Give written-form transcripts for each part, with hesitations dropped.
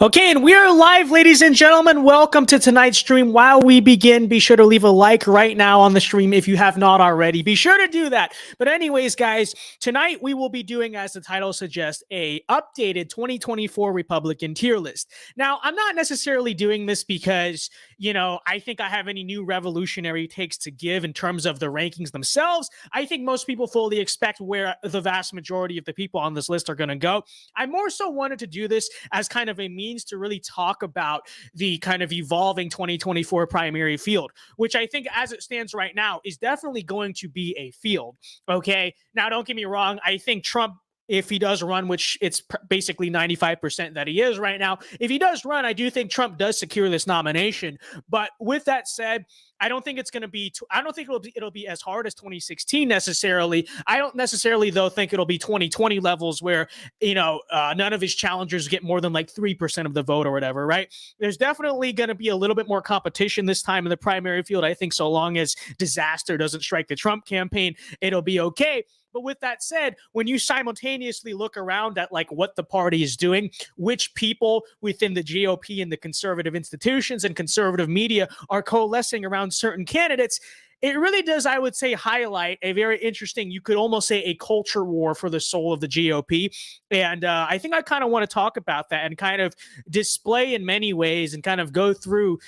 Okay, and we are live, ladies and gentlemen. Welcome to tonight's stream. While we begin, be sure to leave a like right now on the stream if you have not already. Be sure to do that. But anyways, guys, tonight we will be doing, as the title suggests, a updated 2024 Republican tier list. Now, I'm not necessarily doing this because, I think I have any new revolutionary takes to give in terms of the rankings themselves. I think most people fully expect where the vast majority of the people on this list are going to go. I more so wanted to do this as kind of a means to really talk about the kind of evolving 2024 primary field, which I think as it stands right now is definitely going to be a field. Okay. Now, don't get me wrong. I think Trump, if he does run, which it's basically 95% that he is right now, if he does run, I do think Trump does secure this nomination. But with that said, I don't think it's going to be, I don't think it'll be as hard as 2016 necessarily. I don't necessarily, though, think it'll be 2020 levels where, none of his challengers get more than like 3% of the vote or whatever, right? There's definitely going to be a little bit more competition this time in the primary field. I think so long as disaster doesn't strike the Trump campaign, it'll be okay. But with that said, when you simultaneously look around at like what the party is doing, which people within the GOP and the conservative institutions and conservative media are coalescing around certain candidates, it really does, I would say, highlight a very interesting, you could almost say a culture war for the soul of the GOP. And I think I kind of want to talk about that and kind of display in many ways and kind of go through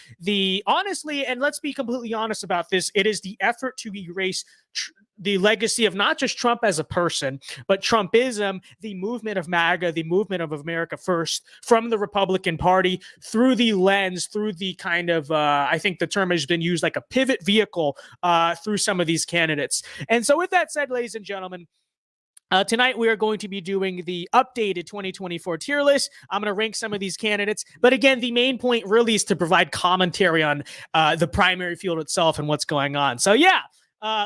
honestly, and let's be completely honest about this, it is the effort to erase the legacy of not just Trump as a person, but Trumpism, the movement of MAGA, the movement of America First, from the Republican Party through the lens, through the kind of, I think the term has been used like a pivot vehicle through some of these candidates. And so with that said, ladies and gentlemen, tonight, we are going to be doing the updated 2024 tier list. I'm going to rank some of these candidates. But again, the main point really is to provide commentary on the primary field itself and what's going on. So yeah,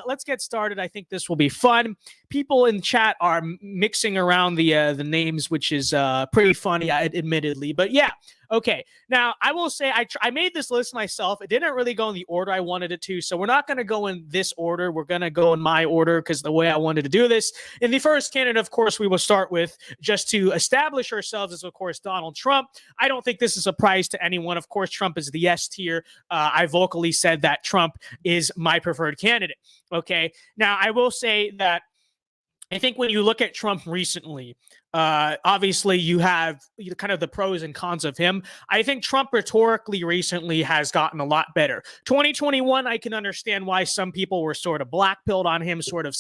let's get started. I think this will be fun. People in chat are mixing around the names, which is pretty funny, admittedly. But yeah, okay. Now, I will say I made this list myself. It didn't really go in the order I wanted it to, so we're not going to go in this order. We're going to go in my order because the way I wanted to do this. And the first candidate, of course, we will start with, just to establish ourselves, is, of course, Donald Trump. I don't think this is a surprise to anyone. Of course, Trump is the S tier. I vocally said that Trump is my preferred candidate. Okay. Now, I will say that I think when you look at Trump recently, obviously you have kind of the pros and cons of him. I think Trump rhetorically recently has gotten a lot better. 2021, I can understand why some people were sort of blackpilled on him, sort of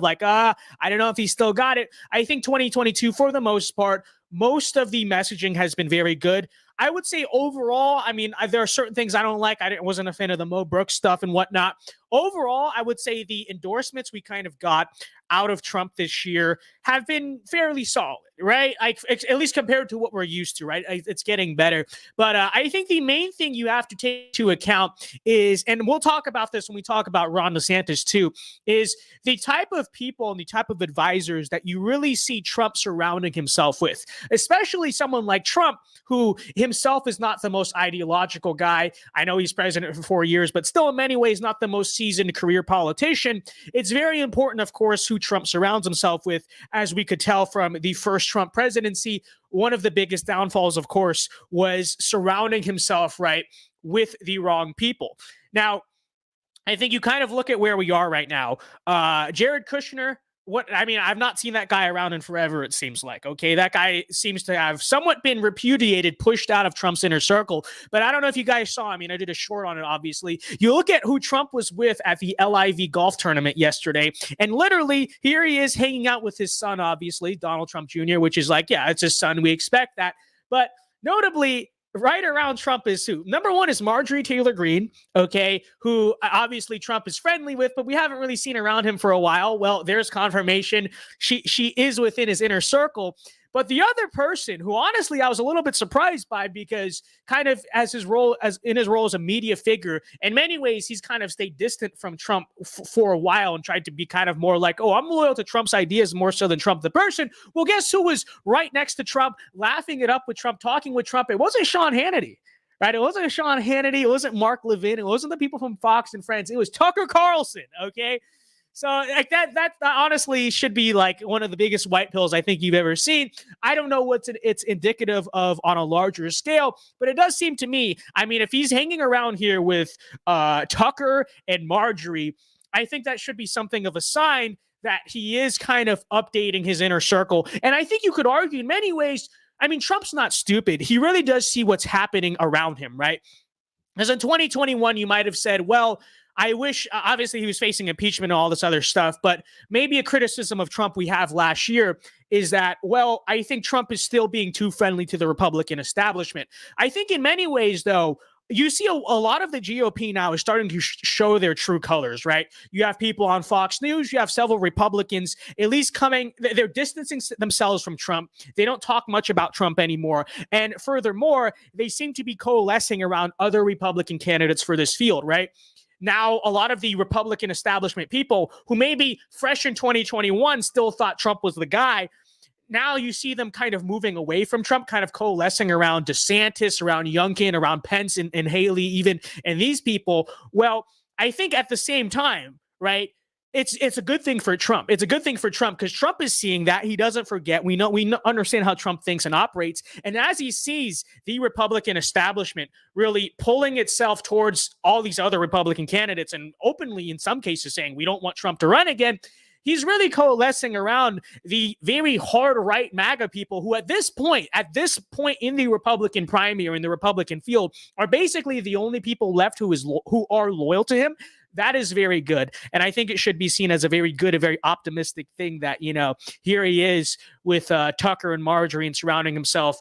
like, I don't know if he still got it. I think 2022, for the most part, most of the messaging has been very good. I would say overall, I mean, there are certain things I don't like. Wasn't a fan of the Mo Brooks stuff and whatnot. Overall, I would say the endorsements we kind of got out of Trump this year have been fairly solid, right? At least compared to what we're used to, right? It's getting better. But I think the main thing you have to take into account is, and we'll talk about this when we talk about Ron DeSantis too, is the type of people and the type of advisors that you really see Trump surrounding himself with, especially someone like Trump, who himself is not the most ideological guy. I know he's president for 4 years, but still in many ways not the most seasoned career politician. It's very important, of course, who Trump surrounds himself with, as we could tell from the first Trump presidency. One of the biggest downfalls, of course, was surrounding himself, right, with the wrong people. Now, I think you kind of look at where we are right now. Jared Kushner, I've not seen that guy around in forever, it seems like. Okay, that guy seems to have somewhat been repudiated, pushed out of Trump's inner circle. But I don't know if you guys saw, I did a short on it, obviously. You look at who Trump was with at the LIV golf tournament yesterday, and literally, here he is hanging out with his son, obviously, Donald Trump Jr., which is like, yeah, it's his son, we expect that. But notably, right around Trump is who? Number one is Marjorie Taylor Greene, okay, who obviously Trump is friendly with, but we haven't really seen around him for a while. Well, there's confirmation. She is within his inner circle. But the other person who honestly I was a little bit surprised by, because kind of as his role as a media figure, in many ways he's kind of stayed distant from Trump for a while and tried to be kind of more like, oh, I'm loyal to Trump's ideas more so than Trump the person. Well, guess who was right next to Trump, laughing it up with Trump, talking with Trump? It wasn't Sean Hannity. Right? It wasn't Sean Hannity. It wasn't Mark Levin. It wasn't the people from Fox and Friends. It was Tucker Carlson. Okay. So like that honestly should be like one of the biggest white pills I think you've ever seen. I don't know what it's indicative of on a larger scale, but it does seem to me, I mean, if he's hanging around here with Tucker and Marjorie, I think that should be something of a sign that he is kind of updating his inner circle. And I think you could argue in many ways, I mean, Trump's not stupid. He really does see what's happening around him, right? Because in 2021, you might have said, well, I wish, obviously, he was facing impeachment and all this other stuff, but maybe a criticism of Trump we have last year is that, well, I think Trump is still being too friendly to the Republican establishment. I think in many ways, though, you see a lot of the GOP now is starting to show their true colors, right? You have people on Fox News, you have several Republicans at least coming, they're distancing themselves from Trump. They don't talk much about Trump anymore. And furthermore, they seem to be coalescing around other Republican candidates for this field, right? Now, a lot of the Republican establishment people who maybe fresh in 2021 still thought Trump was the guy, now you see them kind of moving away from Trump, kind of coalescing around DeSantis, around Youngkin, around Pence and Haley even, and these people. Well, I think at the same time, right, it's a good thing for Trump. It's a good thing for Trump because Trump is seeing that. He doesn't forget. We understand how Trump thinks and operates. And as he sees the Republican establishment really pulling itself towards all these other Republican candidates and openly, in some cases, saying we don't want Trump to run again, he's really coalescing around the very hard right MAGA people who at this point in the Republican primary, in the Republican field, are basically the only people left who are loyal to him. That is very good. And I think it should be seen as a very good, a very optimistic thing that, you know, here he is with Tucker and Marjorie and surrounding himself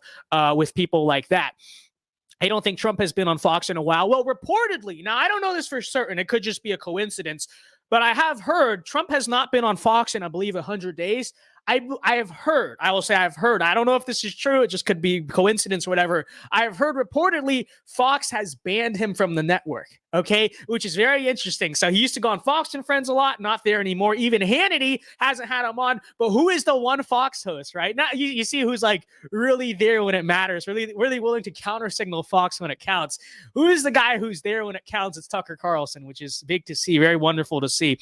with people like that. I don't think Trump has been on Fox in a while. Well, reportedly, now I don't know this for certain. It could just be a coincidence, but I have heard Trump has not been on Fox in, I believe, 100 days. I have heard, I will say I've heard, I don't know if this is true, it just could be coincidence or whatever. I have heard reportedly Fox has banned him from the network, okay, which is very interesting. So he used to go on Fox and Friends a lot, not there anymore. Even Hannity hasn't had him on, but who is the one Fox host, right? Now you see who's like really there when it matters, really willing to counter signal Fox when it counts. Who is the guy who's there when it counts? It's Tucker Carlson, which is big to see, very wonderful to see.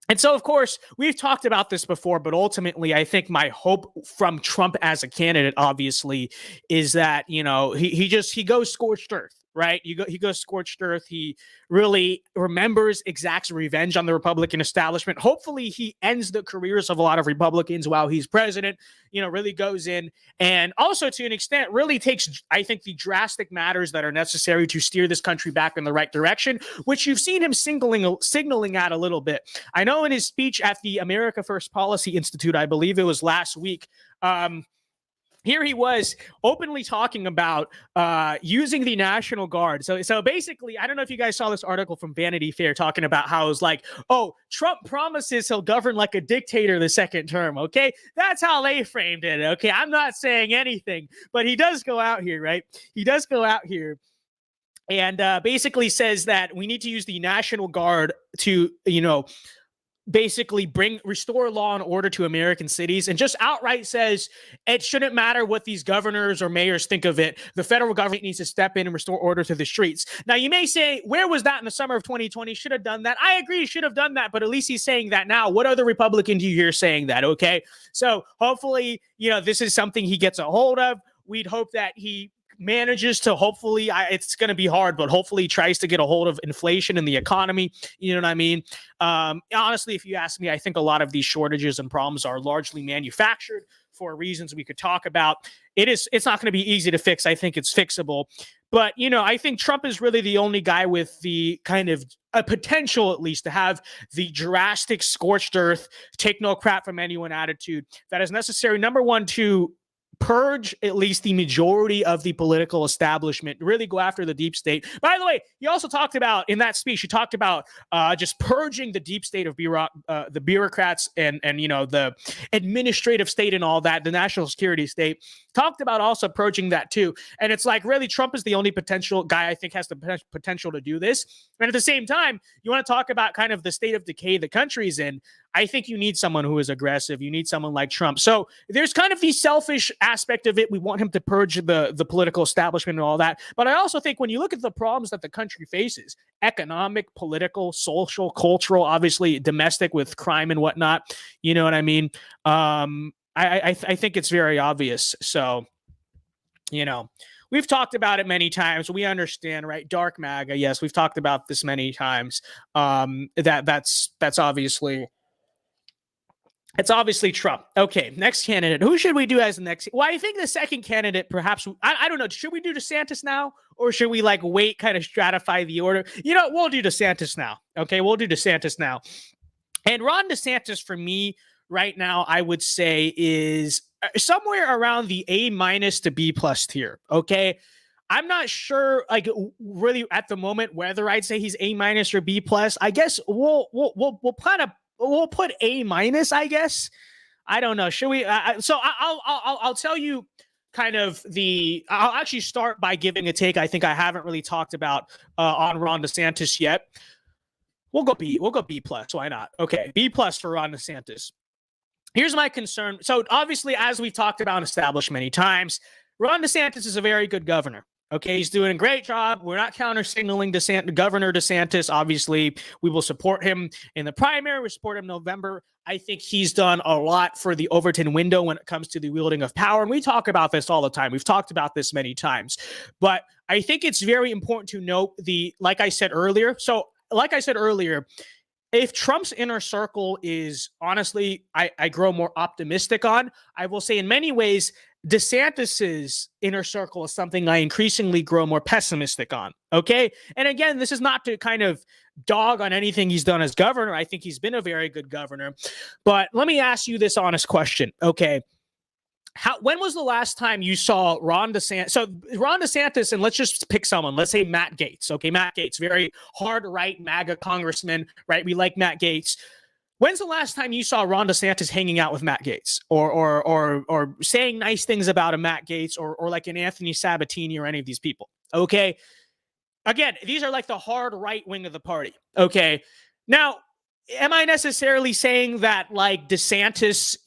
And so, of course, we've talked about this before, but ultimately, I think my hope from Trump as a candidate, obviously, is that, you know, he goes scorched earth, right? He goes scorched earth. He really remembers, exacts revenge on the Republican establishment. Hopefully, he ends the careers of a lot of Republicans while he's president, you know, really goes in and also, to an extent, really takes, I think, the drastic matters that are necessary to steer this country back in the right direction, which you've seen him signaling at a little bit. I know in his speech at the America First Policy Institute, I believe it was last week, here he was openly talking about using the National Guard. So basically, I don't know if you guys saw this article from Vanity Fair talking about how it's like, oh, Trump promises he'll govern like a dictator the second term. Okay, that's how they framed it. Okay, I'm not saying anything, but he does go out here, right? He does go out here and basically says that we need to use the National Guard to, you know, basically restore law and order to American cities, and just outright says it shouldn't matter what these governors or mayors think of it. The federal government needs to step in and restore order to the streets. Now, you may say, where was that in the summer of 2020? Should have done that. I agree, should have done that, but at least he's saying that now. What other Republican do you hear saying that? Okay, so hopefully, you know, this is something he gets a hold of. We'd hope that he manages to hopefully, it's going to be hard, but hopefully tries to get a hold of inflation in the economy. You know what I mean? Honestly, if you ask me, I think a lot of these shortages and problems are largely manufactured for reasons we could talk about. It's not going to be easy to fix. I think it's fixable. But, you know, I think Trump is really the only guy with the kind of a potential, at least, to have the drastic scorched earth, take no crap from anyone attitude that is necessary, number one, to purge at least the majority of the political establishment, really go after the deep state. By the way, he also talked about, in that speech, he talked about just purging the deep state of the bureaucrats and, you know, the administrative state and all that, the national security state. talked about also purging that too. And it's like, really, Trump is the only potential guy I think has the potential to do this. And at the same time, you want to talk about kind of the state of decay the country's in. I think you need someone who is aggressive. You need someone like Trump. So there's kind of the selfish aspect of it. We want him to purge the political establishment and all that. But I also think when you look at the problems that the country faces, economic, political, social, cultural, obviously domestic with crime and whatnot, you know what I mean? I think it's very obvious. So, we've talked about it many times. We understand, right? Dark MAGA. Yes, we've talked about this many times. That's obviously. It's obviously Trump. Okay, next candidate. Who should we do as the next? Well, I think the second candidate, perhaps, I don't know. Should we do DeSantis now? Or should we wait, kind of stratify the order? We'll do DeSantis now. Okay, we'll do DeSantis now. And Ron DeSantis, for me, right now, I would say is somewhere around the A- to B+ tier. Okay. I'm not sure, really at the moment, whether I'd say he's A- or B+. I guess we'll put A-, I guess. I don't know. Should we? So I'll tell you kind of I'll actually start by giving a take I think I haven't really talked about on Ron DeSantis yet. We'll go B. We'll go B+. Why not? Okay, B+ for Ron DeSantis. Here's my concern. So obviously, as we've talked about and established many times, Ron DeSantis is a very good governor. Okay, he's doing a great job. We're not counter-signaling Governor DeSantis. Obviously, we will support him in the primary. We support him in November. I think he's done a lot for the Overton window when it comes to the wielding of power. And we talk about this all the time. We've talked about this many times. But I think it's very important to note like I said earlier, if Trump's inner circle is honestly, I grow more optimistic on, I will say in many ways, DeSantis's inner circle is something I increasingly grow more pessimistic on. Okay. And again, this is not to kind of dog on anything he's done as governor. I think he's been a very good governor. But let me ask you this honest question. Okay. When was the last time you saw Ron DeSantis? So Ron DeSantis, and let's just pick someone. Let's say Matt Gaetz. Okay, Matt Gaetz, very hard right MAGA congressman, right? We like Matt Gaetz. When's the last time you saw Ron DeSantis hanging out with Matt Gaetz or saying nice things about a Matt Gaetz or like an Anthony Sabatini or any of these people? Okay. Again, these are like the hard right wing of the party. Okay. Now, am I necessarily saying that DeSantis,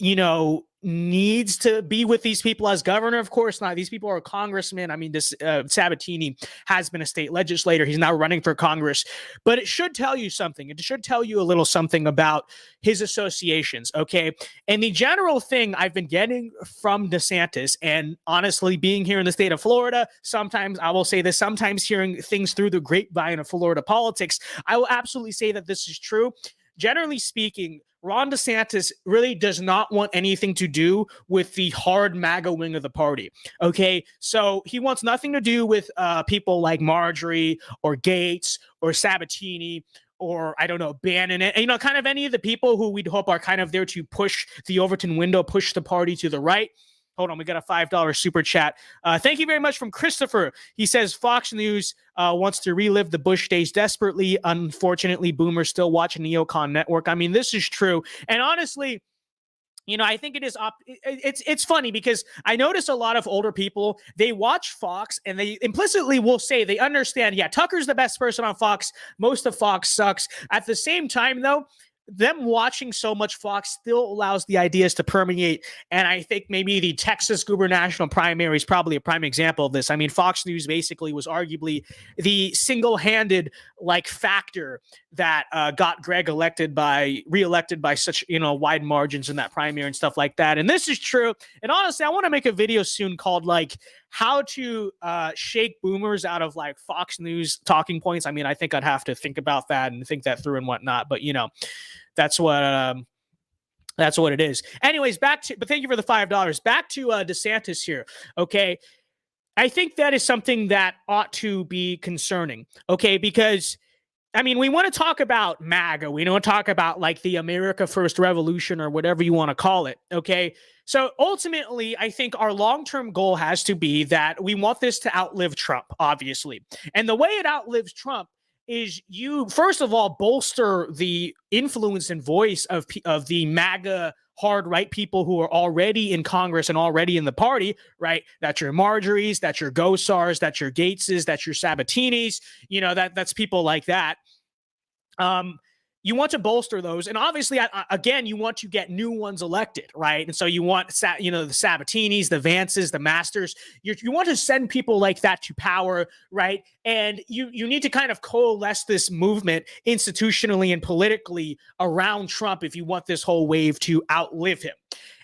needs to be with these people as governor? Of course not. These people are congressmen. I mean, this Sabatini has been a state legislator. He's now running for Congress. But it should tell you something. It should tell you a little something about his associations, okay? And the general thing I've been getting from DeSantis, and honestly, being here in the state of Florida, sometimes, I will say this, sometimes hearing things through the grapevine of Florida politics, I will absolutely say that this is true. Generally speaking, Ron DeSantis really does not want anything to do with the hard MAGA wing of the party. Okay, so he wants nothing to do with people like Marjorie or Gaetz or Sabatini or, I don't know, Bannon, and, kind of any of the people who we'd hope are kind of there to push the Overton window, push the party to the right. Hold on, we got a $5 super chat. Thank you very much from Christopher. He says Fox News wants to relive the Bush days desperately. Unfortunately, boomers still watch Neocon Network. I mean, this is true. And honestly, I think it is it's funny because I notice a lot of older people, they watch Fox and they implicitly will say they understand, yeah, Tucker's the best person on Fox. Most of Fox sucks. At the same time, though, them watching so much Fox still allows the ideas to permeate. And I think maybe the Texas gubernatorial primary is probably a prime example of this. I mean, Fox News basically was arguably the single-handed factor that got Greg reelected by such, wide margins in that primary and stuff like that. And this is true. And honestly, I want to make a video soon called how to shake boomers out of Fox News talking points. I mean, I think I'd have to think about that and think that through and whatnot. But that's what it is. Anyways, but thank you for the $5. Back to DeSantis here. Okay, I think that is something that ought to be concerning. Okay, because I mean, we want to talk about MAGA. We don't talk about the America First Revolution or whatever you want to call it. Okay. So ultimately, I think our long-term goal has to be that we want this to outlive Trump, obviously. And the way it outlives Trump is you, first of all, bolster the influence and voice of the MAGA hard right people who are already in Congress and already in the party, right? That's your Marjories, that's your Gosars, that's your Gateses, that's your Sabatinis, that's people like that. You want to bolster those, and obviously, again, you want to get new ones elected, right? And so you want, the Sabatinis, the Vances, the Masters. You want to send people like that to power, right? And you need to kind of coalesce this movement institutionally and politically around Trump if you want this whole wave to outlive him.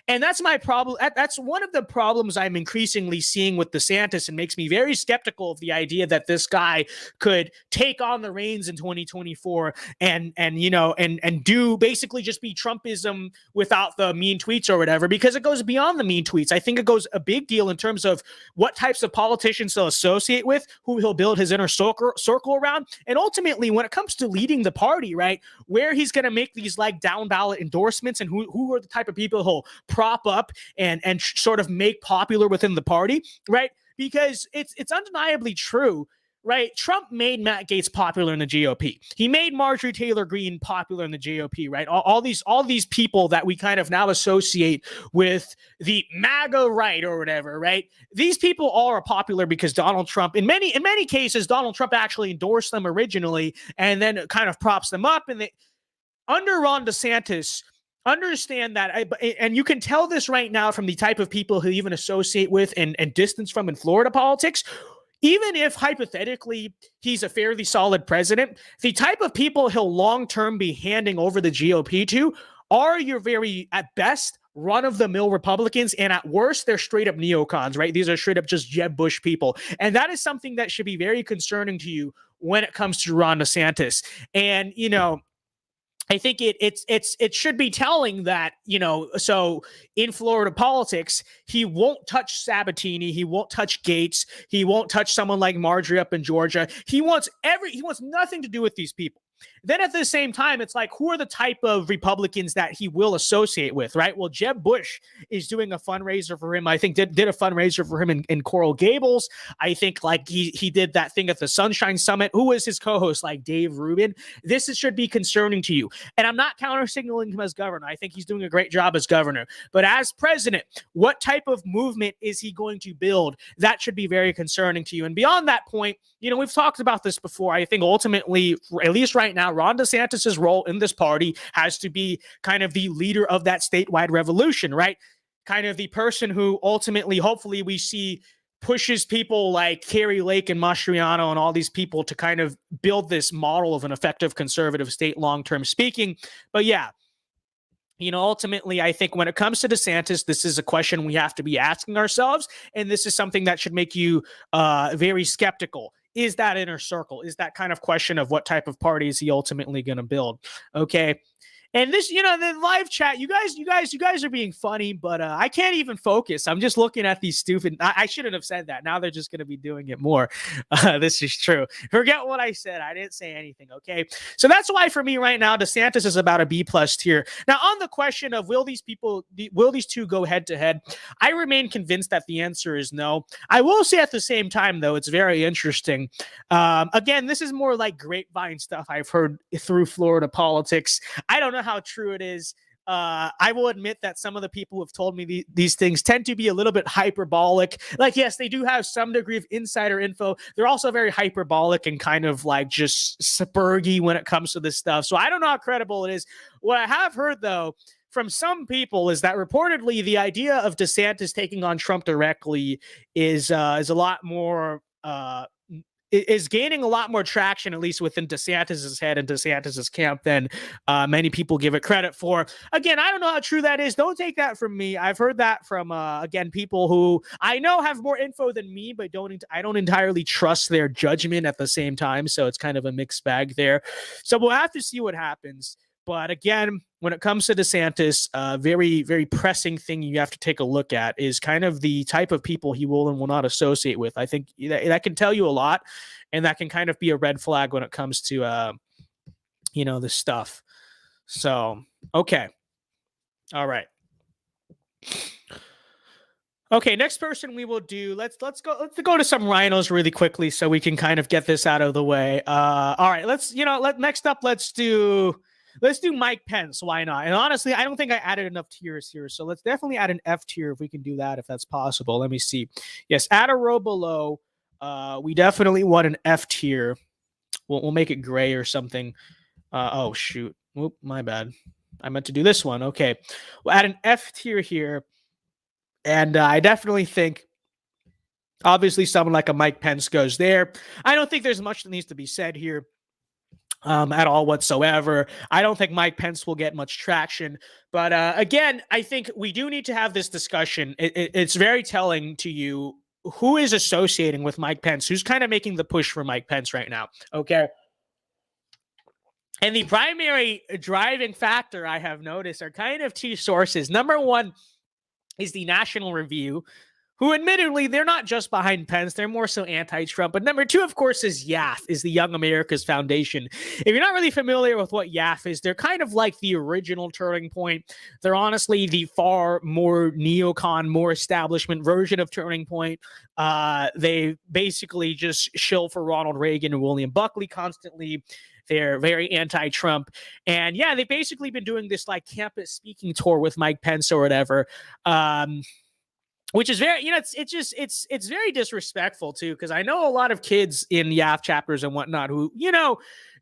And that's my problem. That's one of the problems I'm increasingly seeing with DeSantis, and makes me very skeptical of the idea that this guy could take on the reins in 2024 and do basically just be Trumpism without the mean tweets or whatever, because it goes beyond the mean tweets. I think it goes a big deal in terms of what types of politicians he'll associate with, who he'll build his inner circle around, and ultimately when it comes to leading the party, right, where he's going to make these like down ballot endorsements, and who are the type of people he'll prop up and sort of make popular within the party, right? Because it's undeniably true, right? Trump made Matt Gaetz popular in the GOP. He made Marjorie Taylor Greene popular in the GOP, right? All these people that we kind of now associate with the MAGA right or whatever, right? These people all are popular because Donald Trump, in many cases, Donald Trump actually endorsed them originally and then kind of props them up. And under Ron DeSantis, understand that, and you can tell this right now from the type of people who even associate with and distance from in Florida politics. Even if hypothetically he's a fairly solid president, the type of people he'll long-term be handing over the GOP to are your very, at best, run-of-the-mill Republicans, and at worst, they're straight-up neocons, right? These are straight-up just Jeb Bush people. And that is something that should be very concerning to you when it comes to Ron DeSantis. And, I think it should be telling that, so in Florida politics, he won't touch Sabatini, he won't touch Gaetz, he won't touch someone like Marjorie up in Georgia. He wants nothing to do with these people. Then at the same time, it's like, who are the type of Republicans that he will associate with, right? Well, Jeb Bush is doing a fundraiser for him. I think did a fundraiser for him in Coral Gables. I think like he did that thing at the Sunshine Summit. Who was his co-host? Like Dave Rubin. This should be concerning to you. And I'm not counter-signaling him as governor. I think he's doing a great job as governor. But as president, what type of movement is he going to build? That should be very concerning to you. And beyond that point, we've talked about this before. I think ultimately, at least right now, Ron DeSantis' role in this party has to be kind of the leader of that statewide revolution, right? Kind of the person who ultimately, hopefully, we see pushes people like Carrie Lake and Mastriano and all these people to kind of build this model of an effective conservative state long-term speaking. But yeah, ultimately, I think when it comes to DeSantis, this is a question we have to be asking ourselves, and this is something that should make you very skeptical. Is that inner circle? Is that kind of question of what type of party is he ultimately going to build? Okay. And this, the live chat, you guys are being funny, but I can't even focus. I'm just looking at these stupid. I shouldn't have said that. Now they're just going to be doing it more. This is true. Forget what I said. I didn't say anything. Okay. So that's why for me right now, DeSantis is about a B+ tier. Now on the question of will these two go head to head, I remain convinced that the answer is no. I will say at the same time though, it's very interesting. Again, this is more like grapevine stuff I've heard through Florida politics. I don't know how true it is. I will admit that some of the people who have told me these things tend to be a little bit hyperbolic. Like, yes, they do have some degree of insider info. They're also very hyperbolic and kind of like just spurgy when it comes to this stuff. So I don't know how credible it is. What I have heard, though, from some people is that reportedly the idea of DeSantis taking on Trump directly is a lot more is gaining a lot more traction, at least within DeSantis's head and DeSantis's camp, than many people give it credit for. Again, I don't know how true that is. Don't take that from me. I've heard that from, again, people who I know have more info than me, but I don't entirely trust their judgment at the same time. So it's kind of a mixed bag there. So we'll have to see what happens. But again, when it comes to DeSantis, very, very pressing thing you have to take a look at is kind of the type of people he will and will not associate with. I think that can tell you a lot, and that can kind of be a red flag when it comes to, this stuff. So, okay. All right. Okay, next person we will do. Let's go to some rhinos really quickly so we can kind of get this out of the way. All right, next up, let's do let's do Mike Pence. Why not? And honestly, I don't think I added enough tiers here. So let's definitely add an F tier if we can do that, if that's possible. Let me see. Yes, add a row below. We definitely want an F tier. We'll make it gray or something. Oh, shoot. Oop, my bad. I meant to do this one. Okay. We'll add an F tier here. And I definitely think, obviously, someone like a Mike Pence goes there. I don't think there's much that needs to be said here. At all whatsoever. I don't think Mike Pence will get much traction. But again, I think we do need to have this discussion. It's very telling to you who is associating with Mike Pence, who's kind of making the push for Mike Pence right now. Okay. And the primary driving factor I have noticed are kind of two sources. Number one is the National Review, who admittedly, they're not just behind Pence, they're more so anti-Trump. But number two, of course, is YAF, is the Young America's Foundation. If you're not really familiar with what YAF is, they're kind of like the original Turning Point. They're honestly the far more neocon, more establishment version of Turning Point. They basically just shill for Ronald Reagan and William Buckley constantly. They're very anti-Trump. And yeah, they've basically been doing this like campus speaking tour with Mike Pence or whatever. Which is very, it's very disrespectful too, because I know a lot of kids in YAF chapters and whatnot who,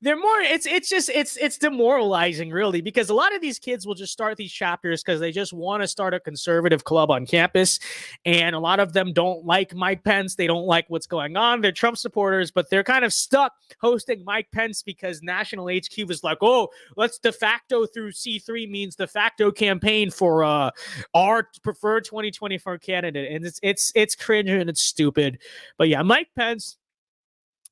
they're more, it's demoralizing really, because a lot of these kids will just start these chapters because they just want to start a conservative club on campus. And a lot of them don't like Mike Pence. They don't like what's going on. They're Trump supporters, but they're kind of stuck hosting Mike Pence because National HQ was like, oh, let's de facto through C3 means de facto campaign for our preferred 2024 candidate. And it's cringe and it's stupid. But yeah, Mike Pence,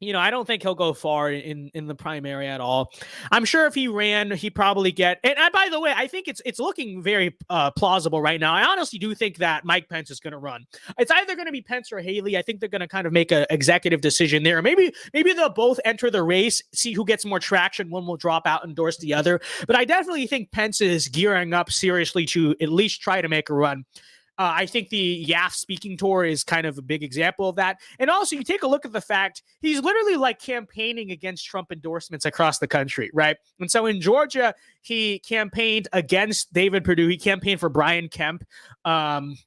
I don't think he'll go far in the primary at all. I'm sure if he ran, he probably get. And by the way, I think it's looking very plausible right now. I honestly do think that Mike Pence is going to run. It's either going to be Pence or Haley. I think they're going to kind of make an executive decision there. Maybe they'll both enter the race, see who gets more traction. One will drop out, endorse the other. But I definitely think Pence is gearing up seriously to at least try to make a run. I think the YAF speaking tour is kind of a big example of that. And also, you take a look at the fact he's literally like campaigning against Trump endorsements across the country, right? And so in Georgia, he campaigned against David Perdue. He campaigned for Brian Kemp. And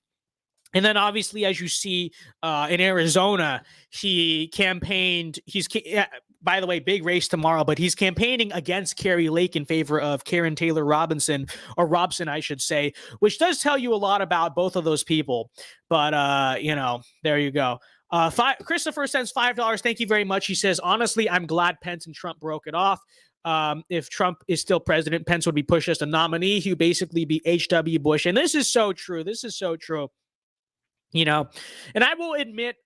then obviously, as you see in Arizona, he campaigned. By the way, big race tomorrow, but he's campaigning against Carrie Lake in favor of Karen Taylor Robinson, or Robson, I should say, which does tell you a lot about both of those people. But, there you go. Christopher sends $5. Thank you very much. He says, honestly, I'm glad Pence and Trump broke it off. If Trump is still president, Pence would be pushed as a nominee. He would basically be H.W. Bush. And this is so true. This is so true. And I will admit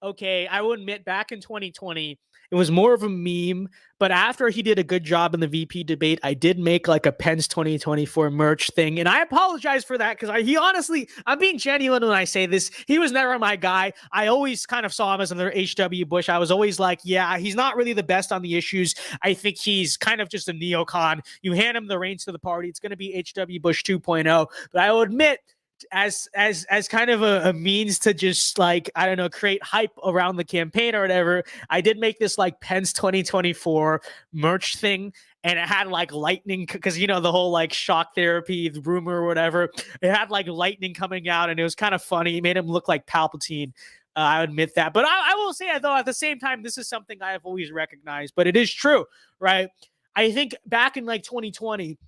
back in 2020, it was more of a meme, but after he did a good job in the VP debate, I did make like a Pence 2024 merch thing. And I apologize for that because I'm being genuine when I say this. He was never my guy. I always kind of saw him as another H.W. Bush. I was always like, yeah, he's not really the best on the issues. I think he's kind of just a neocon. You hand him the reins to the party, it's going to be H.W. Bush 2.0. But I will admit, as kind of a means to just like, I don't know, create hype around the campaign or whatever, I did make this like Pence 2024 merch thing, and it had like lightning, because the whole like shock therapy rumor or whatever, it had like lightning coming out, and it was kind of funny. It made him look like Palpatine. I admit that, but I will say, though, at the same time, this is something I have always recognized, but it is true, right? I think back in like 2020,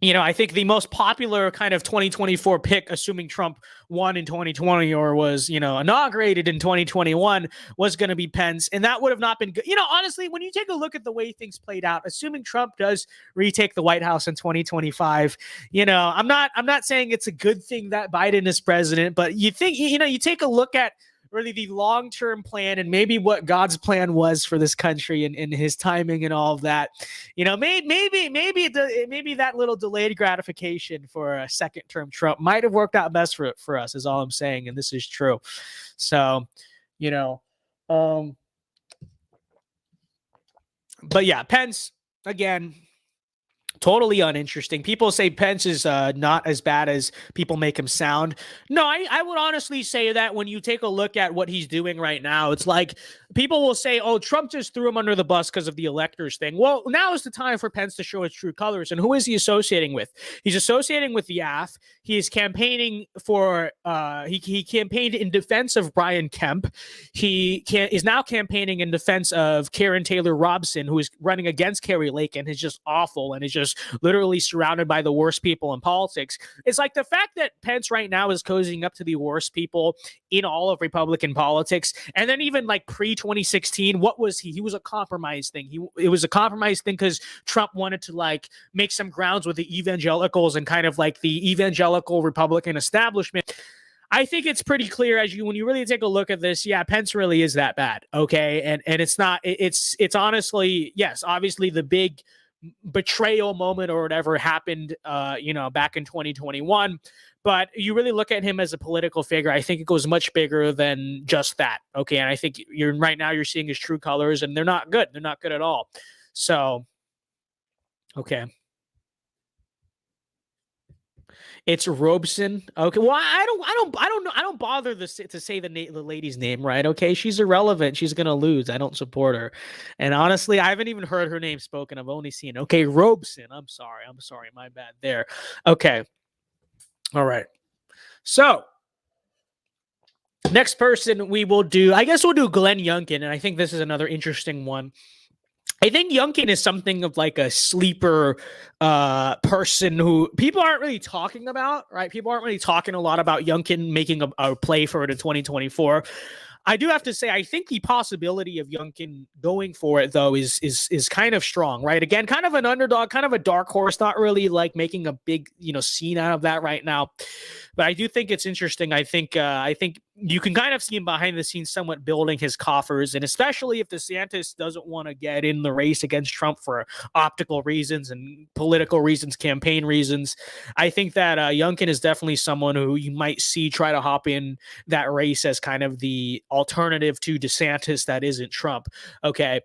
I think the most popular kind of 2024 pick, assuming Trump won in 2020 or was, inaugurated in 2021, was going to be Pence. And that would have not been good. Honestly, when you take a look at the way things played out, assuming Trump does retake the White House in 2025, I'm not saying it's a good thing that Biden is president, but you think, you take a look at really the long-term plan and maybe what God's plan was for this country and his timing and all of that. Maybe that little delayed gratification for a second-term Trump might have worked out best for us, is all I'm saying, and this is true. So, but yeah, Pence, again, Totally uninteresting. People say Pence is not as bad as people make him sound. No, I would honestly say that when you take a look at what he's doing right now, it's like people will say, oh, Trump just threw him under the bus because of the electors thing. Well, now is the time for Pence to show his true colors. And who is he associating with? He's associating with the AF. He is campaigning for, he campaigned in defense of Brian Kemp. Is now campaigning in defense of Karen Taylor Robson, who is running against Carrie Lake and is just awful and is just literally surrounded by the worst people in politics. It's like the fact that Pence right now is cozying up to the worst people in all of Republican politics. And then even like pre-2016, what was he? He was a compromise thing. It was a compromise thing because Trump wanted to like make some grounds with the evangelicals and kind of like the evangelical Republican establishment. I think it's pretty clear when you really take a look at this. Yeah, Pence really is that bad. Okay. And it's not, it's honestly, yes, obviously the big betrayal moment or whatever happened, back in 2021. But you really look at him as a political figure, I think it goes much bigger than just that. Okay. And I think right now you're seeing his true colors and they're not good. They're not good at all. So, okay. It's Robeson. Okay. Well, I don't know. I don't bother to say the lady's name, right? Okay. She's irrelevant. She's going to lose. I don't support her. And honestly, I haven't even heard her name spoken. I've only seen, okay, Robeson. I'm sorry. My bad there. Okay. All right. So next person we will do, I guess we'll do Glenn Youngkin. And I think this is another interesting one. I think Youngkin is something of like a sleeper person who people aren't really talking about, right? People aren't really talking a lot about Youngkin making a play for it in 2024. I do have to say, I think the possibility of Youngkin going for it, though, is kind of strong, right? Again, kind of an underdog, kind of a dark horse, not really like making a big, scene out of that right now. But I do think it's interesting. I think you can kind of see him behind the scenes somewhat building his coffers, and especially if DeSantis doesn't want to get in the race against Trump for optical reasons and political reasons, campaign reasons. I think that Youngkin is definitely someone who you might see try to hop in that race as kind of the alternative to DeSantis that isn't Trump. Okay.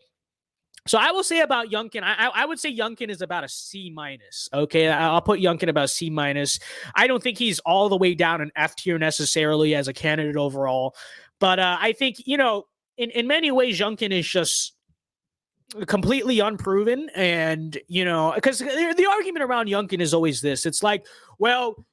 So I will say about Youngkin, I would say Youngkin is about a C minus. Okay, I'll put Youngkin about C minus. I don't think he's all the way down an F tier necessarily as a candidate overall, but I think in many ways Youngkin is just completely unproven. And because the argument around Youngkin is always this: it's like, well,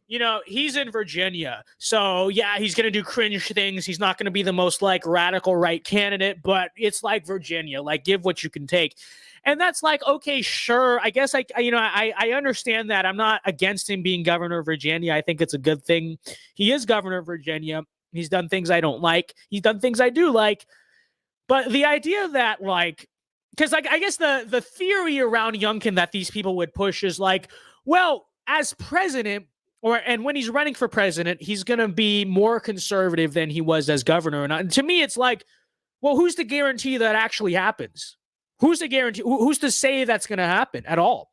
he's in Virginia, so yeah, he's gonna do cringe things. He's not gonna be the most like radical right candidate, but it's like Virginia, like give what you can take. And that's like, okay, sure, I guess I understand that. I'm not against him being governor of Virginia. I think it's a good thing. He is governor of Virginia. He's done things I don't like. He's done things I do like. But the idea that like, because like I guess the theory around Youngkin that these people would push is like, well, as president, and when he's running for president, he's going to be more conservative than he was as governor. And to me, it's like, well, who's to guarantee that actually happens? Who's to guarantee? Who's to say that's going to happen at all?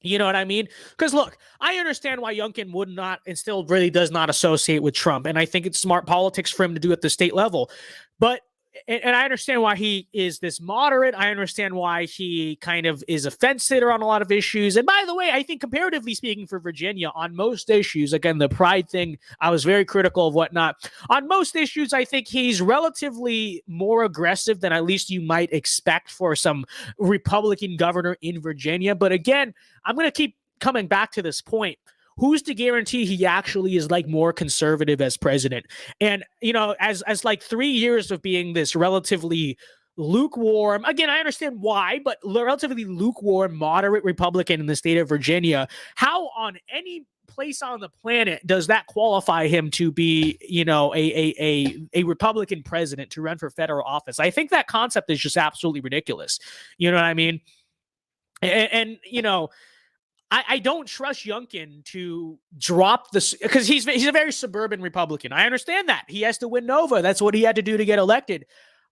You know what I mean? Because look, I understand why Youngkin would not and still really does not associate with Trump. And I think it's smart politics for him to do at the state level. But and I understand why he is this moderate. I understand why he kind of is a fence sitter on a lot of issues. And by the way, I think comparatively speaking for Virginia on most issues, again, the pride thing, I was very critical of whatnot. On most issues, I think he's relatively more aggressive than at least you might expect for some Republican governor in Virginia. But again, I'm going to keep coming back to this point. Who's to guarantee he actually is like more conservative as president? And, as like 3 years of being this relatively lukewarm, again, I understand why, but relatively lukewarm, moderate Republican in the state of Virginia, how on any place on the planet does that qualify him to be, a Republican president to run for federal office? I think that concept is just absolutely ridiculous. You know what I mean? And I don't trust Youngkin to drop this because he's a very suburban Republican. I understand that. He has to win Nova. That's what he had to do to get elected.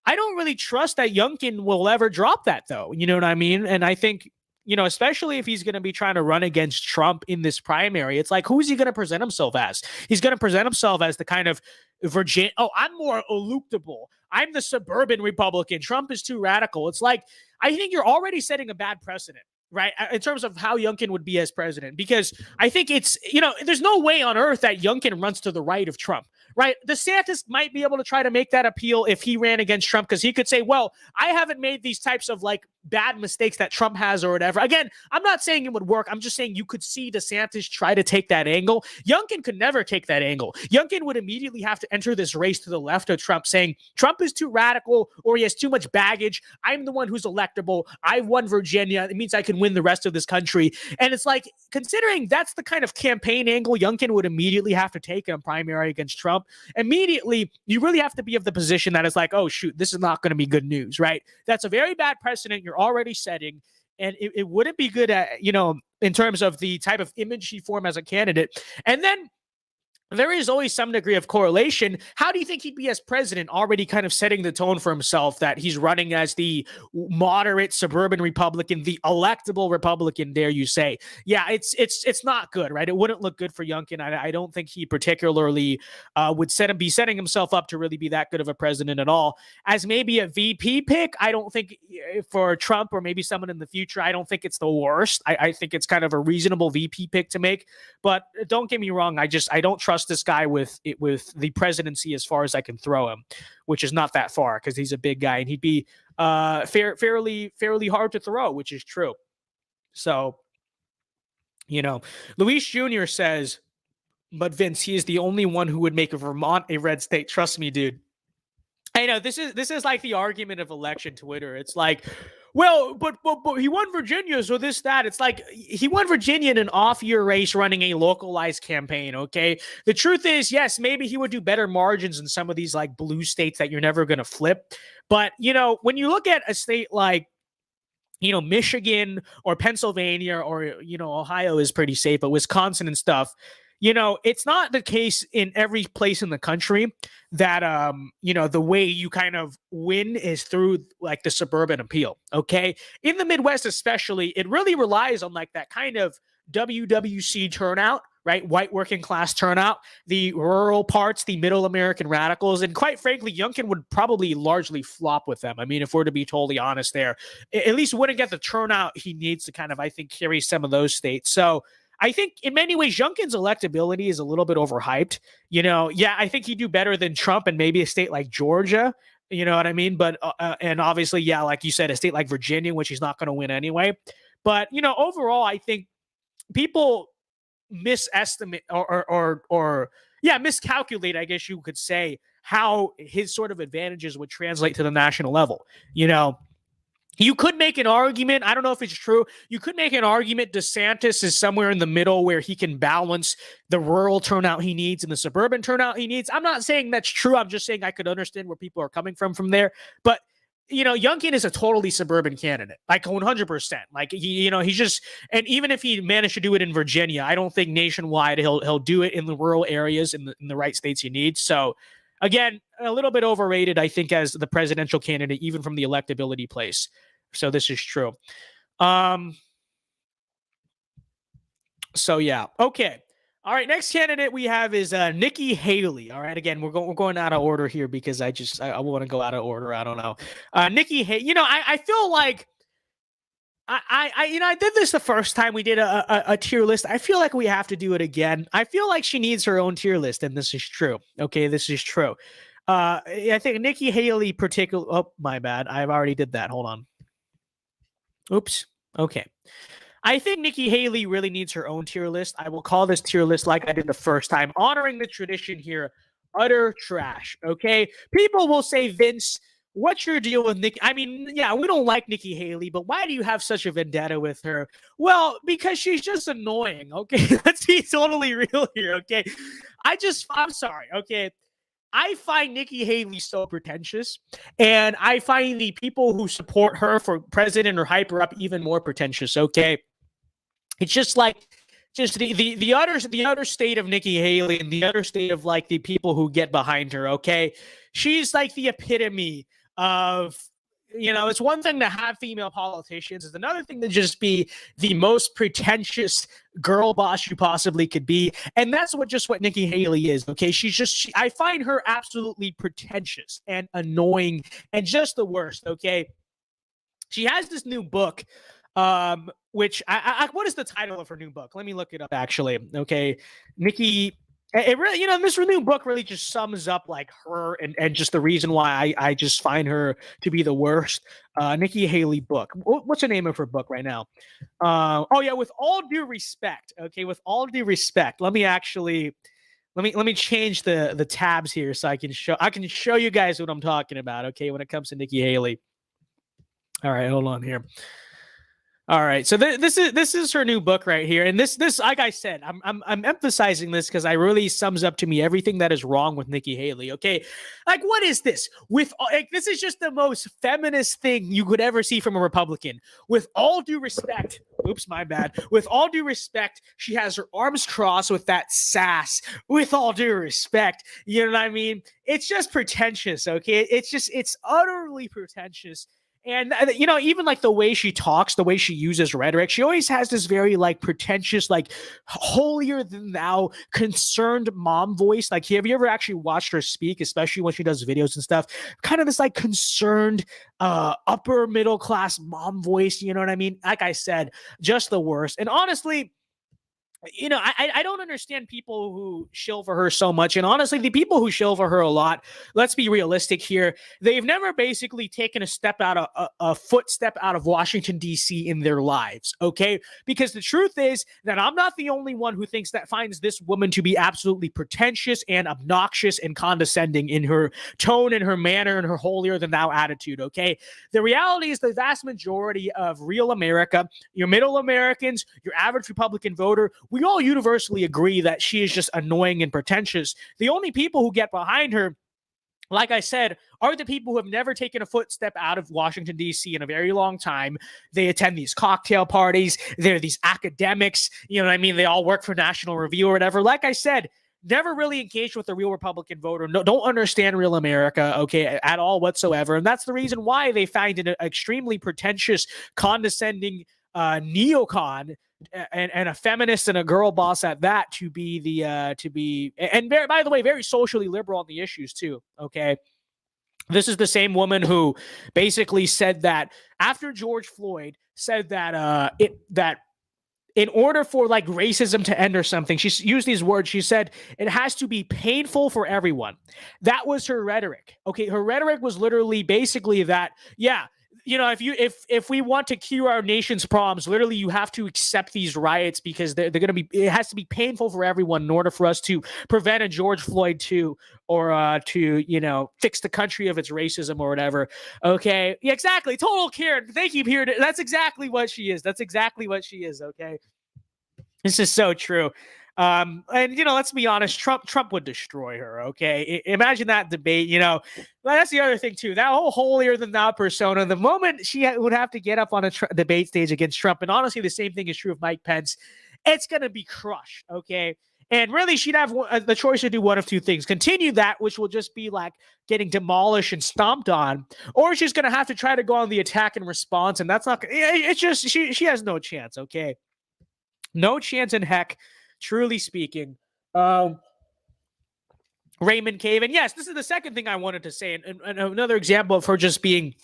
I don't really trust that Youngkin will ever drop that, though. You know what I mean? And I think, especially if he's going to be trying to run against Trump in this primary, it's like, who's he going to present himself as? He's going to present himself as the kind of Virginia. Oh, I'm more eluctable. I'm the suburban Republican. Trump is too radical. It's like, I think you're already setting a bad precedent. right? In terms of how Youngkin would be as president, because I think it's, there's no way on earth that Youngkin runs to the right of Trump, right? DeSantis might be able to try to make that appeal if he ran against Trump, because he could say, well, I haven't made these types of like bad mistakes that Trump has or whatever. Again, I'm not saying it would work. I'm just saying you could see DeSantis try to take that angle. Youngkin could never take that angle. Youngkin would immediately have to enter this race to the left of Trump, saying Trump is too radical or he has too much baggage. I'm the one who's electable. I won Virginia. It means I can win the rest of this country. And it's like, considering that's the kind of campaign angle Youngkin would immediately have to take in a primary against Trump, immediately you really have to be of the position that is like, oh shoot, this is not going to be good news, right? That's a very bad precedent you're already setting, and it wouldn't be good at, in terms of the type of image he formed as a candidate. And then there is always some degree of correlation. How do you think he'd be as president, already kind of setting the tone for himself that he's running as the moderate suburban Republican, the electable Republican, dare you say? Yeah, it's not good, right? It wouldn't look good for Youngkin. I don't think he particularly would be setting himself up to really be that good of a president at all. As maybe a VP pick, I don't think for Trump or maybe someone in the future, I don't think it's the worst. I think it's kind of a reasonable VP pick to make. But don't get me wrong, I don't trust this guy with the presidency as far as I can throw him, which is not that far because he's a big guy and he'd be fairly hard to throw, which is true. So, Luis Jr. says, but Vince, he is the only one who would make Vermont a red state. Trust me, dude. I know this is like the argument of election Twitter. It's like, well, but he won Virginia, so this, that. It's like he won Virginia in an off-year race running a localized campaign, okay? The truth is, yes, maybe he would do better margins in some of these like blue states that you're never going to flip. But, when you look at a state like, Michigan or Pennsylvania or, Ohio is pretty safe, but Wisconsin and stuff, it's not the case in every place in the country that, the way you kind of win is through like the suburban appeal. Okay. In the Midwest, especially, it really relies on like that kind of WWC turnout, right? White working class turnout, the rural parts, the middle American radicals. And quite frankly, Youngkin would probably largely flop with them. I mean, if we're to be totally honest there, at least wouldn't get the turnout he needs to kind of, I think, carry some of those states. So I think in many ways, Youngkin's electability is a little bit overhyped. Yeah, I think he'd do better than Trump and maybe a state like Georgia. You know what I mean? But, and obviously, yeah, like you said, a state like Virginia, which he's not going to win anyway. But, overall, I think people misestimate or miscalculate, I guess you could say, how his sort of advantages would translate to the national level. You could make an argument, I don't know if it's true, you could make an argument DeSantis is somewhere in the middle where he can balance the rural turnout he needs and the suburban turnout he needs. I'm not saying that's true. I'm just saying I could understand where people are coming from there. But, Youngkin is a totally suburban candidate, like 100%. Like, he's just, and even if he managed to do it in Virginia, I don't think nationwide he'll do it in the rural areas in the right states you need. So, again, a little bit overrated, I think, as the presidential candidate, even from the electability place. So this is true. So yeah. Okay. All right. Next candidate we have is Nikki Haley. All right. Again, we're going out of order here because I want to go out of order. I don't know. Nikki Haley. I feel like I did this the first time we did a tier list. I feel like we have to do it again. I feel like she needs her own tier list, and this is true. Okay, this is true. I think Nikki Haley particularly. Oh, my bad. I've already did that. Hold on. Oops. Okay. I think Nikki Haley really needs her own tier list. I will call this tier list like I did the first time, honoring the tradition here. Utter trash. Okay. People will say, Vince, what's your deal with Nikki? I mean, yeah, we don't like Nikki Haley, but why do you have such a vendetta with her? Well, because she's just annoying. Okay. Let's be totally real here. Okay. I'm sorry. Okay. I find Nikki Haley so pretentious, and I find the people who support her for president or hype her up even more pretentious. Okay. It's just like, the utter state of Nikki Haley and the utter state of like the people who get behind her. Okay. She's like the epitome of, it's one thing to have female politicians. It's another thing to just be the most pretentious girl boss you possibly could be. And that's what Nikki Haley is. Okay. I find her absolutely pretentious and annoying and just the worst. Okay. She has this new book Which what is the title of her new book? Let me look it up actually. Okay. Nikki, it really, this new book really just sums up like her and just the reason why I just find her to be the worst. Nikki Haley book. What's the name of her book right now? Oh yeah, with all due respect. Okay, with all due respect. Let me change the tabs here so I can show you guys what I'm talking about. Okay, when it comes to Nikki Haley. All right, hold on here. All right, so this is her new book right here, and this like I said, I'm emphasizing this because I really sums up to me everything that is wrong with Nikki Haley. Okay, like what is this? This is just the most feminist thing you could ever see from a Republican. With all due respect, oops, my bad. With all due respect, she has her arms crossed with that sass. With all due respect, you know what I mean? It's just pretentious. Okay, it's utterly pretentious. And even like the way she talks, the way she uses rhetoric, she always has this very like pretentious, like holier than thou, concerned mom voice. Like, have you ever actually watched her speak, especially when she does videos and stuff? Kind of this like concerned, upper middle class mom voice. You know what I mean? Like I said, just the worst. And honestly, I don't understand people who shill for her so much. And honestly, the people who shill for her a lot, let's be realistic here. They've never basically taken a footstep out of Washington, D.C. in their lives. Okay. Because the truth is that I'm not the only one who finds this woman to be absolutely pretentious and obnoxious and condescending in her tone and her manner and her holier than thou attitude. Okay. The reality is the vast majority of real America, your middle Americans, your average Republican voter, we all universally agree that she is just annoying and pretentious. The only people who get behind her, like I said, are the people who have never taken a footstep out of Washington, D.C. in a very long time. They attend these cocktail parties. They're these academics. You know what I mean? They all work for National Review or whatever. Like I said, never really engaged with the real Republican voter. No, don't understand real America, okay, at all whatsoever. And that's the reason why they find it an extremely pretentious, condescending neocon and a feminist and a girl boss at that to be by the way, very socially liberal on the issues too. Okay. This is the same woman who basically said that after George Floyd said that that in order for like racism to end or something, she used these words. She said it has to be painful for everyone. That was her rhetoric. Okay, her rhetoric was literally basically that, yeah, if we want to cure our nation's problems, literally you have to accept these riots because they're going to be, it has to be painful for everyone in order for us to prevent a George Floyd 2 or to fix the country of its racism or whatever. Okay, yeah, exactly. Total Karen. Thank you, Peter. That's exactly what she is. Okay, this is so true. And let's be honest, Trump would destroy her. Okay, imagine that debate. That's the other thing too. That whole holier than thou persona. The moment she would have to get up on a debate stage against Trump, and honestly, the same thing is true of Mike Pence. It's gonna be crushed. Okay, and really, she'd have the choice to do one of two things: continue that, which will just be like getting demolished and stomped on, or she's gonna have to try to go on the attack and response, and that's not. It's just she has no chance. Okay, no chance in heck. Truly speaking, Raymond Cave. And yes, this is the second thing I wanted to say. And another example of her just being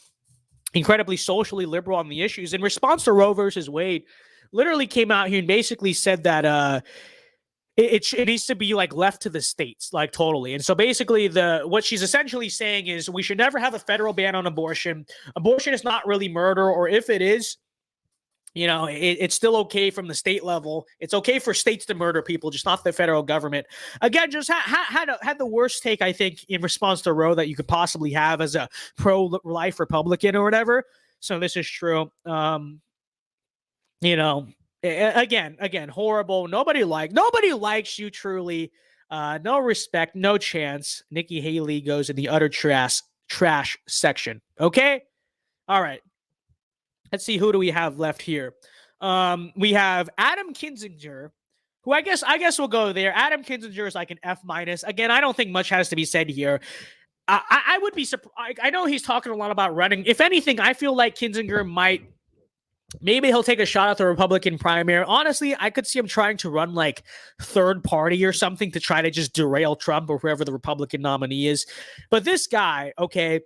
incredibly socially liberal on the issues. In response to Roe versus Wade, literally came out here and basically said that it needs to be like left to the states, like totally. And so basically what she's essentially saying is we should never have a federal ban on abortion. Abortion is not really murder, or if it is, it's still okay from the state level. It's okay for states to murder people, just not the federal government. Again, just had the worst take, I think, in response to Roe that you could possibly have as a pro-life Republican or whatever. So this is true. Again, horrible. Nobody likes you truly. No respect, no chance. Nikki Haley goes in the utter trash section. Okay. All right. Let's see, who do we have left here? We have Adam Kinzinger, who I guess we'll go there. Adam Kinzinger is like an F-. Again, I don't think much has to be said here. I would be surprised. I know he's talking a lot about running. If anything, I feel like Kinzinger maybe he'll take a shot at the Republican primary. Honestly, I could see him trying to run like third party or something to try to just derail Trump or whoever the Republican nominee is. But this guy, okay,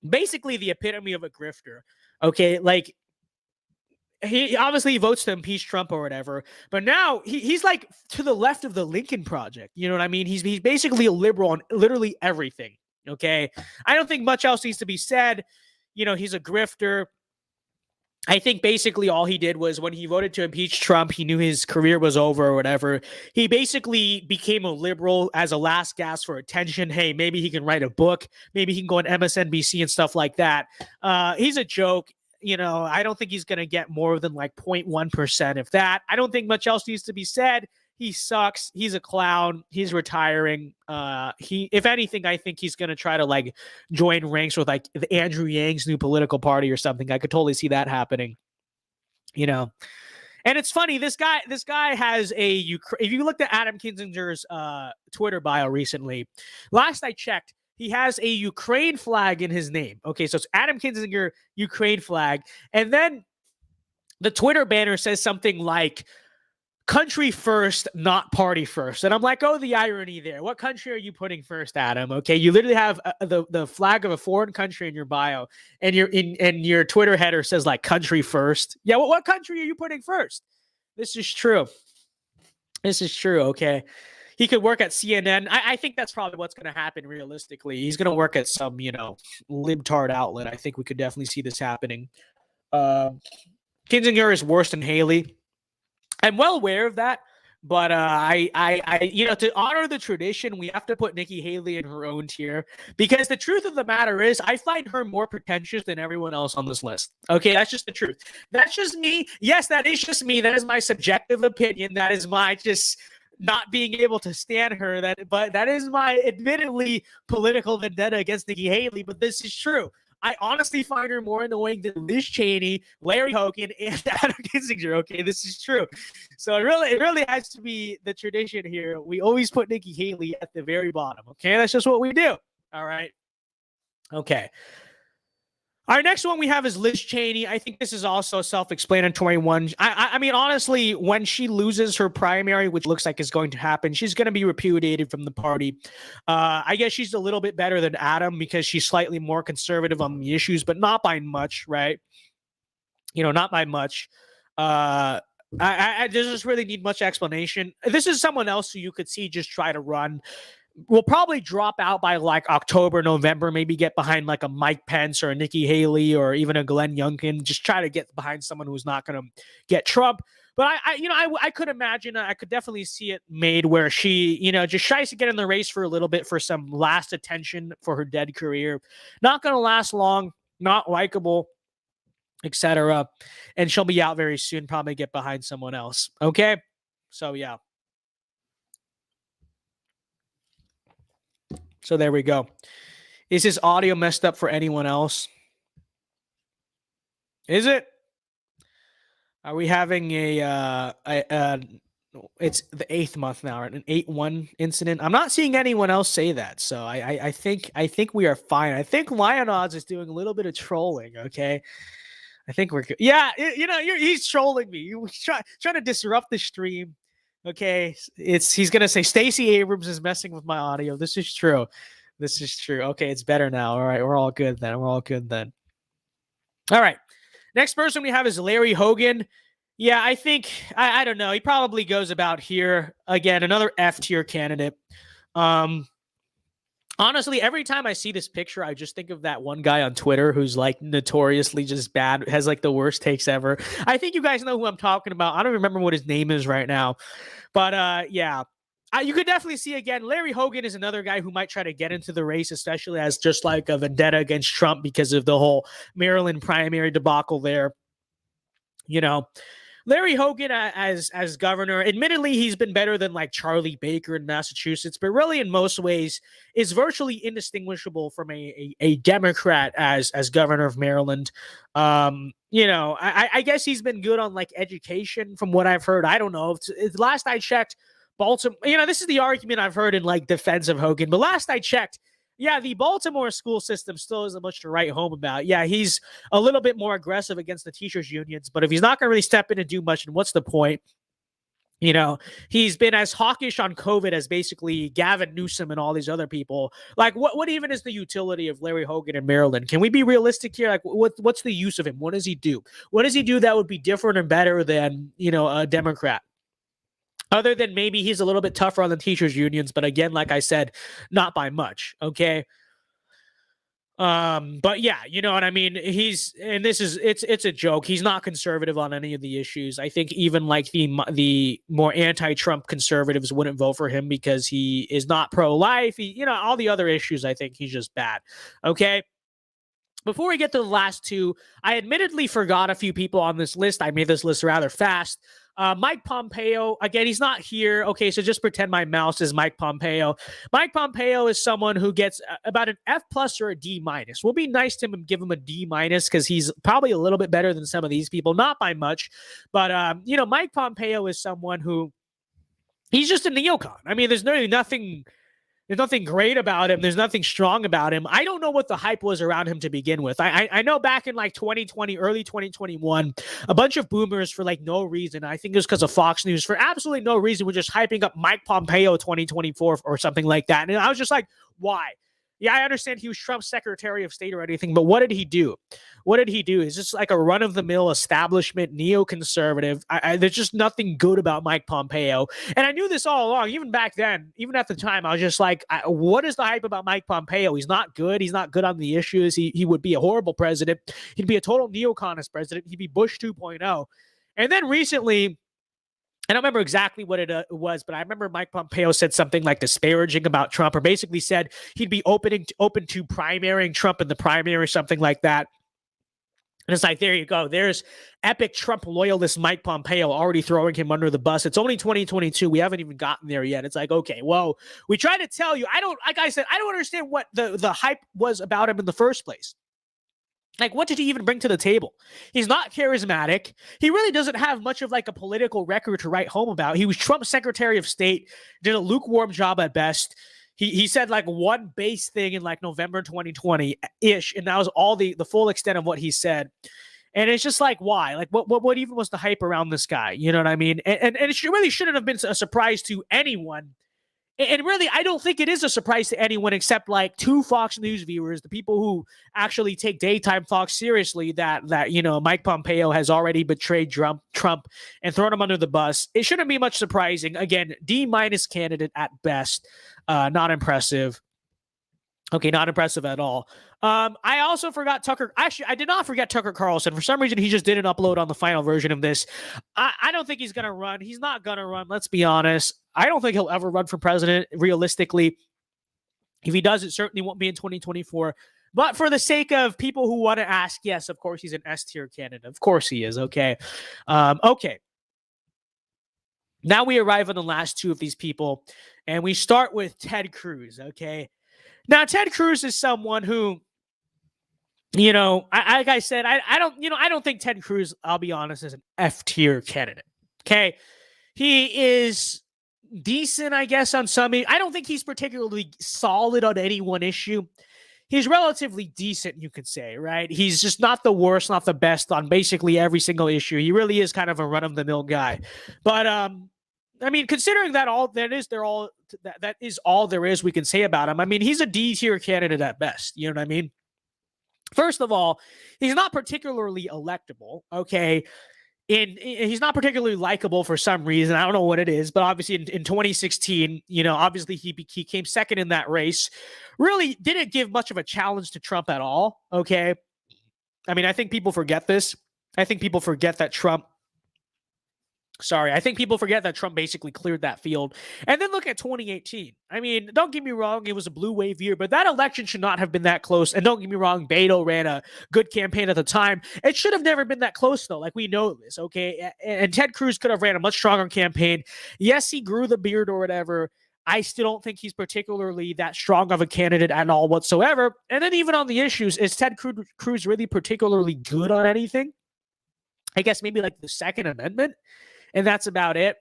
basically the epitome of a grifter. Okay, like he obviously votes to impeach Trump or whatever, but now he's like to the left of the Lincoln Project. You know what I mean? He's basically a liberal on literally everything. Okay, I don't think much else needs to be said. You know, he's a grifter. I think basically all he did was when he voted to impeach Trump, he knew his career was over or whatever. He basically became a liberal as a last gasp for attention. Hey, maybe he can write a book. Maybe he can go on MSNBC and stuff like that. He's a joke. You know, I don't think he's going to get more than like 0.1%, if that. I don't think much else needs to be said. He sucks. He's a clown. He's retiring. If anything, I think he's going to try to like join ranks with like the Andrew Yang's new political party or something. I could totally see that happening, you know. And it's funny, this guy has if you looked at Adam Kinzinger's Twitter bio recently, last I checked, he has a Ukraine flag in his name. Okay, so it's Adam Kinzinger, Ukraine flag. And then the Twitter banner says something like, country first, not party first. And I'm like, oh, the irony there. What country are you putting first, Adam? Okay, you literally have the flag of a foreign country in your bio, and your Twitter header says like country first. Yeah, what country are you putting first? This is true. This is true. Okay. He could work at CNN. I think that's probably what's going to happen realistically. He's going to work at some, libtard outlet. I think we could definitely see this happening. Kinzinger is worse than Haley. I'm well aware of that, but to honor the tradition, we have to put Nikki Haley in her own tier, because the truth of the matter is I find her more pretentious than everyone else on this list. Okay, that's just the truth. That's just me. Yes, that is just me. That is my subjective opinion. That is my just not being able to stand her. But that is my admittedly political vendetta against Nikki Haley. But this is true. I honestly find her more annoying than Liz Cheney, Larry Hogan, and Adam Kinzinger. Okay, this is true. So it really has to be the tradition here. We always put Nikki Haley at the very bottom. Okay, that's just what we do. All right. Okay. Our next one we have is Liz Cheney. I think this is also a self-explanatory one. I mean, honestly, when she loses her primary, which looks like is going to happen, she's going to be repudiated from the party. I guess she's a little bit better than Adam because she's slightly more conservative on the issues, but not by much, right? Not by much. I just really need much explanation. This is someone else who you could see just try to run. Will probably drop out by like October, November, maybe get behind like a Mike Pence or a Nikki Haley or even a Glenn Youngkin. Just try to get behind someone who's not going to get Trump. But I could imagine, I could definitely see it made where she, just tries to get in the race for a little bit for some last attention for her dead career. Not going to last long, not likable, etc. And she'll be out very soon, probably get behind someone else. Okay. So yeah. So there we go. Is this audio messed up for anyone else? Is it? Are we having it's the 8th month now, right? An 8-1 incident. I'm not seeing anyone else say that. So I think we are fine. I think Lion Odds is doing a little bit of trolling. Okay. I think we're good. Yeah. He's trolling me. He's trying to disrupt the stream. Okay, he's gonna say Stacey Abrams is messing with my audio. This is true. Okay, it's better now. All right, we're all good then. All right, next person we have is Larry Hogan. Yeah, I think I don't know. He probably goes about here again. Another F tier candidate. Honestly, every time I see this picture, I just think of that one guy on Twitter who's like notoriously just bad, has like the worst takes ever. I think you guys know who I'm talking about. I don't remember what his name is right now. But yeah, you could definitely see again, Larry Hogan is another guy who might try to get into the race, especially as just like a vendetta against Trump because of the whole Maryland primary debacle there. Larry Hogan as governor, admittedly, he's been better than like Charlie Baker in Massachusetts, but really in most ways is virtually indistinguishable from a Democrat as governor of Maryland. I guess he's been good on like education from what I've heard. I don't know. Last I checked, Baltimore, this is the argument I've heard in like defense of Hogan, but last I checked, yeah, the Baltimore school system still isn't much to write home about. Yeah, he's a little bit more aggressive against the teachers' unions, but if he's not going to really step in and do much, then what's the point? He's been as hawkish on COVID as basically Gavin Newsom and all these other people. Like, what even is the utility of Larry Hogan in Maryland? Can we be realistic here? Like, what's the use of him? What does he do? What does he do that would be different and better than, a Democrat? Other than maybe he's a little bit tougher on the teachers' unions, but again, like I said, not by much, okay? But yeah, you know what I mean? It's a joke. He's not conservative on any of the issues. I think even like the more anti-Trump conservatives wouldn't vote for him because he is not pro-life. All the other issues, I think he's just bad. Okay. Before we get to the last two, I admittedly forgot a few people on this list. I made this list rather fast. Mike Pompeo, again, he's not here. Okay, so just pretend my mouse is Mike Pompeo. Mike Pompeo is someone who gets about an F plus or a D minus. We'll be nice to him and give him a D minus because he's probably a little bit better than some of these people, not by much. But, Mike Pompeo is someone who he's just a neocon. I mean, there's nothing great about him. There's nothing strong about him. I don't know what the hype was around him to begin with. I know back in like 2020, early 2021, a bunch of boomers for like no reason, I think it was because of Fox News, for absolutely no reason, were just hyping up Mike Pompeo 2024 or something like that. And I was just like, why? Yeah, I understand he was Trump's Secretary of State or anything, but what did he do? What did he do? Is just like a run-of-the-mill establishment neoconservative. There's just nothing good about Mike Pompeo. And I knew this all along, even back then, even at the time, I was just like, what is the hype about Mike Pompeo? He's not good. He's not good on the issues. He would be a horrible president. He'd be a total neoconist president. He'd be Bush 2.0. And then recently, I don't remember exactly what it was, but I remember Mike Pompeo said something like disparaging about Trump, or basically said he'd be open to primarying Trump in the primary, something like that. And it's like, there you go. There's epic Trump loyalist Mike Pompeo already throwing him under the bus. It's only 2022. We haven't even gotten there yet. It's like, okay, well, we try to tell you. Like I said, I don't understand what the hype was about him in the first place. Like, what did he even bring to the table? He's not charismatic. He really doesn't have much of like a political record to write home about. He was Trump's Secretary of State, did a lukewarm job at best. He said like one base thing in like November 2020-ish, and that was all the full extent of what he said. And it's just like, why? Like, what even was the hype around this guy? You know what I mean? And it really shouldn't have been a surprise to anyone. And really, I don't think it is a surprise to anyone except like two Fox News viewers, the people who actually take daytime Fox seriously, that Mike Pompeo has already betrayed Trump and thrown him under the bus. It shouldn't be much surprising. Again, D- candidate at best. Not impressive. Okay, not impressive at all. I also forgot Tucker. Actually, I did not forget Tucker Carlson. For some reason, he just didn't upload on the final version of this. I don't think he's going to run. He's not going to run. Let's be honest. I don't think he'll ever run for president, realistically. If he does, it certainly won't be in 2024. But for the sake of people who want to ask, yes, of course, he's an S-tier candidate. Of course he is, okay? Okay. Now we arrive on the last two of these people, and we start with Ted Cruz, okay? Now, Ted Cruz is someone who, like I said, I don't think Ted Cruz, I'll be honest, is an F-tier candidate, okay? He is decent, I guess, on some. I don't think he's particularly solid on any one issue. He's relatively decent, you could say, right? He's just not the worst, not the best on basically every single issue. He really is kind of a run-of-the-mill guy. But, I mean, considering that is all there is we can say about him. I mean, he's a D-tier candidate at best. You know what I mean? First of all, he's not particularly electable, okay? He's not particularly likable for some reason. I don't know what it is, but obviously in 2016, obviously he came second in that race. Really didn't give much of a challenge to Trump at all, okay? I mean, I think people forget this. I think people forget that Trump basically cleared that field. And then look at 2018. I mean, don't get me wrong, it was a blue wave year, but that election should not have been that close. And don't get me wrong, Beto ran a good campaign at the time. It should have never been that close, though. Like, we know this, okay? And Ted Cruz could have ran a much stronger campaign. Yes, he grew the beard or whatever. I still don't think he's particularly that strong of a candidate at all whatsoever. And then even on the issues, is Ted Cruz really particularly good on anything? I guess maybe like the Second Amendment. And that's about it.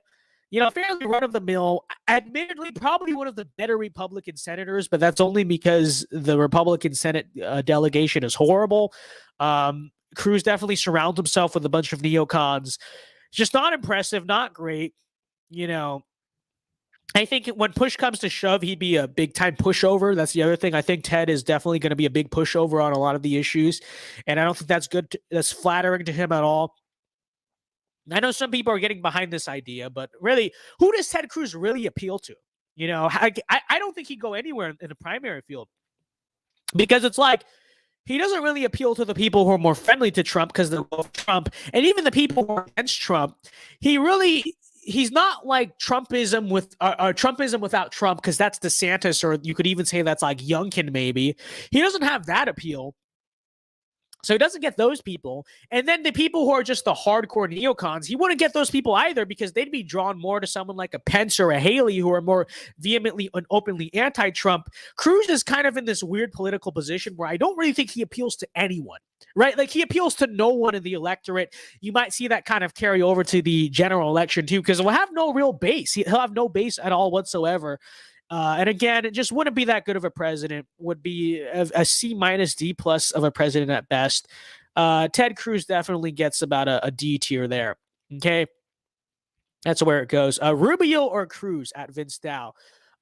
Fairly run-of-the-mill, admittedly probably one of the better Republican senators, but that's only because the Republican Senate delegation is horrible. Cruz definitely surrounds himself with a bunch of neocons. Just not impressive, not great. you know, I think when push comes to shove, he'd be a big time pushover. That's the other thing. I think Ted is definitely going to be a big pushover on a lot of the issues. And I don't think that's good. That's flattering to him at all. I know some people are getting behind this idea, but really, who does Ted Cruz really appeal to? I don't think he'd go anywhere in the primary field because it's like, he doesn't really appeal to the people who are more friendly to Trump because they're both Trump, and even the people who are against Trump. He's not like Trumpism with Trumpism without Trump, because that's DeSantis, or you could even say that's like Youngkin maybe. He doesn't have that appeal. So he doesn't get those people. And then the people who are just the hardcore neocons, he wouldn't get those people either, because they'd be drawn more to someone like a Pence or a Haley, who are more vehemently and openly anti-Trump. Cruz is kind of in this weird political position where I don't really think he appeals to anyone, right? Like, he appeals to no one in the electorate. You might see that kind of carry over to the general election too, because he'll have no real base. He'll have no base at all whatsoever. And again, it just wouldn't be that good of a president. Would be a C minus D plus of a president at best. Ted Cruz definitely gets about a D tier there. Okay, that's where it goes. Rubio or Cruz at VinceDao.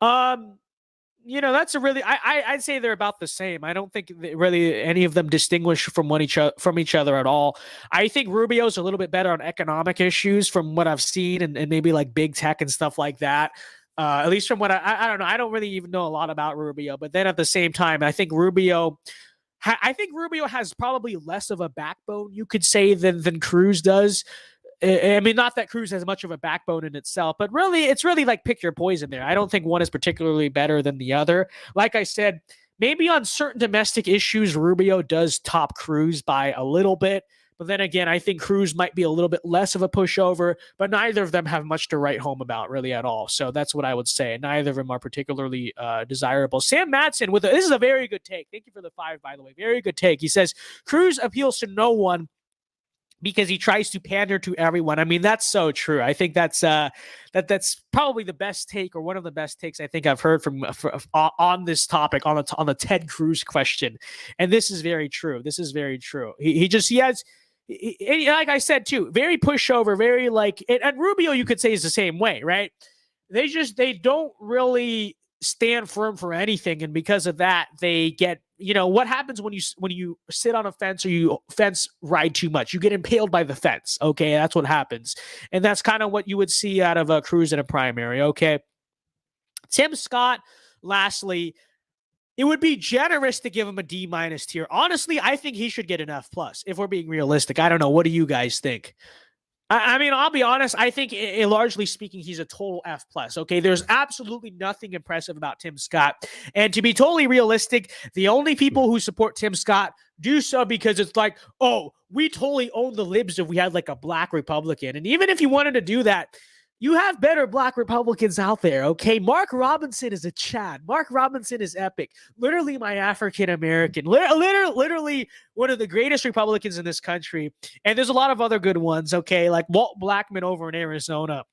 That's a really I'd say they're about the same. I don't think really any of them distinguish from each other at all. I think Rubio's a little bit better on economic issues from what I've seen, and maybe like big tech and stuff like that. At least from what I don't know. I don't really even know a lot about Rubio, but then at the same time, I think Rubio has probably less of a backbone, you could say, than Cruz does. I mean, not that Cruz has much of a backbone in itself, but really, it's really like pick your poison there. I don't think one is particularly better than the other. Like I said, maybe on certain domestic issues, Rubio does top Cruz by a little bit. But then again, I think Cruz might be a little bit less of a pushover, but neither of them have much to write home about really at all. So that's what I would say. Neither of them are particularly desirable. Sam Matson this is a very good take. Thank you for the 5, by the way. Very good take. He says, Cruz appeals to no one because he tries to pander to everyone. I mean, that's so true. I think that's probably the best take, or one of the best takes I think I've heard on this topic, on the Ted Cruz question. And this is very true. This is very true. He has, like I said too, very pushover, very like, and Rubio, you could say, is the same way, right? They don't really stand firm for anything, and because of that, they get, what happens when you sit on a fence, or you fence ride too much? You get impaled by the fence. Okay, that's what happens, and that's kind of what you would see out of a Cruz in a primary. Okay, Tim Scott. Lastly, it would be generous to give him a D minus tier. Honestly, I think he should get an F plus, if we're being realistic. I don't know. What do you guys think? I mean, I'll be honest. I think, largely speaking, he's a total F plus. Okay, there's absolutely nothing impressive about Tim Scott. And to be totally realistic, the only people who support Tim Scott do so because it's like, oh, we totally own the libs if we had like a black Republican. And even if you wanted to do that, you have better black Republicans out there, okay? Mark Robinson is a Chad. Mark Robinson is epic. Literally my African-American. Literally one of the greatest Republicans in this country. And there's a lot of other good ones, okay? Like Walt Blackman over in Arizona.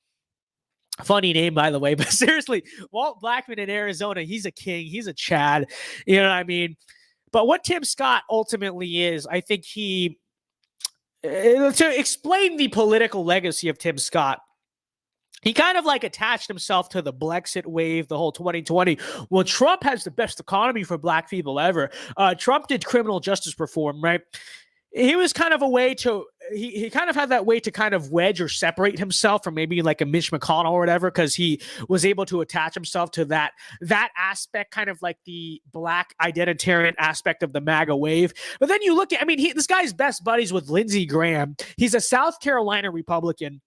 Funny name, by the way. But seriously, Walt Blackman in Arizona, he's a king. He's a Chad. You know what I mean? But what Tim Scott ultimately is, I think to explain the political legacy of Tim Scott, he kind of like attached himself to the Blexit wave, the whole 2020. Well, Trump has the best economy for black people ever. Trump did criminal justice reform, right? He was kind of a way to, he kind of had that way to kind of wedge or separate himself from maybe like a Mitch McConnell or whatever, because he was able to attach himself to that aspect, kind of like the black identitarian aspect of the MAGA wave. But then you look at, I mean, this guy's best buddies with Lindsey Graham. He's a South Carolina Republican.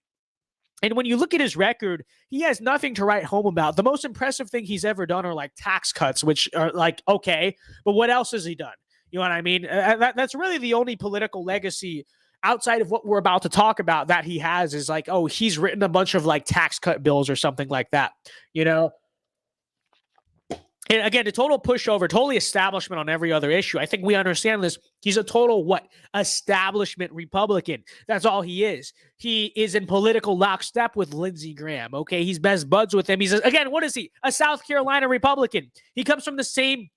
And when you look at his record, he has nothing to write home about. The most impressive thing he's ever done are like tax cuts, which are like, okay, but what else has he done? You know what I mean? That's really the only political legacy outside of what we're about to talk about that he has, is like, oh, he's written a bunch of like tax cut bills or something like that, you know? And again, a total pushover, totally establishment on every other issue. I think we understand this. He's a total establishment Republican. That's all he is. He is in political lockstep with Lindsey Graham. Okay, he's best buds with him. He's again, what is he? A South Carolina Republican. He comes from the same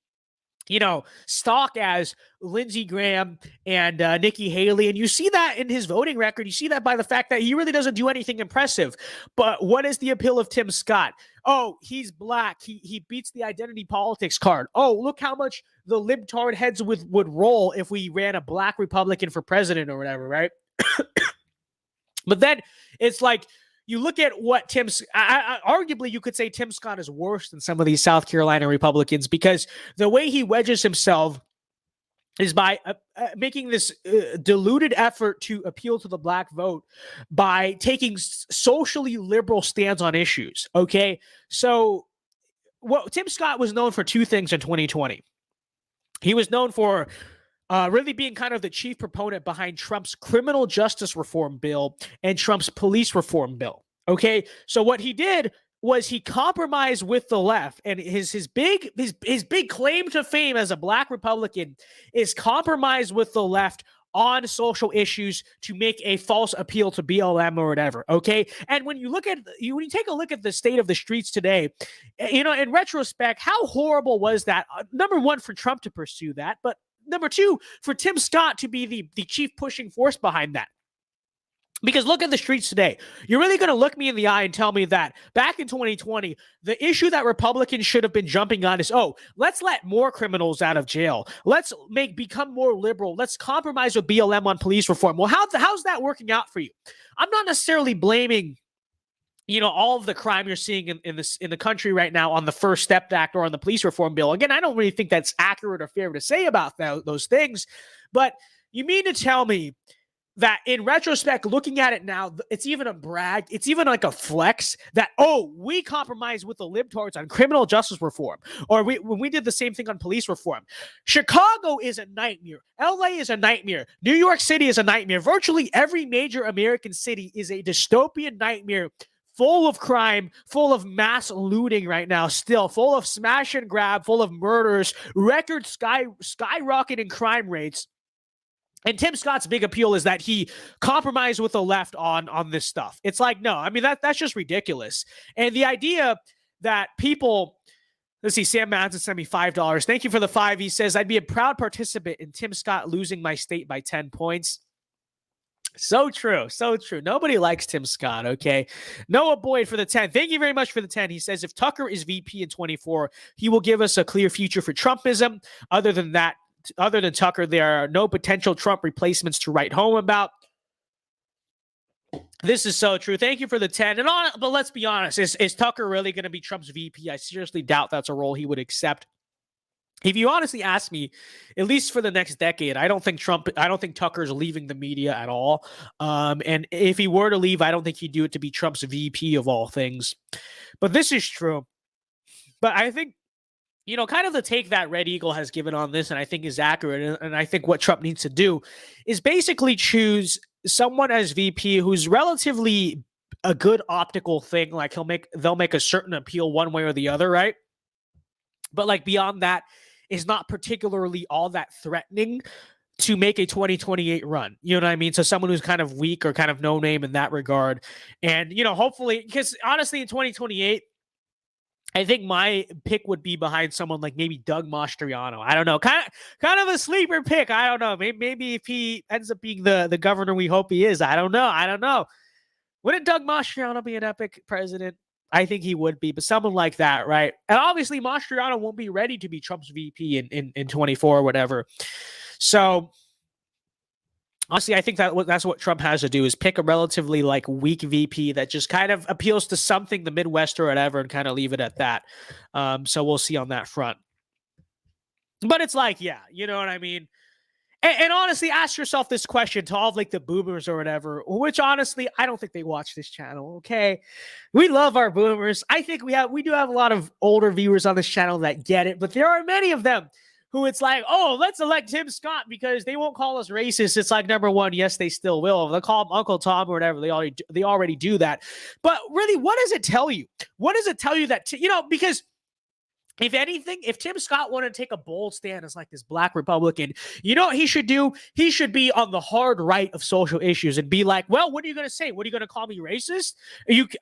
stock as Lindsey Graham and Nikki Haley. And you see that in his voting record. You see that by the fact that he really doesn't do anything impressive. But what is the appeal of Tim Scott? Oh, he's black. He beats the identity politics card. Oh, look how much the libtard heads would roll if we ran a black Republican for president or whatever, right? But then it's like, you look at what arguably you could say Tim Scott is worse than some of these South Carolina Republicans, because the way he wedges himself is by making this diluted effort to appeal to the black vote by taking socially liberal stands on issues. Okay. So Tim Scott was known for two things in 2020. He was known for really being kind of the chief proponent behind Trump's criminal justice reform bill and Trump's police reform bill. Okay, so what he did was he compromised with the left, and his big claim to fame as a black Republican is compromise with the left on social issues to make a false appeal to BLM or whatever. Okay, and when you take a look at the state of the streets today, in retrospect, how horrible was that? Number one, for Trump to pursue that, but number two, for Tim Scott to be the chief pushing force behind that. Because look at the streets today. You're really going to look me in the eye and tell me that back in 2020, the issue that Republicans should have been jumping on is, let's let more criminals out of jail. Let's become more liberal. Let's compromise with BLM on police reform. Well, how's that working out for you? I'm not necessarily blaming all of the crime you're seeing in the country right now on the First Step Act or on the police reform bill. Again, I don't really think that's accurate or fair to say about those things. But you mean to tell me that in retrospect, looking at it now, it's even a brag, it's even like a flex that, we compromised with the libtards on criminal justice reform, or when we did the same thing on police reform. Chicago is a nightmare. LA is a nightmare. New York City is a nightmare. Virtually every major American city is a dystopian nightmare, full of crime, full of mass looting right now, still full of smash and grab, full of murders, record skyrocketing crime rates. And Tim Scott's big appeal is that he compromised with the left on this stuff. It's like, no, I mean, that's just ridiculous. And the idea that people, let's see, Sam Madsen sent me $5. Thank you for the $5. He says, I'd be a proud participant in Tim Scott losing my state by 10 points. So true. So true. Nobody likes Tim Scott, okay? Noah Boyd for the 10. Thank you very much for the 10. He says, if Tucker is VP in 24, he will give us a clear future for Trumpism. Other than Tucker, there are no potential Trump replacements to write home about. This is so true. Thank you for the 10. But let's be honest. Is Tucker really going to be Trump's VP? I seriously doubt that's a role he would accept. If you honestly ask me, at least for the next decade, I don't think Tucker's leaving the media at all. And if he were to leave, I don't think he'd do it to be Trump's VP of all things. But this is true. But I think, kind of the take that Red Eagle has given on this, and I think is accurate, and I think what Trump needs to do is basically choose someone as VP who's relatively a good optical thing. Like they'll make a certain appeal one way or the other, right? But like beyond that, is not particularly all that threatening to make a 2028 run. You know what I mean? So someone who's kind of weak or kind of no name in that regard. And, hopefully, because honestly, in 2028, I think my pick would be behind someone like maybe Doug Mastriano. I don't know. Kind of a sleeper pick. I don't know. Maybe if he ends up being the governor we hope he is. I don't know. Wouldn't Doug Mastriano be an epic president? I think he would be, but someone like that, right? And obviously, Mastriano won't be ready to be Trump's VP in 24 or whatever. So, honestly, I think that's what Trump has to do is pick a relatively weak VP that just kind of appeals to something, the Midwest or whatever, and kind of leave it at that. So we'll see on that front. But it's yeah, you know what I mean? And honestly, ask yourself this question to all of the boomers or whatever, which honestly, I don't think they watch this channel, okay? We love our boomers. I think we do have a lot of older viewers on this channel that get it, but there are many of them who it's let's elect Tim Scott because they won't call us racist. It's number one, yes, they still will. They'll call him Uncle Tom or whatever. They already do that. But really, what does it tell you? What does it tell you that, because if anything, if Tim Scott wanted to take a bold stand as this black Republican, what he should do? He should be on the hard right of social issues and be well, what are you going to say? What are you going to call me racist?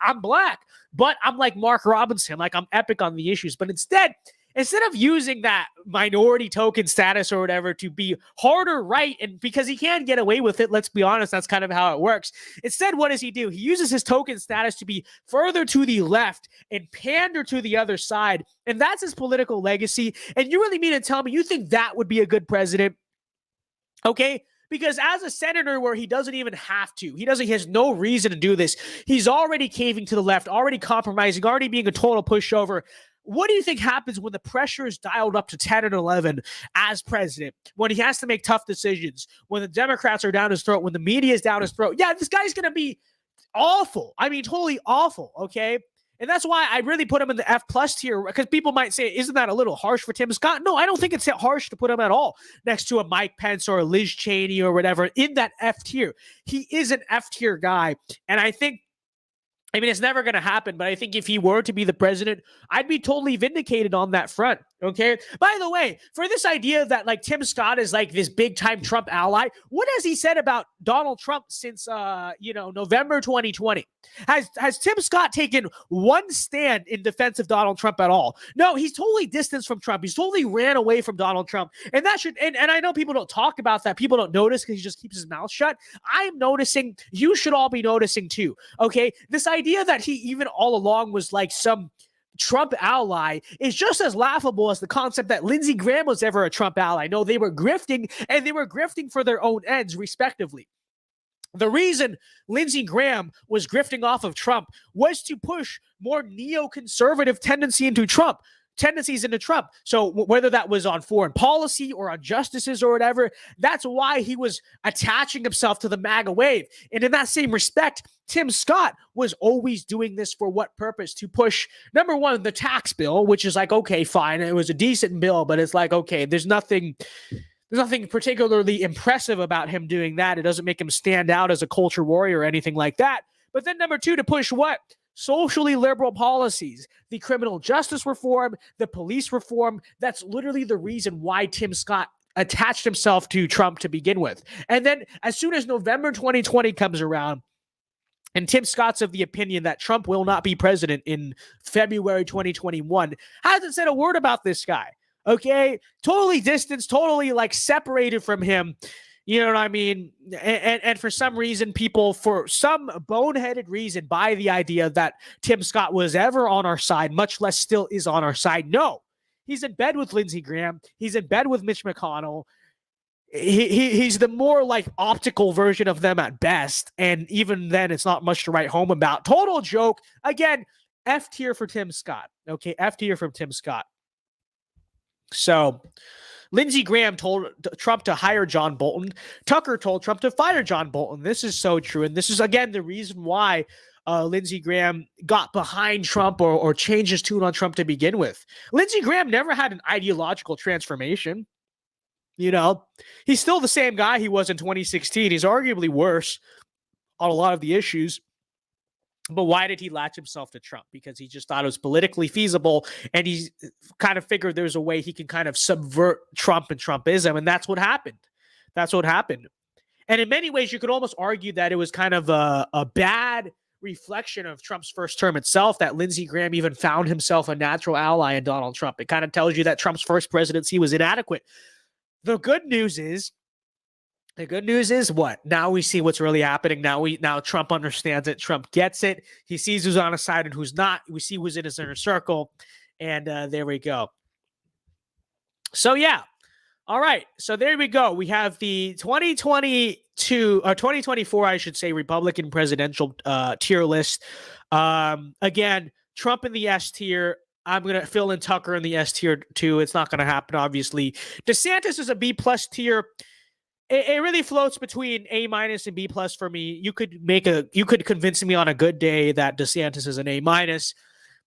I'm black, but I'm like Mark Robinson, I'm epic on the issues. But instead, instead of using that minority token status or whatever to be harder right, and because he can get away with it, let's be honest, that's kind of how it works. Instead, what does he do? He uses his token status to be further to the left and pander to the other side, and that's his political legacy. And you really mean to tell me you think that would be a good president? Okay, because as a senator where he doesn't even have to, he has no reason to do this. He's already caving to the left, already compromising, already being a total pushover. What do you think happens when the pressure is dialed up to 10 and 11 as president, when he has to make tough decisions, when the Democrats are down his throat, when the media is down his throat? Yeah, this guy's going to be awful. I mean, totally awful. Okay. And that's why I really put him in the F plus tier, because people might say, isn't that a little harsh for Tim Scott? No, I don't think it's harsh to put him at all next to a Mike Pence or a Liz Cheney or whatever in that F tier. He is an F tier guy. And I mean, it's never going to happen, but I think if he were to be the president, I'd be totally vindicated on that front. Okay. By the way, for this idea that like Tim Scott is like this big time Trump ally, what has he said about Donald Trump since November 2020? Has Tim Scott taken one stand in defense of Donald Trump at all? No, he's totally distanced from Trump. He's totally ran away from Donald Trump. And that should, and I know people don't talk about that. People don't notice because he just keeps his mouth shut. I am noticing. You should all be noticing too. Okay. This idea that he even all along was like some Trump ally is just as laughable as the concept that Lindsey Graham was ever a Trump ally. No, they were grifting, and they were grifting for their own ends, respectively. The reason Lindsey Graham was grifting off of Trump was to push more neoconservative tendencies into Trump. So whether that was on foreign policy or on justices or whatever, that's why he was attaching himself to the MAGA wave. And in that same respect, Tim Scott was always doing this for what purpose? To push, number one, the tax bill, which is like, okay, fine. It was a decent bill, but it's like, okay, there's nothing particularly impressive about him doing that. It doesn't make him stand out as a culture warrior or anything like that. But then number two, to push what? Socially liberal policies, the criminal justice reform, the police reform. That's literally the reason why Tim Scott attached himself to Trump to begin with. And then as soon as November 2020 comes around, and Tim Scott's of the opinion that Trump will not be president in February 2021, hasn't said a word about this guy. Okay, totally distanced, totally like separated from him. You know what I mean? And for some reason, people, for some boneheaded reason, buy the idea that Tim Scott was ever on our side, much less still is on our side. No, he's in bed with Lindsey Graham. He's in bed with Mitch McConnell. He's the more like optical version of them at best. And even then, it's not much to write home about. Total joke. Again, F tier for Tim Scott. Okay, F tier from Tim Scott. So Lindsey Graham told Trump to hire John Bolton. Tucker told Trump to fire John Bolton. This is so true. And this is, again, the reason why Lindsey Graham got behind Trump or changed his tune on Trump to begin with. Lindsey Graham never had an ideological transformation. You know, he's still the same guy he was in 2016. He's arguably worse on a lot of the issues. But why did he latch himself to Trump? Because he just thought it was politically feasible, and he kind of figured there's a way he can kind of subvert Trump and Trumpism, and that's what happened. That's what happened. And in many ways, you could almost argue that it was kind of a bad reflection of Trump's first term itself, that Lindsey Graham even found himself a natural ally in Donald Trump. It kind of tells you that Trump's first presidency was inadequate. The good news is what? Now we see what's really happening. Now Trump understands it. Trump gets it. He sees who's on his side and who's not. We see who's in his inner circle. And there we go. So, yeah. All right. So there we go. We have the 2022 or 2024, I should say, Republican presidential tier list. Again, Trump in the S tier. I'm going to fill in Tucker in the S tier too. It's not going to happen, obviously. DeSantis is a B plus tier. It really floats between A minus and B plus for me. You could convince me on a good day that DeSantis is an A minus.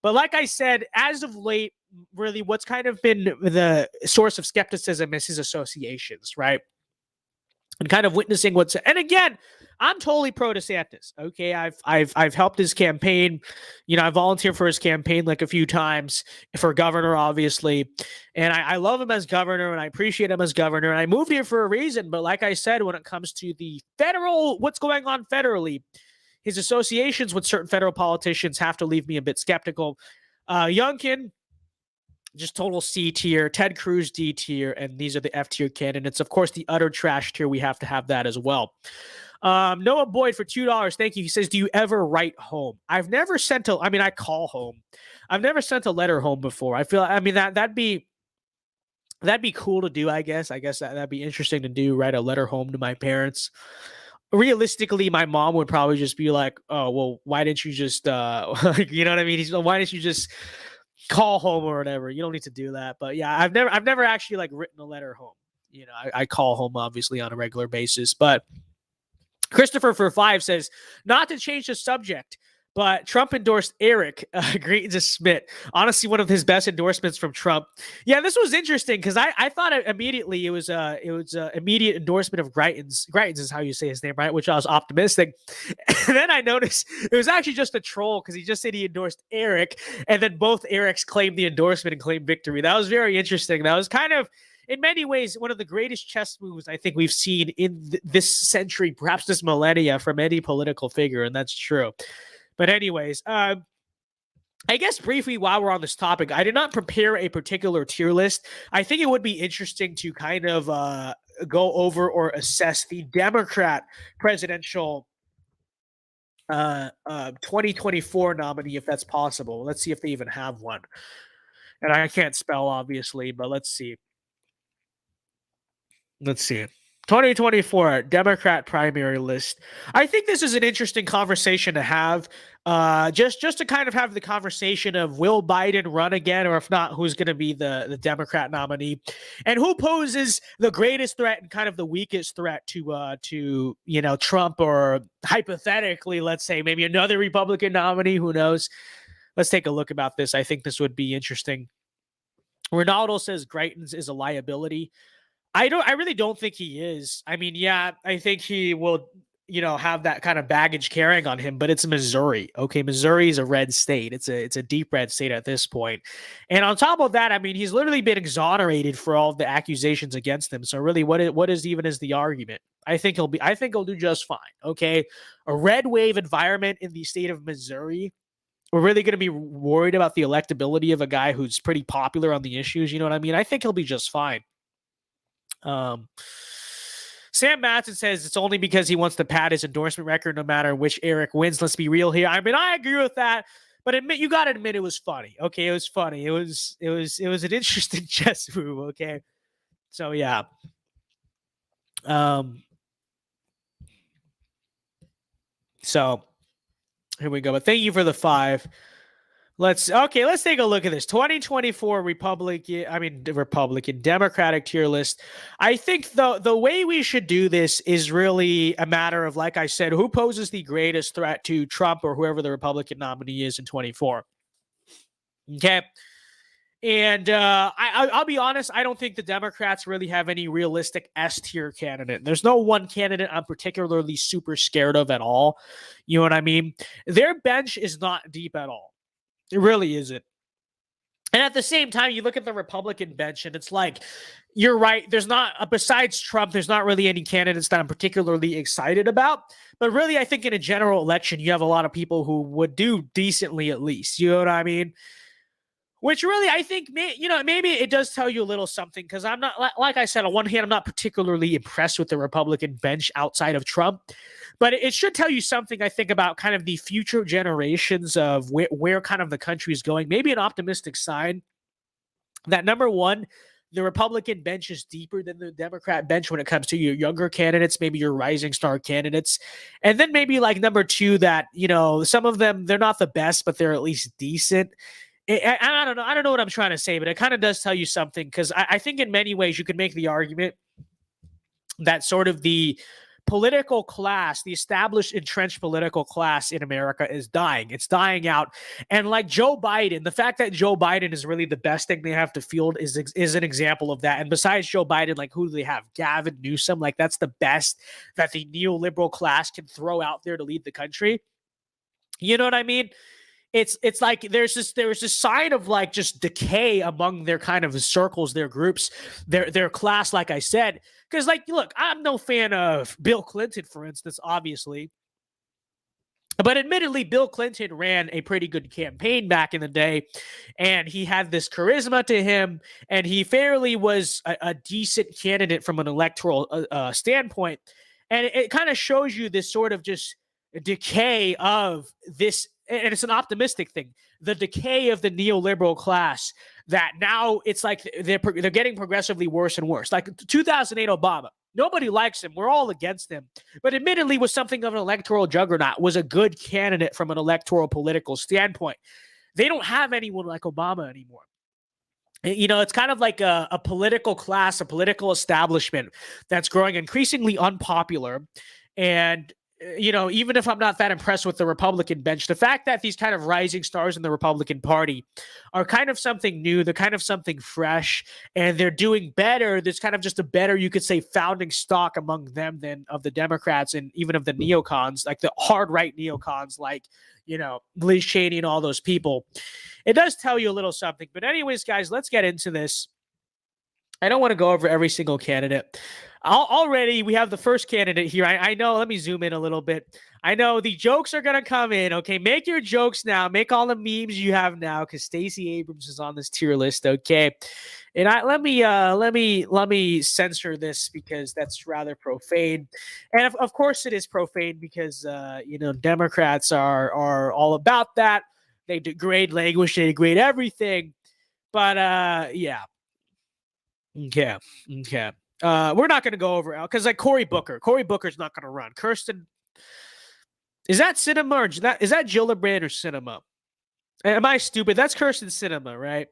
But like I said, as of late, really what's kind of been the source of skepticism is his associations, right? And kind of witnessing and again, I'm totally pro DeSantis. Okay. I've helped his campaign. You know, I volunteered for his campaign like a few times for governor, obviously. And I love him as governor and I appreciate him as governor. And I moved here for a reason. But like I said, when it comes to the what's going on federally, his associations with certain federal politicians have to leave me a bit skeptical. Youngkin, just total C tier, Ted Cruz D tier, and these are the F tier candidates. Of course, the utter trash tier, we have to have that as well. Noah Boyd for $2. Thank you. He says, do you ever write home? I've never sent a, I mean, I call home. I've never sent a letter home before. I feel, I mean, that'd be cool to do, I guess. That'd be interesting to do, write a letter home to my parents. Realistically, my mom would probably just be like, oh, well, why didn't you just, you know what I mean? Why didn't you just call home or whatever? You don't need to do that. But yeah, I've never actually like written a letter home. You know, I call home obviously on a regular basis, but Christopher for 5 says, not to change the subject, but Trump endorsed Eric Greitens Schmidt. Honestly, one of his best endorsements from Trump. Yeah, this was interesting because I thought immediately it was immediate endorsement of Greitens. Greitens is how you say his name, right? Which I was optimistic. And then I noticed it was actually just a troll because he just said he endorsed Eric, and then both Erics claimed the endorsement and claimed victory. That was very interesting. That was kind of, in many ways, one of the greatest chess moves I think we've seen in this century, perhaps this millennia, from any political figure, and that's true. But anyways, I guess briefly while we're on this topic, I did not prepare a particular tier list. I think it would be interesting to kind of go over or assess the Democrat presidential 2024 nominee, if that's possible. Let's see if they even have one. And I can't spell, obviously, but let's see. 2024 Democrat primary list. I think this is an interesting conversation to have. Just to kind of have the conversation of, will Biden run again, or if not, who's going to be the Democrat nominee, and who poses the greatest threat and kind of the weakest threat to you know, Trump, or hypothetically, let's say maybe another Republican nominee. Who knows? Let's take a look about this. I think this would be interesting. Ronaldo says Greitens is a liability. I really don't think he is. I mean, yeah, I think he will, you know, have that kind of baggage carrying on him, but it's Missouri. Okay, Missouri is a red state. It's a deep red state at this point. And on top of that, I mean, he's literally been exonerated for all the accusations against him. So really, what is the argument? I think he'll do just fine. Okay, a red wave environment in the state of Missouri. We're really going to be worried about the electability of a guy who's pretty popular on the issues. You know what I mean? I think he'll be just fine. Sam Matson says it's only because he wants to pad his endorsement record no matter which Eric wins. Let's be real here. I mean, I agree with that, but you got to admit it was funny. Okay, it was funny. It was an interesting chess move. Okay, so yeah. So here we go. But thank you for the 5. Let's take a look at this 2024 Republican Democratic tier list. I think the way we should do this is really a matter of, like I said, who poses the greatest threat to Trump or whoever the Republican nominee is in 24. Okay. And I'll be honest, I don't think the Democrats really have any realistic S tier candidate. There's no one candidate I'm particularly super scared of at all. You know what I mean? Their bench is not deep at all. It really isn't. And at the same time, you look at the Republican bench and it's like, you're right. There's not, besides Trump, there's not really any candidates that I'm particularly excited about. But really, I think in a general election, you have a lot of people who would do decently at least. You know what I mean? Which really, I think, maybe it does tell you a little something, because I'm not, like I said, on one hand, I'm not particularly impressed with the Republican bench outside of Trump. But it should tell you something, I think, about kind of the future generations of where kind of the country is going. Maybe an optimistic sign that, number one, the Republican bench is deeper than the Democrat bench when it comes to your younger candidates, maybe your rising star candidates. And then maybe like number two, that, you know, some of them, they're not the best, but they're at least decent. I don't know. I don't know what I'm trying to say, but it kind of does tell you something, because I think in many ways you could make the argument that sort of the political class, the established entrenched political class in America is dying. It's dying out. And like Joe Biden, the fact that Joe Biden is really the best thing they have to field is an example of that. And besides Joe Biden, like, who do they have? Gavin Newsom. Like, that's the best that the neoliberal class can throw out there to lead the country. You know what I mean? It's like there's this sign of like just decay among their kind of circles, their groups, their class, like I said. Because, like, look, I'm no fan of Bill Clinton, for instance, obviously. But admittedly, Bill Clinton ran a pretty good campaign back in the day, and he had this charisma to him, and he fairly was a decent candidate from an electoral standpoint. And it kind of shows you this sort of just decay of this, and it's an optimistic thing, the decay of the neoliberal class, that now it's like they're getting progressively worse and worse. Like 2008 Obama. Nobody likes him. We're all against him. But admittedly, was something of an electoral juggernaut, was a good candidate from an electoral political standpoint. They don't have anyone like Obama anymore. You know, it's kind of like a political class, a political establishment that's growing increasingly unpopular. And, you know, even if I'm not that impressed with the Republican bench, the fact that these kind of rising stars in the Republican Party are kind of something new, they're kind of something fresh, and they're doing better. There's kind of just a better, you could say, founding stock among them than of the Democrats and even of the neocons, like the hard right neocons, like, you know, Liz Cheney and all those people. It does tell you a little something. But anyways, guys, let's get into this. I don't want to go over every single candidate. Already, we have the first candidate here. I know. Let me zoom in a little bit. I know the jokes are going to come in. Okay, make your jokes now. Make all the memes you have now, because Stacey Abrams is on this tier list. Okay, and let me censor this because that's rather profane. And of course, it is profane because you know, Democrats are all about that. They degrade language. They degrade everything. But yeah. Okay. Okay. We're not going to go over because like Cory Booker's not going to run. Kirsten, is that Cinema or is that Gillibrand or Cinema? Am I stupid? That's Kirsten Cinema, right?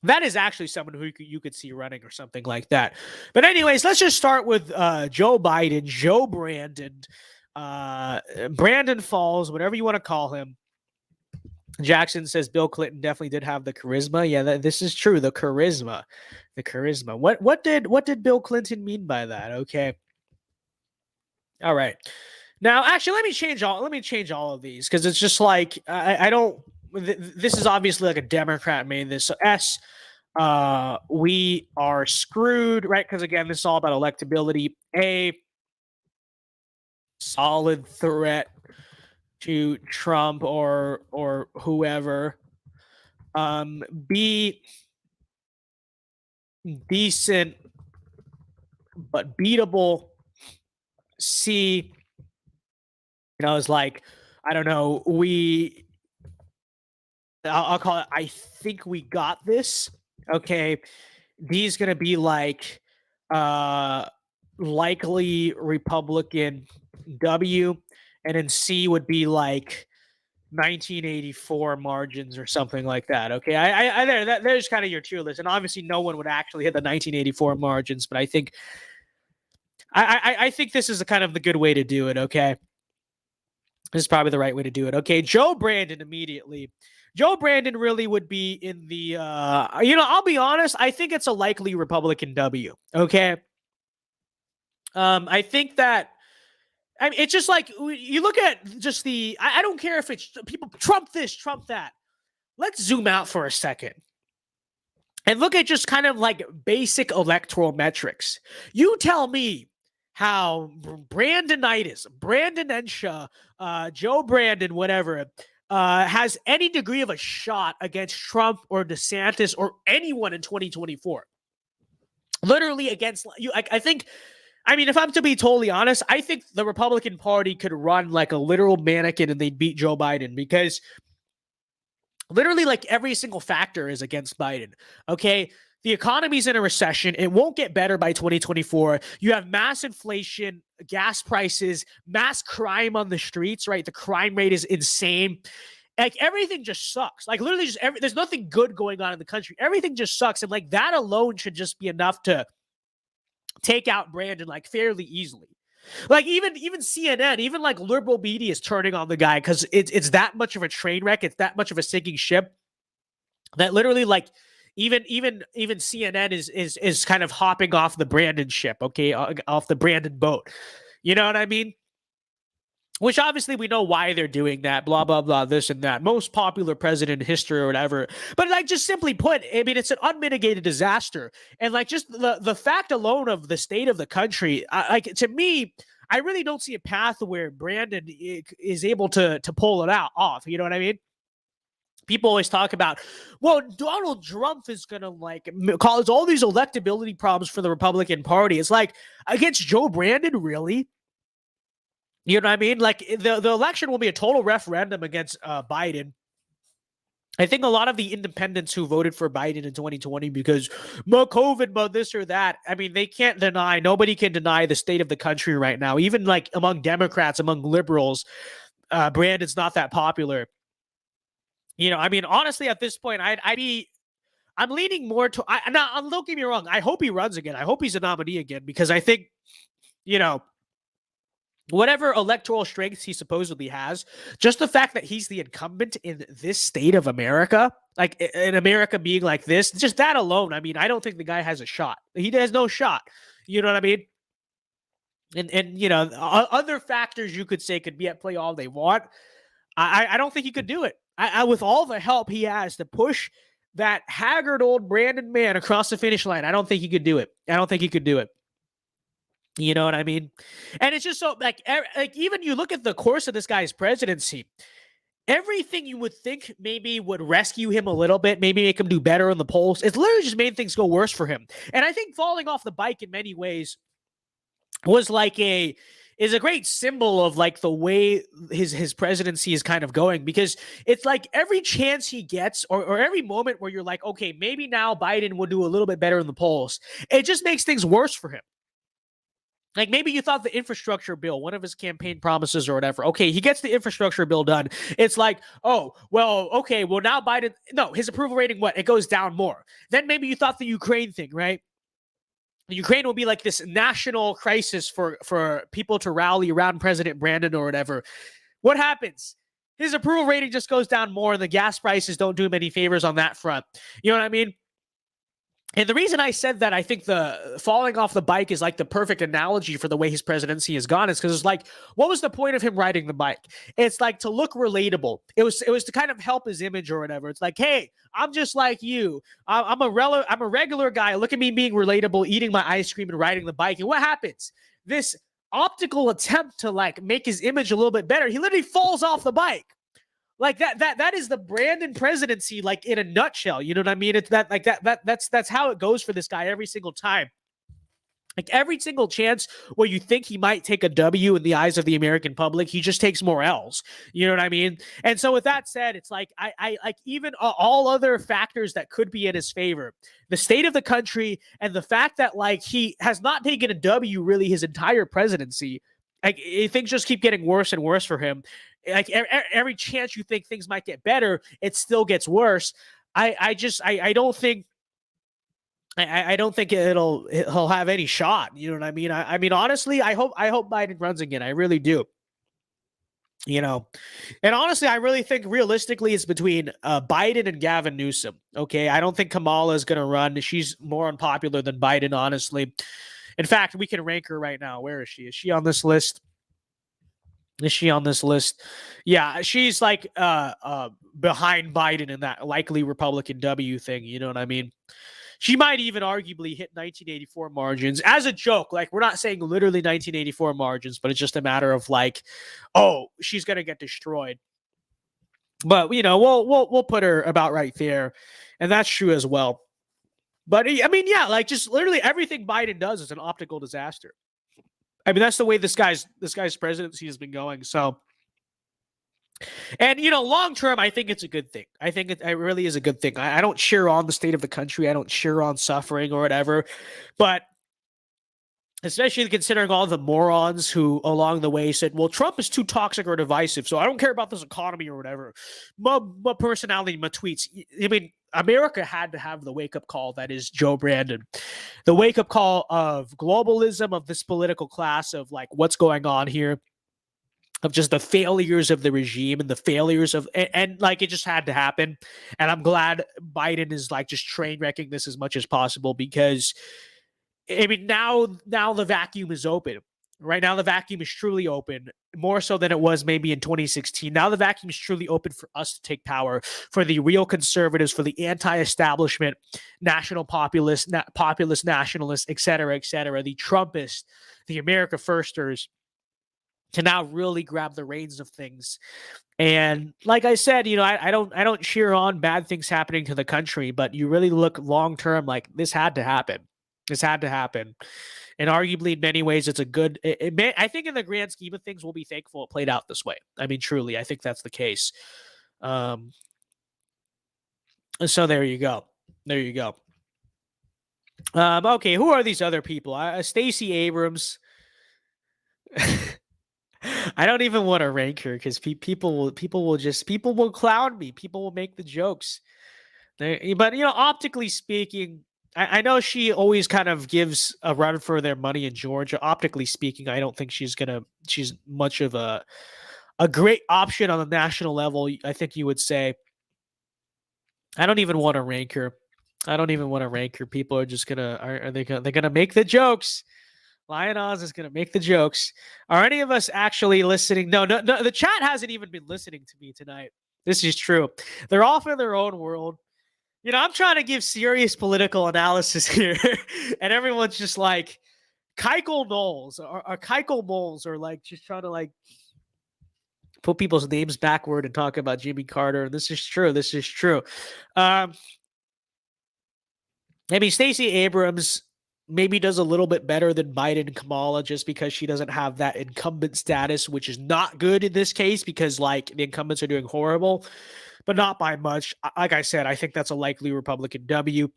That is actually someone who you could see running or something like that. But anyways, let's just start with Joe Biden, Joe Brandon, Brandon Falls, whatever you want to call him. Jackson says Bill Clinton definitely did have the charisma. Yeah, this is true. The charisma. What did Bill Clinton mean by that? Okay. All right. Now, actually, let me change all of these because it's just like I don't. This is obviously like a Democrat made this. So S, we are screwed, right? Because again, this is all about electability. A, solid threat to Trump or whoever. B, decent but beatable. C, you know, is like, I don't know, I'll call it, I think we got this. Okay. D is gonna be like likely Republican W, and then C would be like 1984 margins or something like that. Okay, there's kind of your tier list, and obviously no one would actually hit the 1984 margins, but I think I think this is a kind of the good way to do it. Okay, this is probably the right way to do it. Okay, Joe Brandon immediately. Joe Brandon really would be in the you know, I'll be honest, I think it's a likely Republican W. Okay, I think that. I mean, it's just like you look at just the. I don't care if it's people Trump this, Trump that. Let's zoom out for a second and look at just kind of like basic electoral metrics. You tell me how Brandonitis, Brandonentia, Joe Brandon, whatever, has any degree of a shot against Trump or DeSantis or anyone in 2024. Literally against you. I think. I mean, if I'm to be totally honest, I think the Republican Party could run like a literal mannequin and they'd beat Joe Biden because literally like every single factor is against Biden. Okay. The economy's in a recession. It won't get better by 2024. You have mass inflation, gas prices, mass crime on the streets, right? The crime rate is insane. Like everything just sucks. Like literally just there's nothing good going on in the country. Everything just sucks. And like that alone should just be enough to take out Brandon like fairly easily. Like even CNN, even like liberal media is turning on the guy because it's that much of a train wreck. It's that much of a sinking ship that literally like even CNN is kind of hopping off the Brandon ship. Okay, off the Brandon boat. You know what I mean? Which obviously we know why they're doing that, blah, blah, blah, this and that. Most popular president in history or whatever. But like just simply put, I mean, it's an unmitigated disaster. And like just the fact alone of the state of the country, like to me, I really don't see a path where Brandon is able to pull it off. You know what I mean? People always talk about, well, Donald Trump is going to like cause all these electability problems for the Republican Party. It's like, against Joe Brandon, really? You know what I mean? Like the election will be a total referendum against Biden. I think a lot of the independents who voted for Biden in 2020 because COVID, but this or that, I mean, they can't deny, nobody can deny the state of the country right now. Even like among Democrats, among liberals, Brandon's not that popular. You know, I mean, honestly, at this point, I'm leaning more to, now, don't get me wrong. I hope he runs again. I hope he's a nominee again because I think, you know, whatever electoral strengths he supposedly has, just the fact that he's the incumbent in this state of America, like in America being like this, just that alone, I mean, I don't think the guy has a shot. He has no shot. You know what I mean? And you know, other factors you could say could be at play all they want. I don't think he could do it. With all the help he has to push that haggard old Brandon man across the finish line, I don't think he could do it. I don't think he could do it. You know what I mean? And it's just so like even you look at the course of this guy's presidency, everything you would think maybe would rescue him a little bit, maybe make him do better in the polls, it's literally just made things go worse for him. And I think falling off the bike in many ways was like is a great symbol of like the way his presidency is kind of going, because it's like every chance he gets or every moment where you're like, okay, maybe now Biden will do a little bit better in the polls, it just makes things worse for him. Like maybe you thought the infrastructure bill, one of his campaign promises or whatever, okay, he gets the infrastructure bill done. It's like, oh, well, okay, well now Biden, no, his approval rating, what? It goes down more. Then maybe you thought the Ukraine thing, right? Ukraine will be like this national crisis for people to rally around President Brandon or whatever. What happens? His approval rating just goes down more, and the gas prices don't do him any favors on that front. You know what I mean? And the reason I said that I think the falling off the bike is like the perfect analogy for the way his presidency has gone is because it's like, what was the point of him riding the bike? It's like to look relatable. It was to kind of help his image or whatever. It's like, hey, I'm just like you. I'm a regular guy. Look at me being relatable, eating my ice cream and riding the bike. And what happens? This optical attempt to like make his image a little bit better, he literally falls off the bike. Like that is the Brandon presidency, like in a nutshell. You know what I mean? It's that's how it goes for this guy every single time. Like every single chance where you think he might take a W in the eyes of the American public, he just takes more L's. You know what I mean? And so with that said, it's like I like even all other factors that could be in his favor, the state of the country and the fact that like he has not taken a W really his entire presidency. Like things just keep getting worse and worse for him. Like every chance you think things might get better, it still gets worse. I don't think he'll have any shot. You know what I mean? I mean, honestly, I hope Biden runs again. I really do. You know, and honestly, I really think realistically it's between Biden and Gavin Newsom. Okay, I don't think Kamala is going to run. She's more unpopular than Biden, honestly. In fact, we can rank her right now. Where is she? Is she on this list? Is she on this list? Yeah, she's like behind Biden in that likely Republican W thing. You know what I mean? She might even arguably hit 1984 margins as a joke. Like, we're not saying literally 1984 margins, but it's just a matter of like, oh, she's gonna get destroyed. But you know, we'll put her about right there, and that's true as well. But I mean, yeah, like just literally everything Biden does is an optical disaster. I mean, that's the way this guy's presidency has been going. So, and you know, long term, I think it's a good thing. I think it really is a good thing. I don't cheer on the state of the country. I don't cheer on suffering or whatever, but especially considering all the morons who along the way said, well, Trump is too toxic or divisive, so I don't care about this economy or whatever. My personality, my tweets. I mean, America had to have the wake-up call that is Joe Brandon. The wake-up call of globalism, of this political class, of like what's going on here, of just the failures of the regime and the failures of, and like it just had to happen. And I'm glad Biden is like just train wrecking this as much as possible, because I mean, now the vacuum is open. Right now, the vacuum is truly open, more so than it was maybe in 2016. Now the vacuum is truly open for us to take power, for the real conservatives, for the anti-establishment, national populist nationalists, et cetera, the Trumpists, the America Firsters. to now really grab the reins of things. And like I said, I don't cheer on bad things happening to the country, but you really look long term, like this had to happen. This had to happen. And arguably, in many ways, it's a good. I think, in the grand scheme of things, we'll be thankful it played out this way. I mean, truly, I think that's the case. So there you go. There you go. Okay, who are these other people? Stacey Abrams. I don't even want to rank her because people will clown me. People will make the jokes. But optically speaking, I know she always kind of gives a run for their money in Georgia. Optically speaking, I don't think she's much of a great option on the national level. I think you would say. I don't even want to rank her. People are just are they gonna make the jokes? Lion Oz is gonna make the jokes. Are any of us actually listening? No. The chat hasn't even been listening to me tonight. This is true. They're off in their own world. I'm trying to give serious political analysis here, and everyone's just like Keuchel Knowles or Keuchel Moles, or like just trying to like put people's names backward and talk about Jimmy Carter. And this is true. Maybe Stacey Abrams maybe does a little bit better than Biden and Kamala just because she doesn't have that incumbent status, which is not good in this case because like the incumbents are doing horrible, but not by much. Like I said, I think that's a likely Republican W.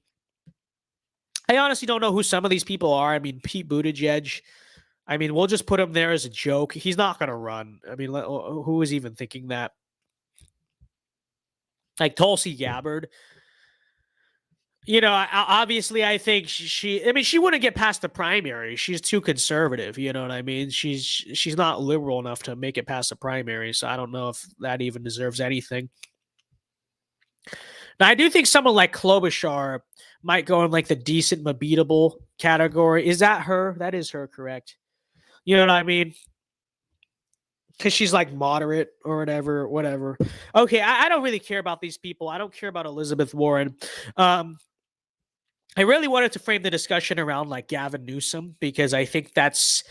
I honestly don't know who some of these people are. I mean, Pete Buttigieg, I mean, we'll just put him there as a joke. He's not going to run. I mean, who is even thinking that? Like Tulsi Gabbard. Obviously, I think she wouldn't get past the primary. She's too conservative. You know what I mean? She's not liberal enough to make it past the primary. So I don't know if that even deserves anything. Now, I do think someone like Klobuchar might go in like the decent, beatable category. Is that her? That is her, correct? You know what I mean? Because she's like moderate or whatever. Okay, I don't really care about these people. I don't care about Elizabeth Warren. I really wanted to frame the discussion around like Gavin Newsom because I think that's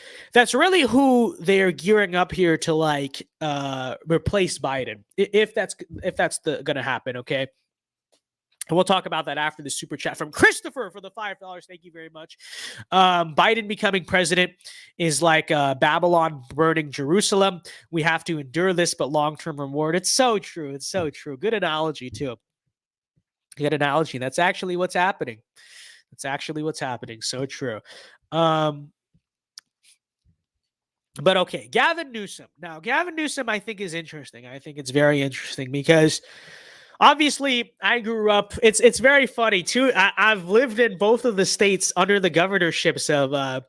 really who they're gearing up here to like replace Biden if that's going to happen. Okay. And we'll talk about that after the super chat from Christopher for the $5. Thank you very much. Biden becoming president is like Babylon burning Jerusalem. We have to endure this, but long-term reward. It's so true. Good analogy too. Good analogy. That's actually what's happening. So true. But okay, Gavin Newsom. Now, Gavin Newsom, I think, is interesting. I think it's very interesting because obviously I grew up. It's very funny too. I've lived in both of the states under the governorships of,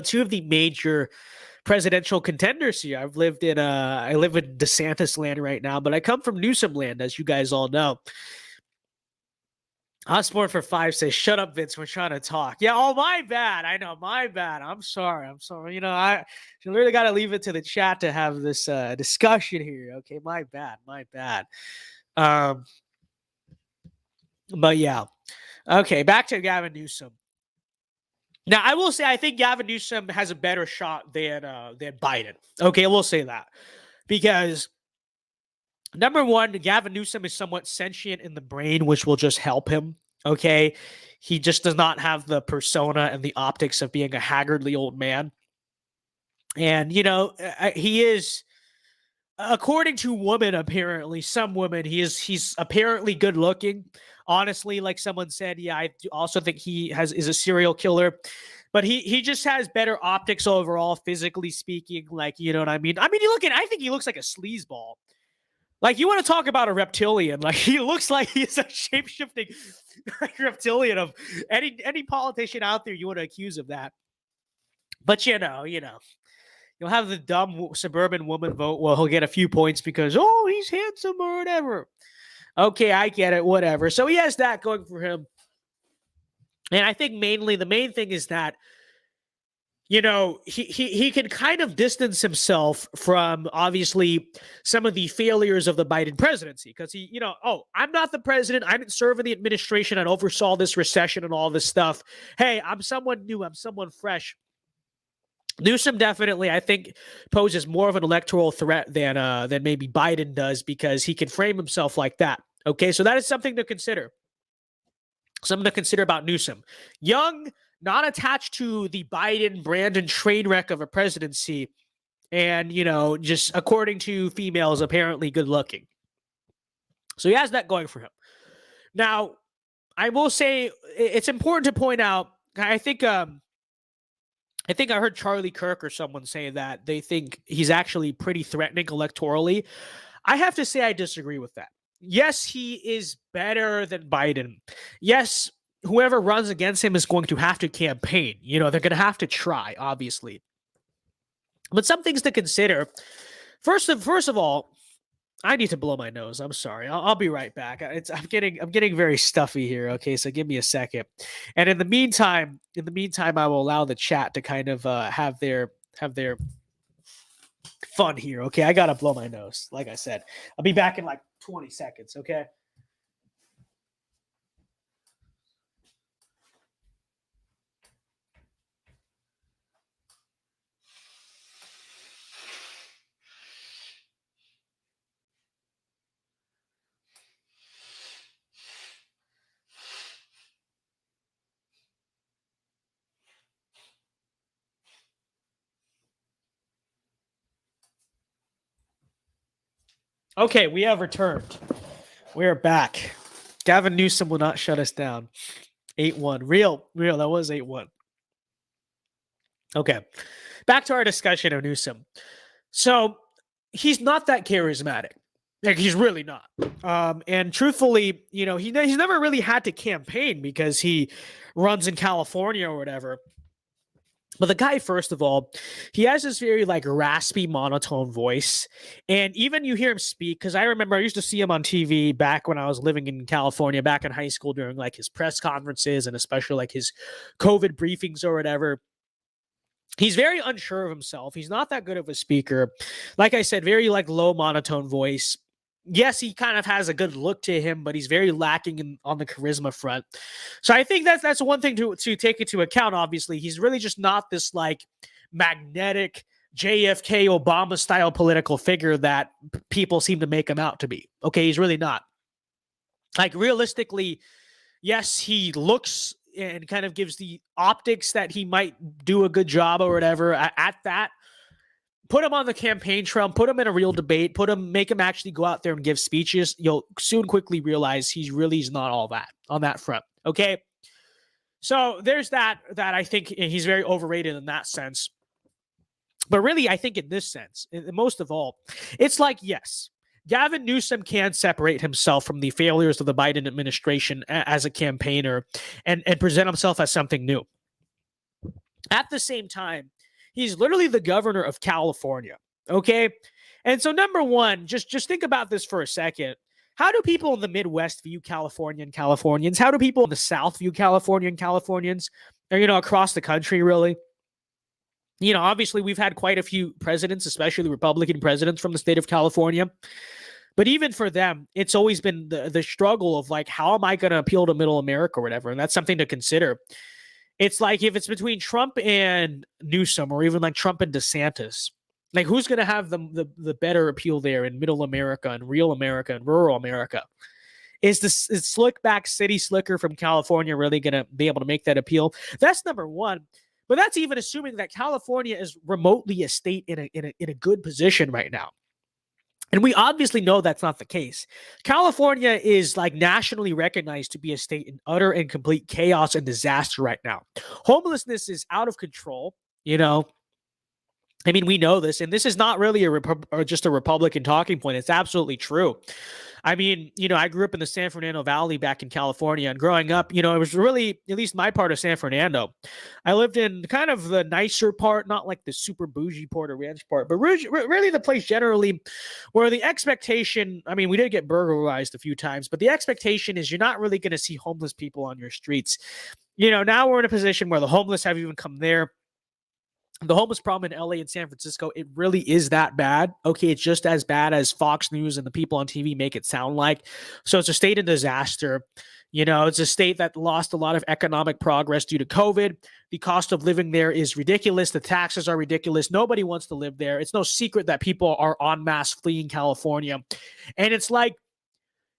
two of the major presidential contenders here. I live in DeSantis land right now, but I come from Newsom land, as you guys all know. Osborne for 5 says, "Shut up, Vince. We're trying to talk." Yeah. Oh, my bad. I know. My bad. I'm sorry. I really got to leave it to the chat to have this discussion here. Okay. My bad. But yeah. Okay. Back to Gavin Newsom. Now, I will say I think Gavin Newsom has a better shot than Biden. Okay, we'll say that because number one, Gavin Newsom is somewhat sentient in the brain, which will just help him. Okay. He just does not have the persona and the optics of being a haggardly old man. And, he is, according to women, apparently, some women, he's apparently good looking. Honestly, like someone said, yeah, I also think he is a serial killer. But he just has better optics overall, physically speaking. Like, you know what I mean? I mean, I think he looks like a sleazeball. Like, you want to talk about a reptilian? Like, he looks like he's a shape-shifting reptilian of any politician out there you want to accuse of that. But you'll have the dumb suburban woman vote. Well, he'll get a few points because he's handsome or whatever. Okay, I get it. Whatever. So he has that going for him, and I think the main thing is that he can kind of distance himself from obviously some of the failures of the Biden presidency because I'm not the president. I didn't serve in the administration. I oversaw this recession and all this stuff. Hey, I'm someone new. I'm someone fresh. Newsom definitely, I think, poses more of an electoral threat than maybe Biden does because he can frame himself like that. Okay, so that is something to consider. Something to consider about Newsom. Young, not attached to the Biden Brandon train wreck of a presidency, and just according to females, apparently good looking. So he has that going for him. Now, I will say it's important to point out. I think I heard Charlie Kirk or someone say that they think he's actually pretty threatening electorally. I have to say I disagree with that. Yes, he is better than Biden. Yes, whoever runs against him is going to have to campaign. They're going to have to try, obviously. But some things to consider. First of all, I need to blow my nose. I'm sorry. I'll be right back. I'm getting very stuffy here. Okay, so give me a second. And in the meantime, I will allow the chat to kind of have their fun here. Okay, I gotta blow my nose. Like I said, I'll be back in like 20 seconds. Okay. Okay, we have returned. We are back. Gavin Newsom will not shut us down. 8-1. Real. That was 8-1. Okay. Back to our discussion of Newsom. So he's not that charismatic. Like, he's really not. And truthfully, he's never really had to campaign because he runs in California or whatever. But the guy, first of all, he has this very like raspy, monotone voice. And even you hear him speak, because I remember I used to see him on TV back when I was living in California, back in high school during like his press conferences and especially like his COVID briefings or whatever. He's very unsure of himself. He's not that good of a speaker. Like I said, very like low monotone voice. Yes, he kind of has a good look to him, but he's very lacking on the charisma front. So I think that's one thing to take into account. Obviously, he's really just not this like magnetic JFK Obama style political figure that people seem to make him out to be. Okay, he's really not. Like realistically, yes, he looks and kind of gives the optics that he might do a good job or whatever at that. Put him on the campaign trail, put him in a real debate, make him actually go out there and give speeches. You'll soon quickly realize he's not all that on that front. Okay. So there's that I think he's very overrated in that sense. But really, I think in this sense, most of all, it's like, yes, Gavin Newsom can separate himself from the failures of the Biden administration as a campaigner and present himself as something new. At the same time, he's literally the governor of California, okay? And so number one, just think about this for a second. How do people in the Midwest view California and Californians? How do people in the South view California and Californians? Or, across the country, really? Obviously, we've had quite a few presidents, especially Republican presidents from the state of California. But even for them, it's always been the struggle of like, how am I going to appeal to middle America or whatever? And that's something to consider. It's like if it's between Trump and Newsom or even like Trump and DeSantis, like who's going to have the better appeal there in middle America and real America and rural America? Is slick back city slicker from California really going to be able to make that appeal? That's number one. But that's even assuming that California is remotely a state in a good position right now. And we obviously know that's not the case. California is like nationally recognized to be a state in utter and complete chaos and disaster right now. Homelessness is out of control, I mean, we know this, and this is not really just a Republican talking point. It's absolutely true. I mean, I grew up in the San Fernando Valley back in California, and growing up, it was really, at least my part of San Fernando. I lived in kind of the nicer part, not like the super bougie Port or ranch part, but really the place generally where the expectation, I mean, we did get burglarized a few times, but the expectation is you're not really going to see homeless people on your streets. Now we're in a position where the homeless have even come there. The homeless problem in LA and San Francisco, it really is that bad. Okay, it's just as bad as Fox News and the people on TV make it sound like. So it's a state of disaster. It's a state that lost a lot of economic progress due to COVID. The cost of living there is ridiculous. The taxes are ridiculous. Nobody wants to live there. It's no secret that people are en masse fleeing California. And it's like,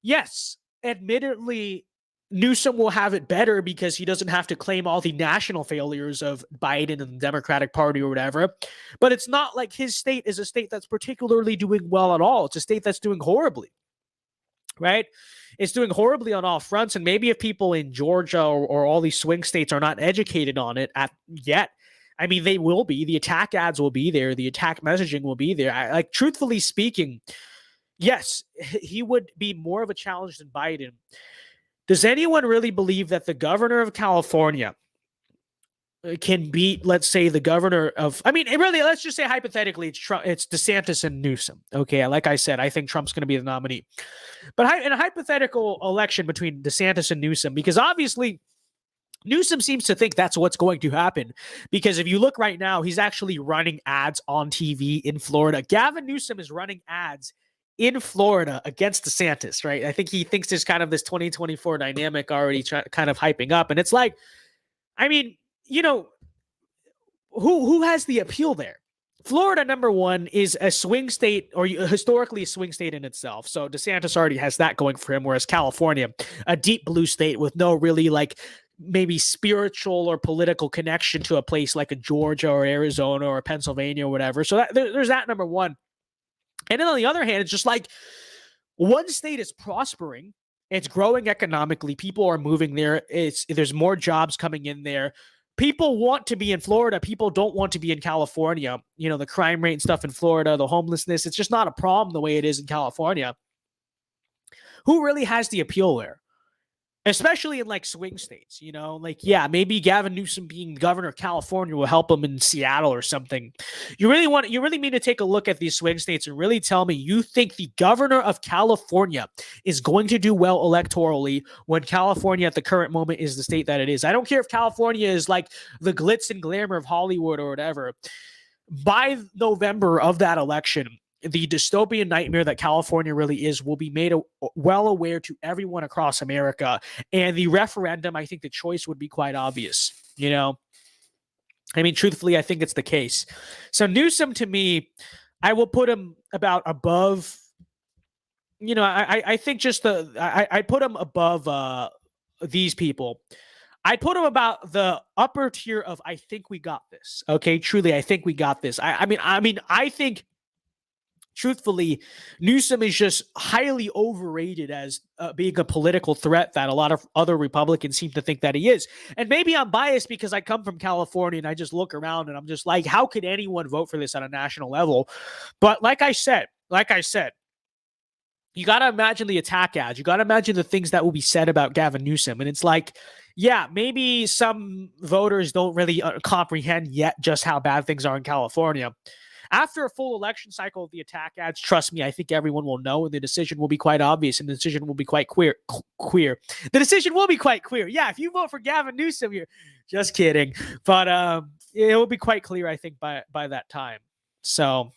yes, admittedly, Newsom will have it better because he doesn't have to claim all the national failures of Biden and the Democratic Party or whatever. But it's not like his state is a state that's particularly doing well at all. It's a state that's doing horribly, right? It's doing horribly on all fronts. And maybe if people in Georgia or all these swing states are not educated on it yet, I mean, they will be. The attack ads will be there. The attack messaging will be there. Truthfully speaking, yes, he would be more of a challenge than Biden. Does anyone really believe that the governor of California can beat, let's say, the governor of, really, let's just say hypothetically, it's DeSantis and Newsom. Okay, like I said, I think Trump's going to be the nominee. But in a hypothetical election between DeSantis and Newsom, because obviously Newsom seems to think that's what's going to happen, because if you look right now, he's actually running ads on TV in Florida. Gavin Newsom is running ads in Florida against DeSantis, right? I think he thinks there's kind of this 2024 dynamic already kind of hyping up. And it's like, who has the appeal there? Florida, number one, is a swing state, or historically a swing state in itself. So DeSantis already has that going for him, whereas California, a deep blue state with no really maybe spiritual or political connection to a place like a Georgia or Arizona or Pennsylvania or whatever. So there's that, number one. And then on the other hand, it's just like one state is prospering. It's growing economically. People are moving there. There's more jobs coming in there. People want to be in Florida. People don't want to be in California. The crime rate and stuff in Florida, the homelessness, it's just not a problem the way it is in California. Who really has the appeal there? Especially in swing states, maybe Gavin Newsom being governor of California will help him in Seattle or something. You really mean to take a look at these swing states and really tell me you think the governor of California is going to do well electorally when California at the current moment is the state that it is? I don't care if California is like the glitz and glamour of Hollywood or whatever. By November of that election, the dystopian nightmare that California really is will be made well aware to everyone across America. And the referendum, I think the choice would be quite obvious. Truthfully, I think it's the case. So Newsom, to me, I will put him about above, I think just I put him above these people. I put him about the upper tier of, I think we got this. Okay, truly, I think we got this. I think, truthfully, Newsom is just highly overrated as being a political threat that a lot of other Republicans seem to think that he is. And maybe I'm biased because I come from California and I just look around and I'm just like, how could anyone vote for this on a national level? But like I said, you got to imagine the attack ads. You got to imagine the things that will be said about Gavin Newsom. And it's like, yeah, maybe some voters don't really comprehend yet just how bad things are in California. After a full election cycle of the attack ads, trust me, I think everyone will know, and the decision will be quite obvious, and the decision will be quite queer. The decision will be quite clear. Yeah, if you vote for Gavin Newsom, you're just kidding. But it will be quite clear, I think, by that time. So,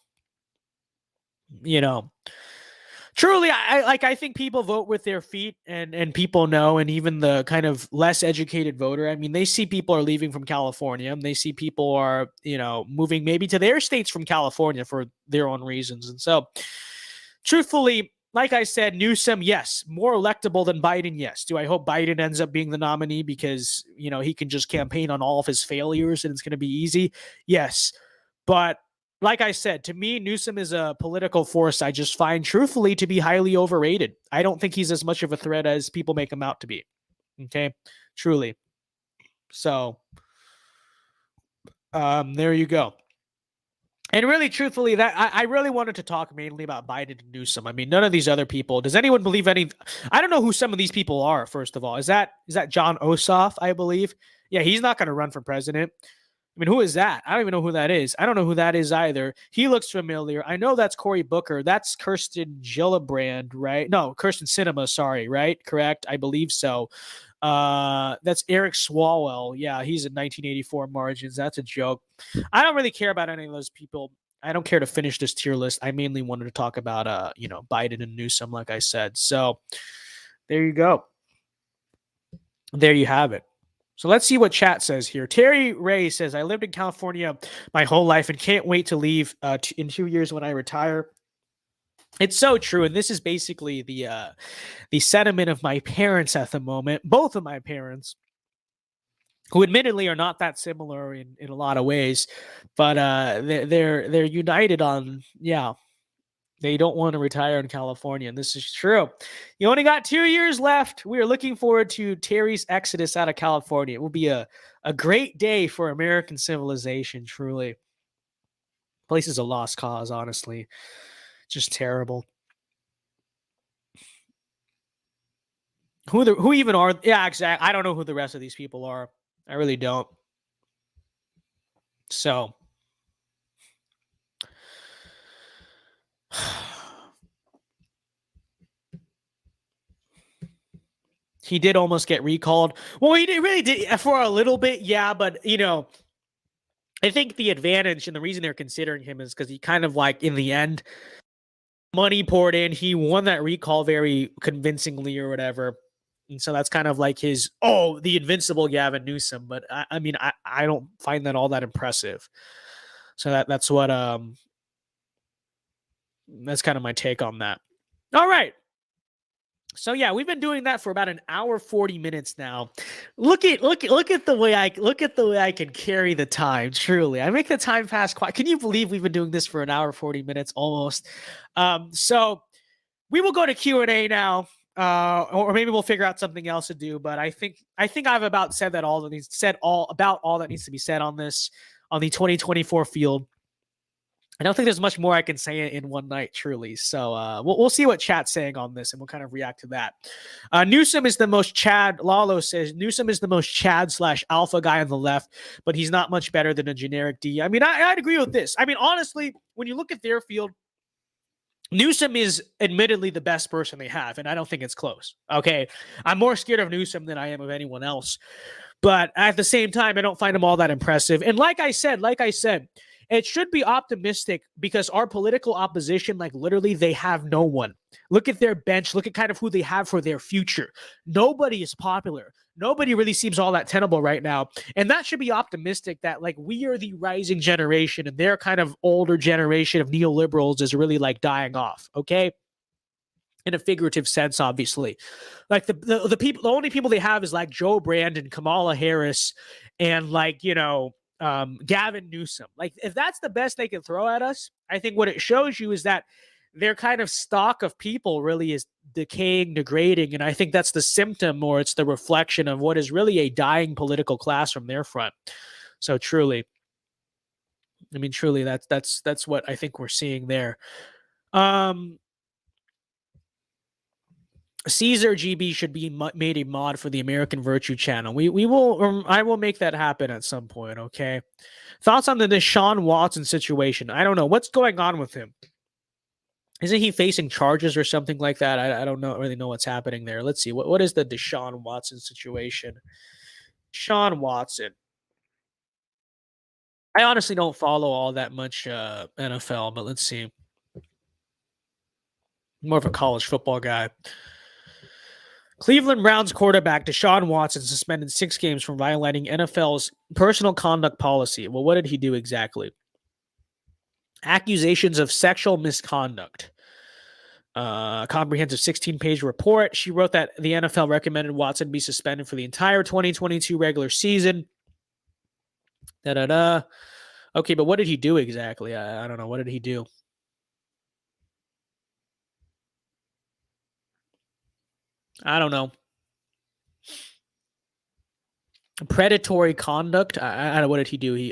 truly, I think people vote with their feet, and people know, and even the kind of less educated voter, they see people are leaving from California, and they see people are, moving maybe to their states from California for their own reasons. And so, truthfully, like I said, Newsom, yes, more electable than Biden, yes. Do I hope Biden ends up being the nominee because, he can just campaign on all of his failures and it's going to be easy? Yes. But like I said, to me, Newsom is a political force I just find, truthfully, to be highly overrated. I don't think he's as much of a threat as people make him out to be. Okay? Truly. So, there you go. And really, truthfully, that I really wanted to talk mainly about Biden and Newsom. None of these other people. Does anyone believe any? I don't know who some of these people are, first of all. Is that John Ossoff, I believe? Yeah, he's not going to run for president. I mean, who is that? I don't even know who that is. I don't know who that is either. He looks familiar. I know that's Cory Booker. That's Kirsten Gillibrand, right? No, Kirsten Cinema, sorry, right? Correct? I believe so. That's Eric Swalwell. Yeah, he's in 1984 margins. That's a joke. I don't really care about any of those people. I don't care to finish this tier list. I mainly wanted to talk about Biden and Newsom, like I said. So there you go. There you have it. So let's see what chat says here. Terry Ray says, I lived in California my whole life and can't wait to leave in 2 years when I retire. It's so true. And this is basically the sentiment of my parents at the moment, both of my parents, who admittedly are not that similar in a lot of ways, but they're united on, yeah, they don't want to retire in California, and this is true. You only got 2 years left. We are looking forward to Terry's exodus out of California. It will be a great day for American civilization, truly. Place is a lost cause, honestly. Just terrible. Who even are? Yeah, exactly. I don't know who the rest of these people are. I really don't. So he did almost get recalled. Well, he really did for a little bit, yeah. But I think the advantage and the reason they're considering him is because he kind of like in the end, money poured in. He won that recall very convincingly or whatever. And so that's kind of like the invincible Gavin Newsom. But I mean, I don't find that all that impressive. So that's what that's kind of my take on that. All right. So yeah, we've been doing that for about an hour 40 minutes now. Look at the way I can carry the time. Truly, I make the time pass quiet. Can you believe we've been doing this for an hour 40 minutes almost? So we will go to Q&A now, or maybe we'll figure out something else to do. But I think I've about said all that needs to be said on the 2024 field. I don't think there's much more I can say in one night, truly. So we'll see what chat's saying on this, and we'll kind of react to that. Newsom is the most Chad. Lalo says Newsom is the most Chad / alpha guy on the left, but he's not much better than a generic D. I mean, I'd agree with this. I mean, honestly, when you look at their field, Newsom is admittedly the best person they have, and I don't think it's close. Okay, I'm more scared of Newsom than I am of anyone else. But at the same time, I don't find him all that impressive. And like I said, it should be optimistic because our political opposition, like literally, they have no one. Look at their bench. Look at kind of who they have for their future. Nobody is popular. Nobody really seems all that tenable right now. And that should be optimistic that like we are the rising generation and their kind of older generation of neoliberals is really like dying off. Okay. In a figurative sense, obviously. Like the people, the only people they have is like Joe Brandon, Kamala Harris, and like, Gavin Newsom. Like, if that's the best they can throw at us, I think what it shows you is that their kind of stock of people really is decaying, degrading. And I think that's the symptom, or it's the reflection of what is really a dying political class from their front. So truly, that's what I think we're seeing there. Caesar GB should be made a mod for the American Virtue channel. We will, I will make that happen at some point. Okay. Thoughts on the Deshaun Watson situation? I don't know what's going on with him. Isn't he facing charges or something like that? I don't really know what's happening there. Let's see. What is the Deshaun Watson situation? Deshaun Watson. I honestly don't follow all that much NFL, but let's see. More of a college football guy. Cleveland Browns quarterback Deshaun Watson suspended 6 games for violating NFL's personal conduct policy. Well, what did he do exactly? Accusations of sexual misconduct. Comprehensive 16-page report. She wrote that the NFL recommended Watson be suspended for the entire 2022 regular season. Okay, but what did he do exactly? I don't know. What did he do? I don't know. Predatory conduct. I don't know. What did he do?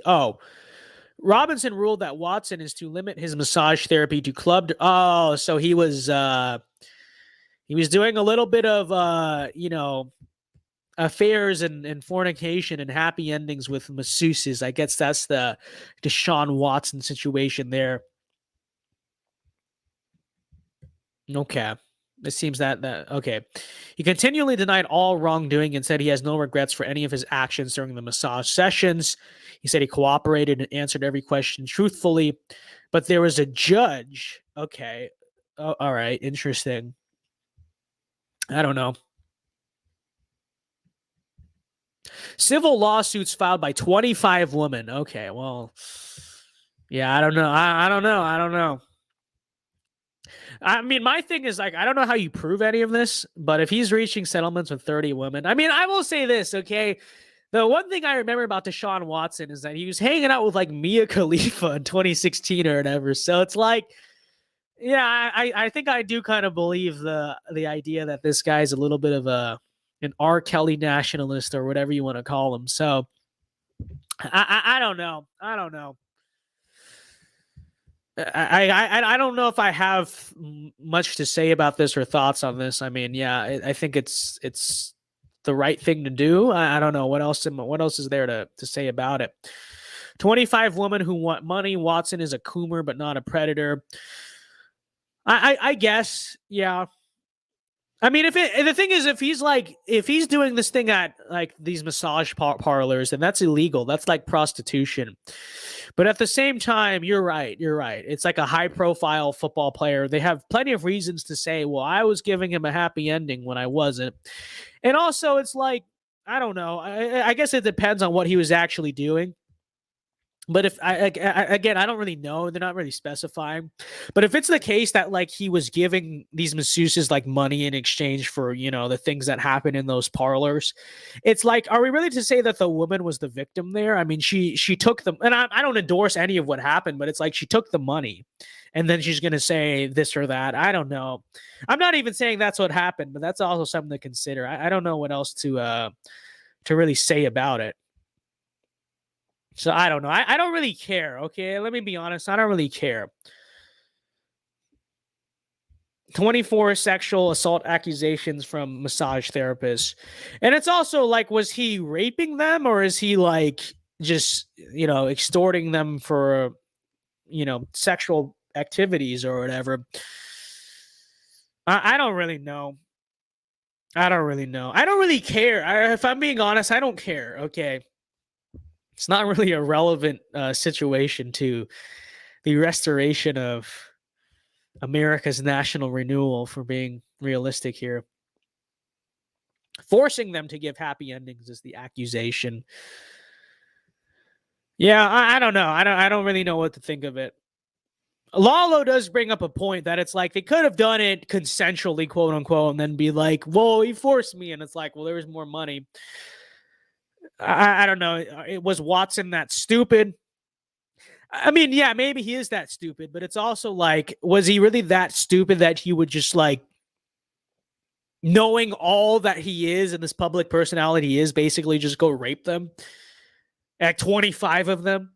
Robinson ruled that Watson is to limit his massage therapy to club. So he was doing a little bit of affairs and fornication and happy endings with masseuses. I guess that's the Deshaun Watson situation there. Okay. It seems that okay. He continually denied all wrongdoing and said he has no regrets for any of his actions during the massage sessions. He said he cooperated and answered every question truthfully, but there was a judge. Okay. Oh, all right. Interesting. I don't know. Civil lawsuits filed by 25 women. Okay, well, yeah, I don't know. I don't know. I don't know. I mean, my thing is like, I don't know how you prove any of this, but if he's reaching settlements with 30 women, I mean, I will say this, okay? The one thing I remember about Deshaun Watson is that he was hanging out with like Mia Khalifa in 2016 or whatever. So it's like, yeah, I think I do kind of believe the idea that this guy's a little bit of an R. Kelly nationalist or whatever you want to call him. So I don't know. I don't know. I don't know if I have much to say about this or thoughts on this. I mean, yeah, I think it's the right thing to do. I don't know what else is there to say about it. 25 women who want money. Watson is a coomer but not a predator. I guess, yeah. I mean, the thing is, if he's doing this thing at like these massage parlors, then that's illegal. That's like prostitution. But at the same time, you're right. You're right. It's like a high profile football player. They have plenty of reasons to say, well, I was giving him a happy ending when I wasn't. And also, it's like, I don't know. I guess it depends on what he was actually doing. But if again, I don't really know. They're not really specifying. But if it's the case that like he was giving these masseuses like money in exchange for, the things that happen in those parlors, it's like, are we really to say that the woman was the victim there? I mean, she took them, and I don't endorse any of what happened, but it's like she took the money and then she's going to say this or that. I don't know. I'm not even saying that's what happened, but that's also something to consider. I don't know what else to really say about it. So I don't know. I don't really care. Okay. Let me be honest. I don't really care. 24 sexual assault accusations from massage therapists. And it's also like, was he raping them or is he like just, extorting them for, sexual activities or whatever? I don't really know. I don't really know. I don't really care. If I'm being honest, I don't care. Okay. It's not really a relevant situation to the restoration of America's national renewal, for being realistic here. Forcing them to give happy endings is the accusation. Yeah, I don't know. I don't really know what to think of it. Lalo does bring up a point that it's like they could have done it consensually, quote unquote, and then be like, "Whoa, he forced me," and it's like, "Well, there was more money." I don't know. It was Watson that stupid? I mean, yeah, maybe he is that stupid, but it's also like, was he really that stupid that he would just like, knowing all that he is and this public personality he is, basically just go rape them? At 25 of them?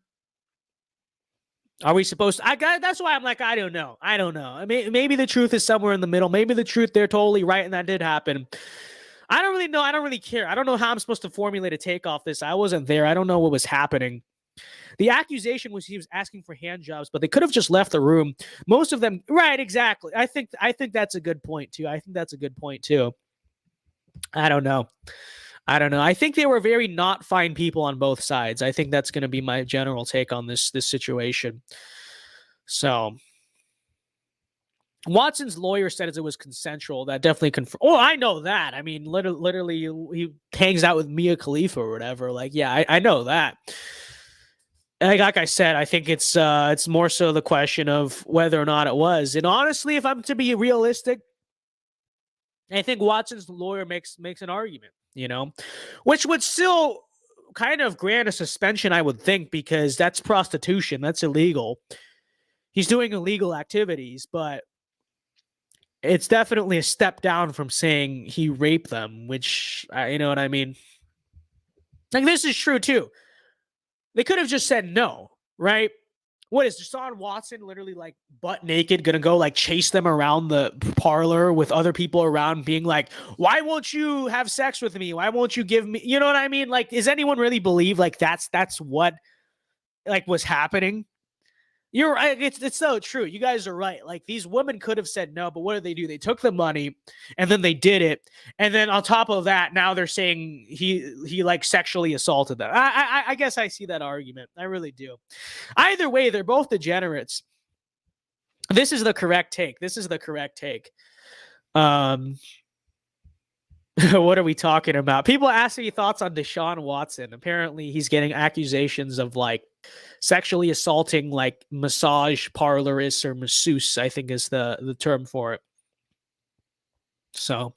Are we supposed to? That's why I'm like, I don't know. I don't know. I mean, maybe the truth is somewhere in the middle. Maybe the truth, they're totally right and that did happen. I don't really know. I don't really care. I don't know how I'm supposed to formulate a take off this. I wasn't there. I don't know what was happening. The accusation was he was asking for hand jobs, but they could have just left the room. Most of them, right? Exactly. I think that's a good point too. I don't know. I think they were very not fine people on both sides. I think that's going to be my general take on this situation. So Watson's lawyer said it was consensual. That definitely confirmed. Oh, I know that. I mean, literally, he hangs out with Mia Khalifa or whatever. Like, yeah, I know that. Like I said, I think it's more so the question of whether or not it was. And honestly, if I'm to be realistic, I think Watson's lawyer makes an argument, which would still kind of grant a suspension, I would think, because that's prostitution. That's illegal. He's doing illegal activities, but it's definitely a step down from saying he raped them, which, you know what I mean? Like, this is true, too. They could have just said no, right? What is Deshaun Watson literally like butt naked gonna go like chase them around the parlor with other people around being like, why won't you have sex with me? Why won't you give me, you know what I mean? Like, does anyone really believe like that's what like was happening? You're right. It's so true. You guys are right. Like these women could have said no, but what did they do? They took the money and then they did it. And then on top of that, now they're saying he like sexually assaulted them. I guess I see that argument. I really do. Either way, they're both degenerates. This is the correct take. This is the correct take. What are we talking about? People asking me thoughts on Deshaun Watson. Apparently, he's getting accusations of like sexually assaulting like massage parlorists or masseuse, I think is the term for it. So,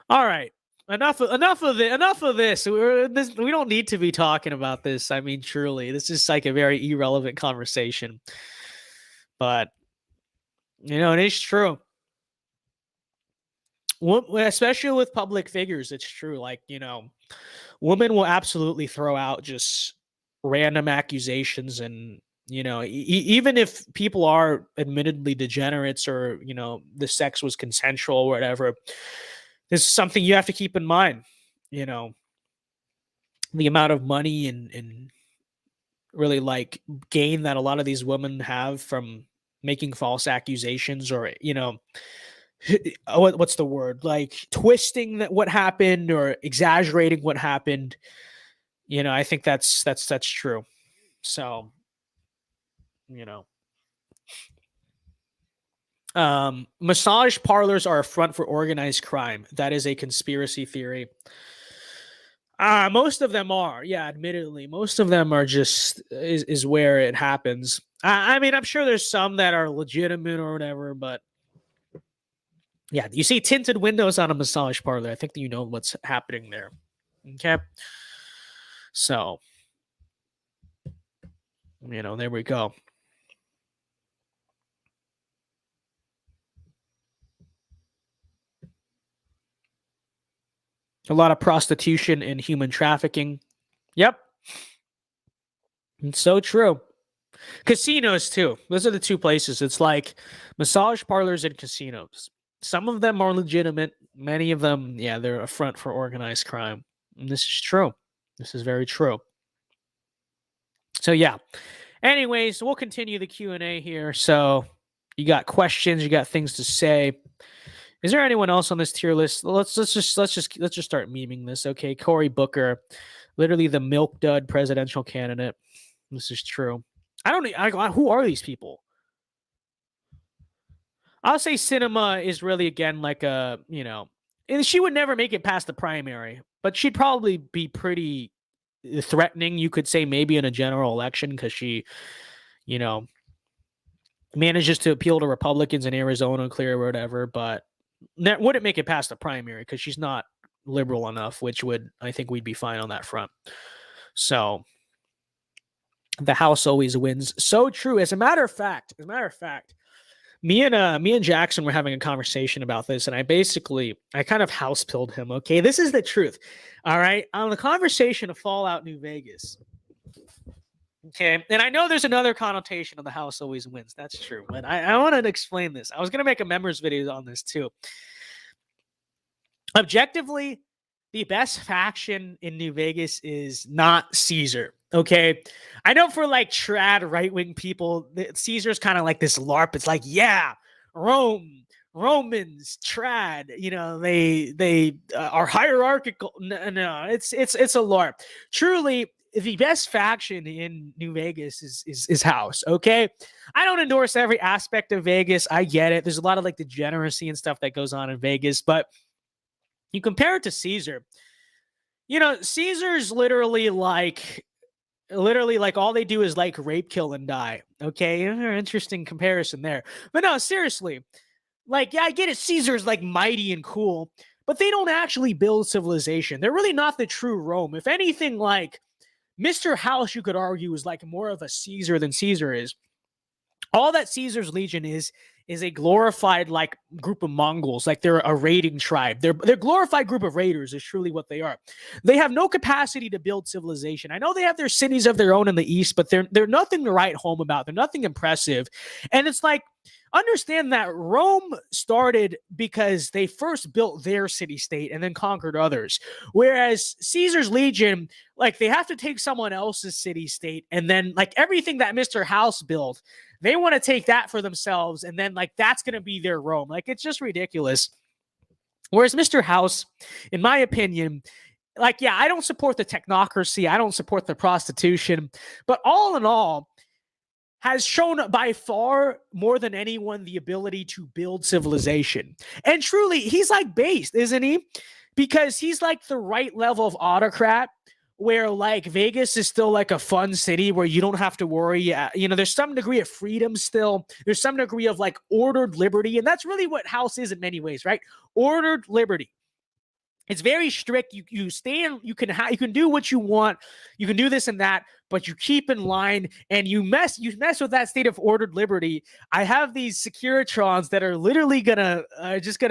all right. Enough of this. We don't need to be talking about this. I mean, truly, this is like a very irrelevant conversation. But you know, it is true. Especially with public figures, it's true. Like, you know, women will absolutely throw out just random accusations, and you know, even if people are admittedly degenerates or you know the sex was consensual or whatever, this is something you have to keep in mind. You know, the amount of money and really like gain that a lot of these women have from making false accusations, or you know, what's the word, like twisting that what happened or exaggerating what happened. You know, I think that's true. So, you know, massage parlors are a front for organized crime. That is a conspiracy theory. Most of them are, yeah, admittedly, most of them are just is where it happens. I mean, I'm sure there's some that are legitimate or whatever, but yeah, you see tinted windows on a massage parlor. I think that you know what's happening there. Okay. So, you know, there we go. A lot of prostitution and human trafficking. Yep. It's so true. Casinos, too. Those are the two places. It's like massage parlors and casinos. Some of them are legitimate. Many of them, yeah, they're a front for organized crime. And this is true. This is very true. So, yeah. Anyways, we'll continue the Q&A here. So, you got questions, you got things to say. Is there anyone else on this tier list? Let's just start memeing this. Okay, Cory Booker, literally the milk dud presidential candidate. This is true. Who are these people? I'll say Cinema is really again like a, you know, and she would never make it past the primary, but she'd probably be pretty threatening, you could say, maybe in a general election, because she, you know, manages to appeal to Republicans in Arizona, clear or whatever, but wouldn't make it past the primary because she's not liberal enough, which would, I think we'd be fine on that front. So the House always wins. So true. As a matter of fact, me and Jackson were having a conversation about this, and I kind of house pilled him. Okay, this is the truth. All right, on the conversation of Fallout New Vegas. Okay, and I know there's another connotation of the House always wins. That's true, but I want to explain this. I was gonna make a members video on this too. Objectively, the best faction in New Vegas is not Caesar. Okay, I know for like trad right-wing people, Caesar's kind of like this LARP. It's like, yeah, Romans, trad. You know, they are hierarchical. No, it's a LARP. Truly, the best faction in New Vegas is House. Okay, I don't endorse every aspect of Vegas. I get it. There's a lot of like degeneracy and stuff that goes on in Vegas, but you compare it to Caesar. You know, Caesar's literally like all they do is like rape, kill, and die. Okay, interesting comparison there. But no, seriously, like, yeah, I get it. Caesar's like mighty and cool, but they don't actually build civilization. They're really not the true Rome. If anything, like Mr. House, you could argue, is like more of a Caesar than Caesar is. All that Caesar's Legion is is a glorified like group of Mongols, like they're a raiding tribe. They're glorified group of raiders is truly what they are. They have no capacity to build civilization. I know they have their cities of their own in the east, but they're nothing to write home about. They're nothing impressive. And it's like, understand that Rome started because they first built their city state and then conquered others. Whereas Caesar's legion, like they have to take someone else's city state and then like everything that Mr. House built, they want to take that for themselves. And then like that's going to be their Rome. Like it's just ridiculous. Whereas Mr. House, in my opinion, like, yeah, I don't support the technocracy. I don't support the prostitution. But all in all, has shown by far more than anyone the ability to build civilization. And truly, he's like based, isn't he? Because he's like the right level of autocrat where like Vegas is still like a fun city where you don't have to worry. There's some degree of freedom still. There's some degree of like ordered liberty. And that's really what House is in many ways, right? Ordered liberty. It's very strict. You stand. You can do what you want. You can do this and that, but you keep in line and you mess with that state of ordered liberty. I have these Securitrons that are literally gonna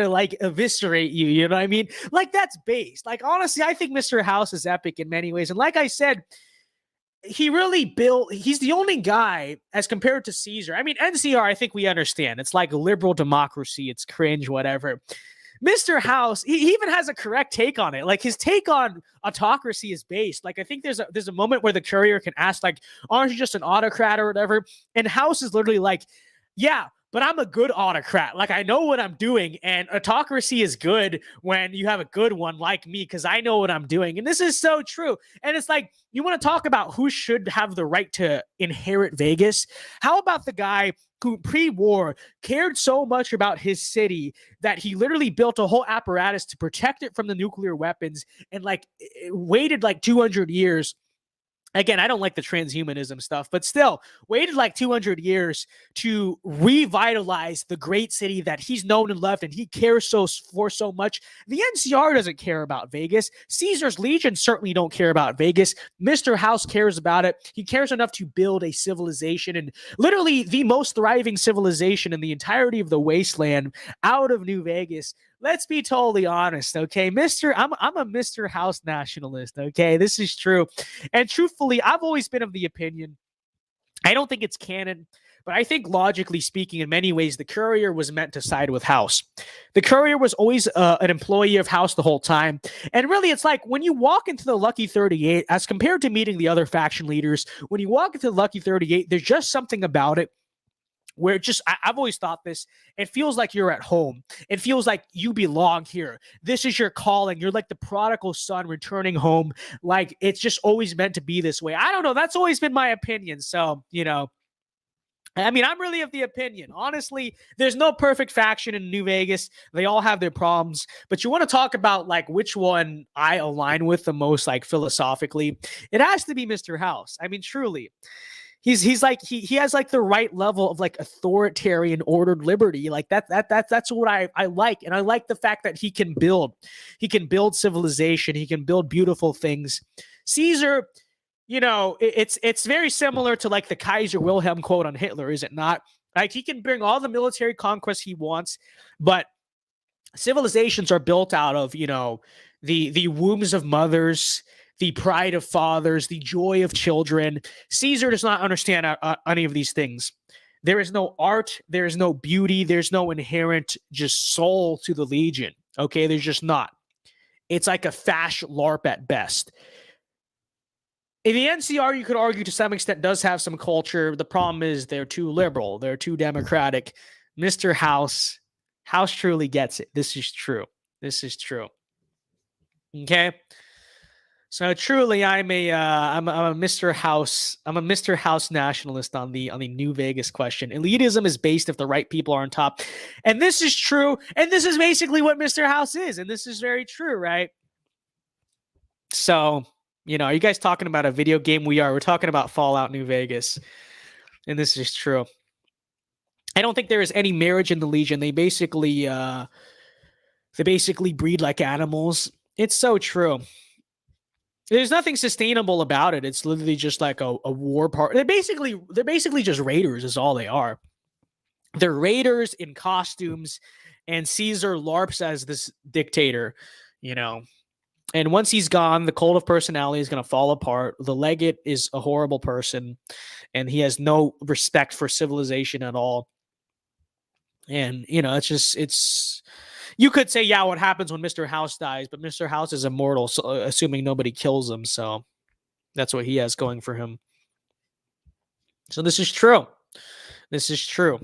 like eviscerate you. You know what I mean? Like that's based. Like honestly, I think Mr. House is epic in many ways. And like I said, he's the only guy as compared to Caesar. I mean, NCR, I think we understand. It's like a liberal democracy. It's cringe, whatever. Mr. House, he even has a correct take on it. Like his take on autocracy is based. Like I think there's a moment where the courier can ask, like, aren't you just an autocrat or whatever? And House is literally like, yeah, but I'm a good autocrat. Like I know what I'm doing, and autocracy is good when you have a good one like me because I know what I'm doing. And this is so true. And it's like, you want to talk about who should have the right to inherit Vegas? How about the guy who pre-war cared so much about his city that he literally built a whole apparatus to protect it from the nuclear weapons and like waited like 200 years. Again, I don't like the transhumanism stuff, but still waited like 200 years to revitalize the great city that he's known and loved and he cares for so much. The NCR doesn't care about Vegas. Caesar's Legion certainly don't care about Vegas. Mr. House cares about it. He cares enough to build a civilization and literally the most thriving civilization in the entirety of the wasteland out of New Vegas. Let's be totally honest, okay? I'm a Mr. House nationalist, okay? This is true. And truthfully, I've always been of the opinion, I don't think it's canon, but I think logically speaking, in many ways, the courier was meant to side with House. The courier was always an employee of House the whole time. And really, it's like when you walk into the Lucky 38, as compared to meeting the other faction leaders, when you walk into the Lucky 38, there's just something about it where I've always thought this, it feels like you're at home. It feels like you belong here. This is your calling. You're like the prodigal son returning home. Like it's just always meant to be this way. I don't know. That's always been my opinion. So, I mean, I'm really of the opinion. Honestly, there's no perfect faction in New Vegas. They all have their problems. But you want to talk about like which one I align with the most, like philosophically, it has to be Mr. House. I mean, truly. He's like he has like the right level of like authoritarian ordered liberty. Like that's what I like. And I like the fact that he can build civilization. He can build beautiful things. Caesar, it's very similar to like the Kaiser Wilhelm quote on Hitler, is it not? Like he can bring all the military conquests he wants, but civilizations are built out of, the wombs of mothers, the pride of fathers, the joy of children. Caesar does not understand any of these things. There is no art, there is no beauty, there's no inherent just soul to the Legion. Okay, there's just not. It's like a fash LARP at best. In the NCR, you could argue to some extent does have some culture. The problem is they're too liberal, they're too democratic. Mr. House truly gets it. This is true. Okay. So truly, I'm a Mr. House. I'm a Mr. House nationalist on the New Vegas question. Elitism is based if the right people are on top, and this is true. And this is basically what Mr. House is, and this is very true, right? So, are you guys talking about a video game? We're talking about Fallout New Vegas, and this is true. I don't think there is any marriage in the Legion. They basically breed like animals. It's so true. There's nothing sustainable about it. It's literally just like a war part. They're basically just raiders is all they are. They're raiders in costumes, and Caesar LARPs as this dictator, you know. And once he's gone, the cult of personality is going to fall apart. The legate is a horrible person, and he has no respect for civilization at all. And, you know, it's, you could say, yeah, what happens when Mr. House dies, but Mr. House is immortal, so, assuming nobody kills him. So that's what he has going for him. So this is true. This is true.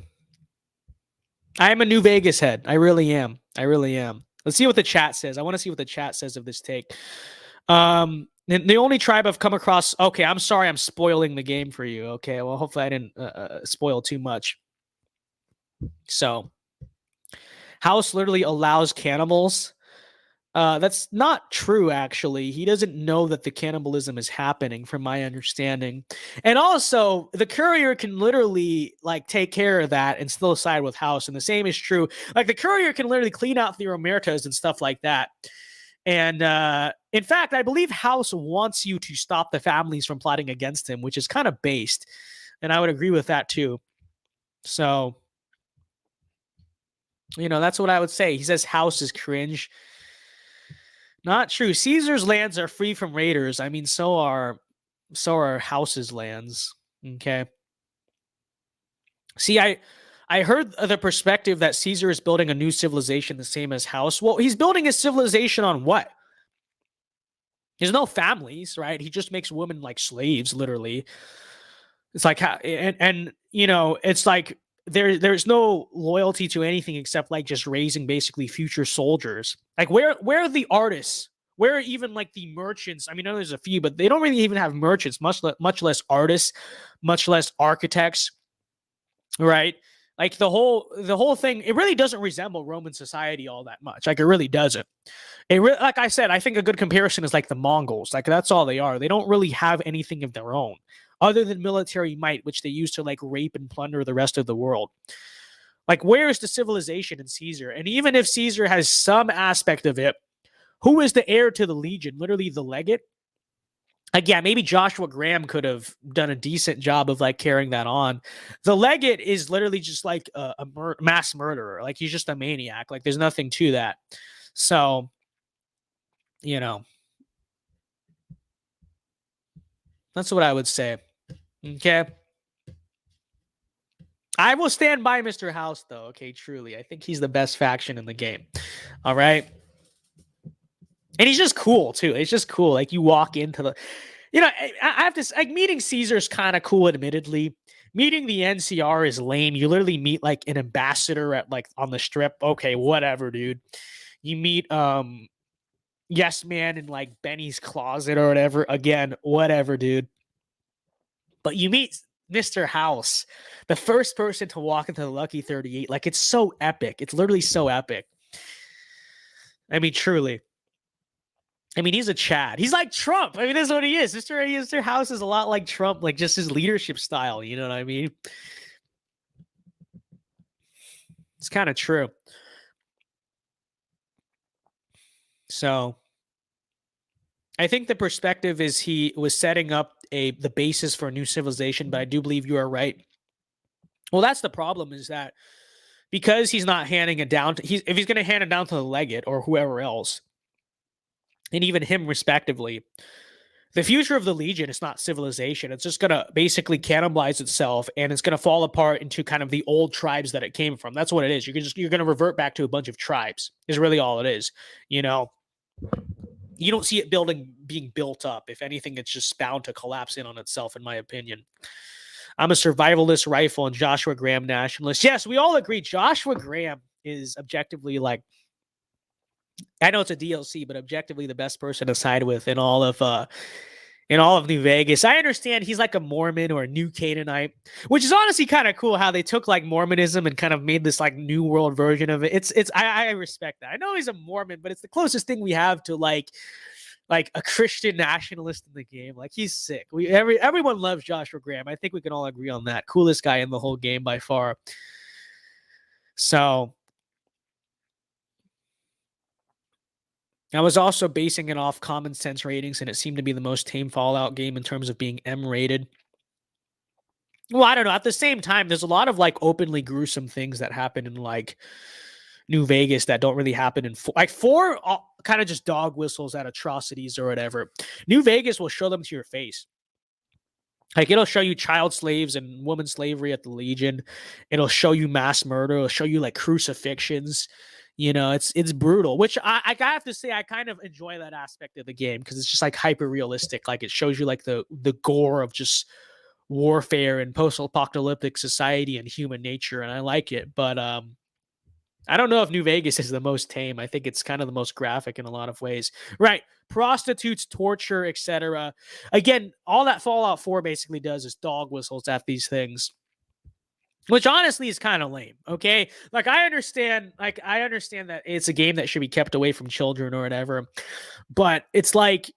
I am a New Vegas head. I really am. I really am. Let's see what the chat says. I want to see what the chat says of this take. The only tribe I've come across. Okay, I'm sorry, I'm spoiling the game for you. Okay, well, hopefully I didn't spoil too much. So, House literally allows cannibals. That's not true, actually. He doesn't know that the cannibalism is happening, from my understanding. And also, the courier can literally like take care of that and still side with House. And the same is true. Like the courier can literally clean out the omertas and stuff like that. And in fact, I believe House wants you to stop the families from plotting against him, which is kind of based. And I would agree with that too. So, you know, that's what I would say. He says House is cringe. Not true. Caesar's lands are free from raiders. I mean, so are House's lands. Okay. See, I heard the perspective that Caesar is building a new civilization the same as House. Well, he's building a civilization on what? There's no families, right? He just makes women like slaves, literally. It's like and you know, it's like there's no loyalty to anything except like just raising basically future soldiers. Like where are the artists? Where are even like the merchants? I mean, I know there's a few, but they don't really even have merchants, much less artists, much less architects, right? Like the whole thing, it really doesn't resemble Roman society all that much. Like it really doesn't. Like I said, I think a good comparison is like the Mongols. Like that's all they are. They don't really have anything of their own other than military might, which they use to like rape and plunder the rest of the world. Like where is the civilization in Caesar? And even if Caesar has some aspect of it, who is the heir to the legion? Literally the legate. Like, yeah, maybe Joshua Graham could have done a decent job of like carrying that on. The legate is literally just like a mass murderer. Like he's just a maniac. Like there's nothing to that. So, you know, that's what I would say. Okay. I will stand by Mr. House, though. Okay, truly. I think he's the best faction in the game. All right. And he's just cool, too. It's just cool. Like, you walk into the. You know, I have to. Like, meeting Caesar's kind of cool, admittedly. Meeting the NCR is lame. You literally meet, like, an ambassador at, like, on the strip. Okay, whatever, dude. You meet, Yes Man in, like, Benny's closet or whatever. Again, whatever, dude. But you meet Mr. House, the first person to walk into the Lucky 38. Like, it's so epic. It's literally so epic. I mean, truly. I mean, he's a Chad. He's like Trump. I mean, that's what he is. Mr. House is a lot like Trump, like just his leadership style. You know what I mean? It's kind of true. So I think the perspective is he was setting up the basis for a new civilization, but I do believe you are right. Well, that's the problem, is that because he's not handing it down to, if he's going to hand it down to the legate or whoever else, and even him respectively, the future of the Legion is not civilization. It's just going to basically cannibalize itself, and it's going to fall apart into kind of the old tribes that it came from. That's what it is. You're going to revert back to a bunch of tribes is really all it is. You know, you don't see it being built up. If anything, it's just bound to collapse in on itself, in my opinion. I'm a survivalist rifle and Joshua Graham nationalist. Yes, we all agree. Joshua Graham is objectively, like, I know it's a DLC, but objectively the best person to side with in all of New Vegas. I understand he's like a Mormon or a New Canaanite, which is honestly kind of cool how they took like Mormonism and kind of made this like new world version of it. I respect that. I know he's a Mormon, but it's the closest thing we have to like a Christian nationalist in the game. Like, he's sick. Everyone loves Joshua Graham. I think we can all agree on that. Coolest guy in the whole game by far. So I was also basing it off common sense ratings, and it seemed to be the most tame Fallout game in terms of being M rated. Well, I don't know. At the same time, there's a lot of like openly gruesome things that happen in like New Vegas that don't really happen in like four kind of just dog whistles at atrocities or whatever. New Vegas will show them to your face. Like it'll show you child slaves and woman slavery at the Legion. It'll show you mass murder. It'll show you like crucifixions. You know, it's brutal. Which I have to say I kind of enjoy that aspect of the game because it's just like hyper realistic. Like it shows you like the gore of just warfare and post-apocalyptic society and human nature, and I like it. But I don't know if New Vegas is the most tame. I think it's kind of the most graphic in a lot of ways. Right. Prostitutes, torture, etc. Again, all that Fallout 4 basically does is dog whistles at these things. Which honestly is kind of lame. Okay. Like I understand that it's a game that should be kept away from children or whatever. But it's like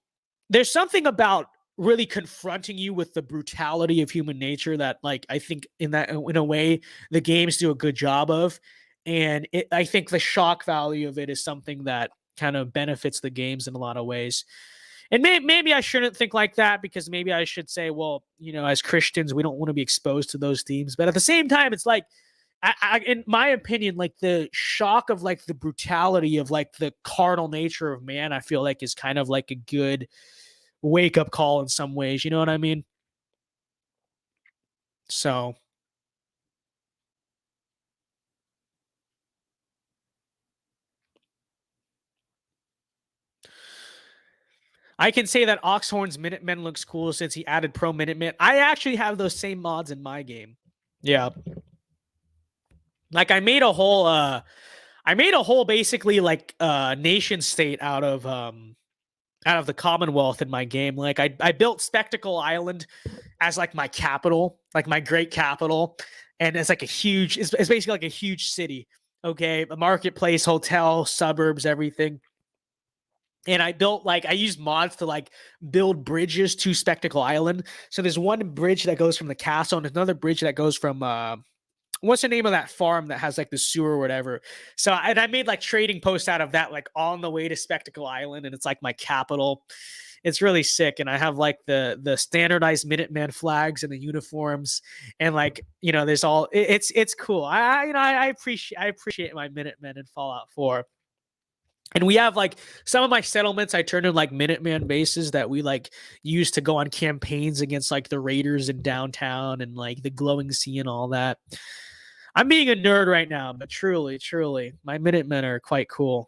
there's something about really confronting you with the brutality of human nature that like I think in a way the games do a good job of. And I think the shock value of it is something that kind of benefits the games in a lot of ways. And maybe I shouldn't think like that because maybe I should say, well, you know, as Christians, we don't want to be exposed to those themes. But at the same time, it's like, in my opinion, like the shock of like the brutality of like the carnal nature of man, I feel like is kind of like a good wake up call in some ways. You know what I mean? So I can say that Oxhorn's Minutemen looks cool since he added Pro Minutemen. I actually have those same mods in my game. Yeah. Like I made a whole basically like nation state out of the Commonwealth in my game. Like I built Spectacle Island as like my capital, like my great capital. And it's like it's basically like a huge city. Okay. A marketplace, hotel, suburbs, everything. And I used mods to like build bridges to Spectacle Island. So there's one bridge that goes from the castle and another bridge that goes from what's the name of that farm that has like the sewer or whatever. So I made like trading posts out of that, like on the way to Spectacle Island, and it's like my capital. It's really sick. And I have like the standardized Minuteman flags and the uniforms, and like, you know, there's all it's cool. I appreciate my Minutemen in Fallout 4. And we have like some of my settlements I turned in like Minuteman bases that we like use to go on campaigns against like the raiders in downtown and like the glowing sea and all that. I'm being a nerd right now, but truly, my Minutemen are quite cool.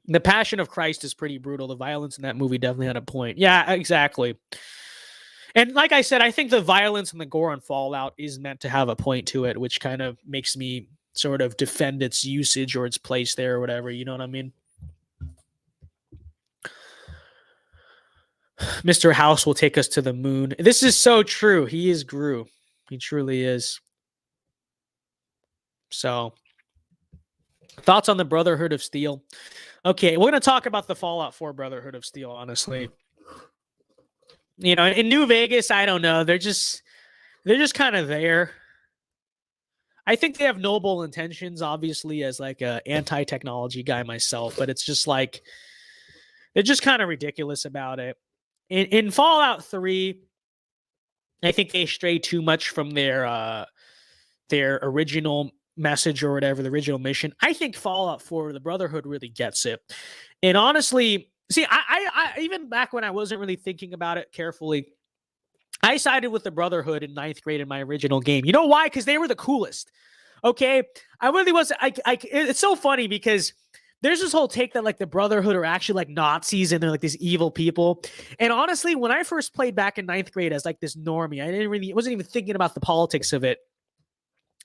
The Passion of Christ is pretty brutal. The violence in that movie definitely had a point. Yeah, exactly. And like I said, I think the violence and the gore on Fallout is meant to have a point to it, which kind of makes me sort of defend its usage or its place there or whatever. You know what I mean? Mr. House will take us to the moon. This is so true. He is Gru. He truly is. So, thoughts on the Brotherhood of Steel? Okay, we're going to talk about the Fallout 4 Brotherhood of Steel, honestly. You know, in New Vegas, I don't know. They're just kind of there. I think they have noble intentions, obviously, as like a anti-technology guy myself, but it's just like they're just kind of ridiculous about it. In Fallout 3, I think they stray too much from their original message or whatever, the original mission. I think Fallout 4, the Brotherhood really gets it. And honestly, see, I even back when I wasn't really thinking about it carefully, I sided with the Brotherhood in 9th grade in my original game. You know why? Because they were the coolest. Okay, I really was. It's so funny because there's this whole take that like the Brotherhood are actually like Nazis and they're like these evil people. And honestly, when I first played back in 9th grade as like this normie, I wasn't even thinking about the politics of it.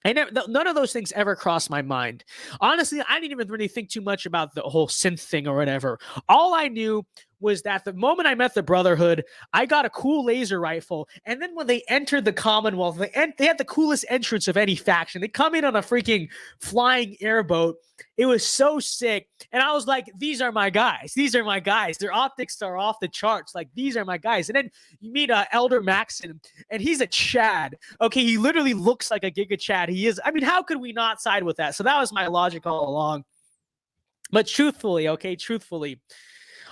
None of those things ever crossed my mind. Honestly, I didn't even really think too much about the whole synth thing or whatever. All I knew was that the moment I met the Brotherhood, I got a cool laser rifle. And then when they entered the Commonwealth, they had the coolest entrance of any faction. They come in on a freaking flying airboat. It was so sick. And I was like, these are my guys. These are my guys. Their optics are off the charts. Like, these are my guys. And then you meet Elder Maxon, and he's a Chad. Okay, he literally looks like a Giga Chad. He is. I mean, how could we not side with that? So that was my logic all along. But truthfully,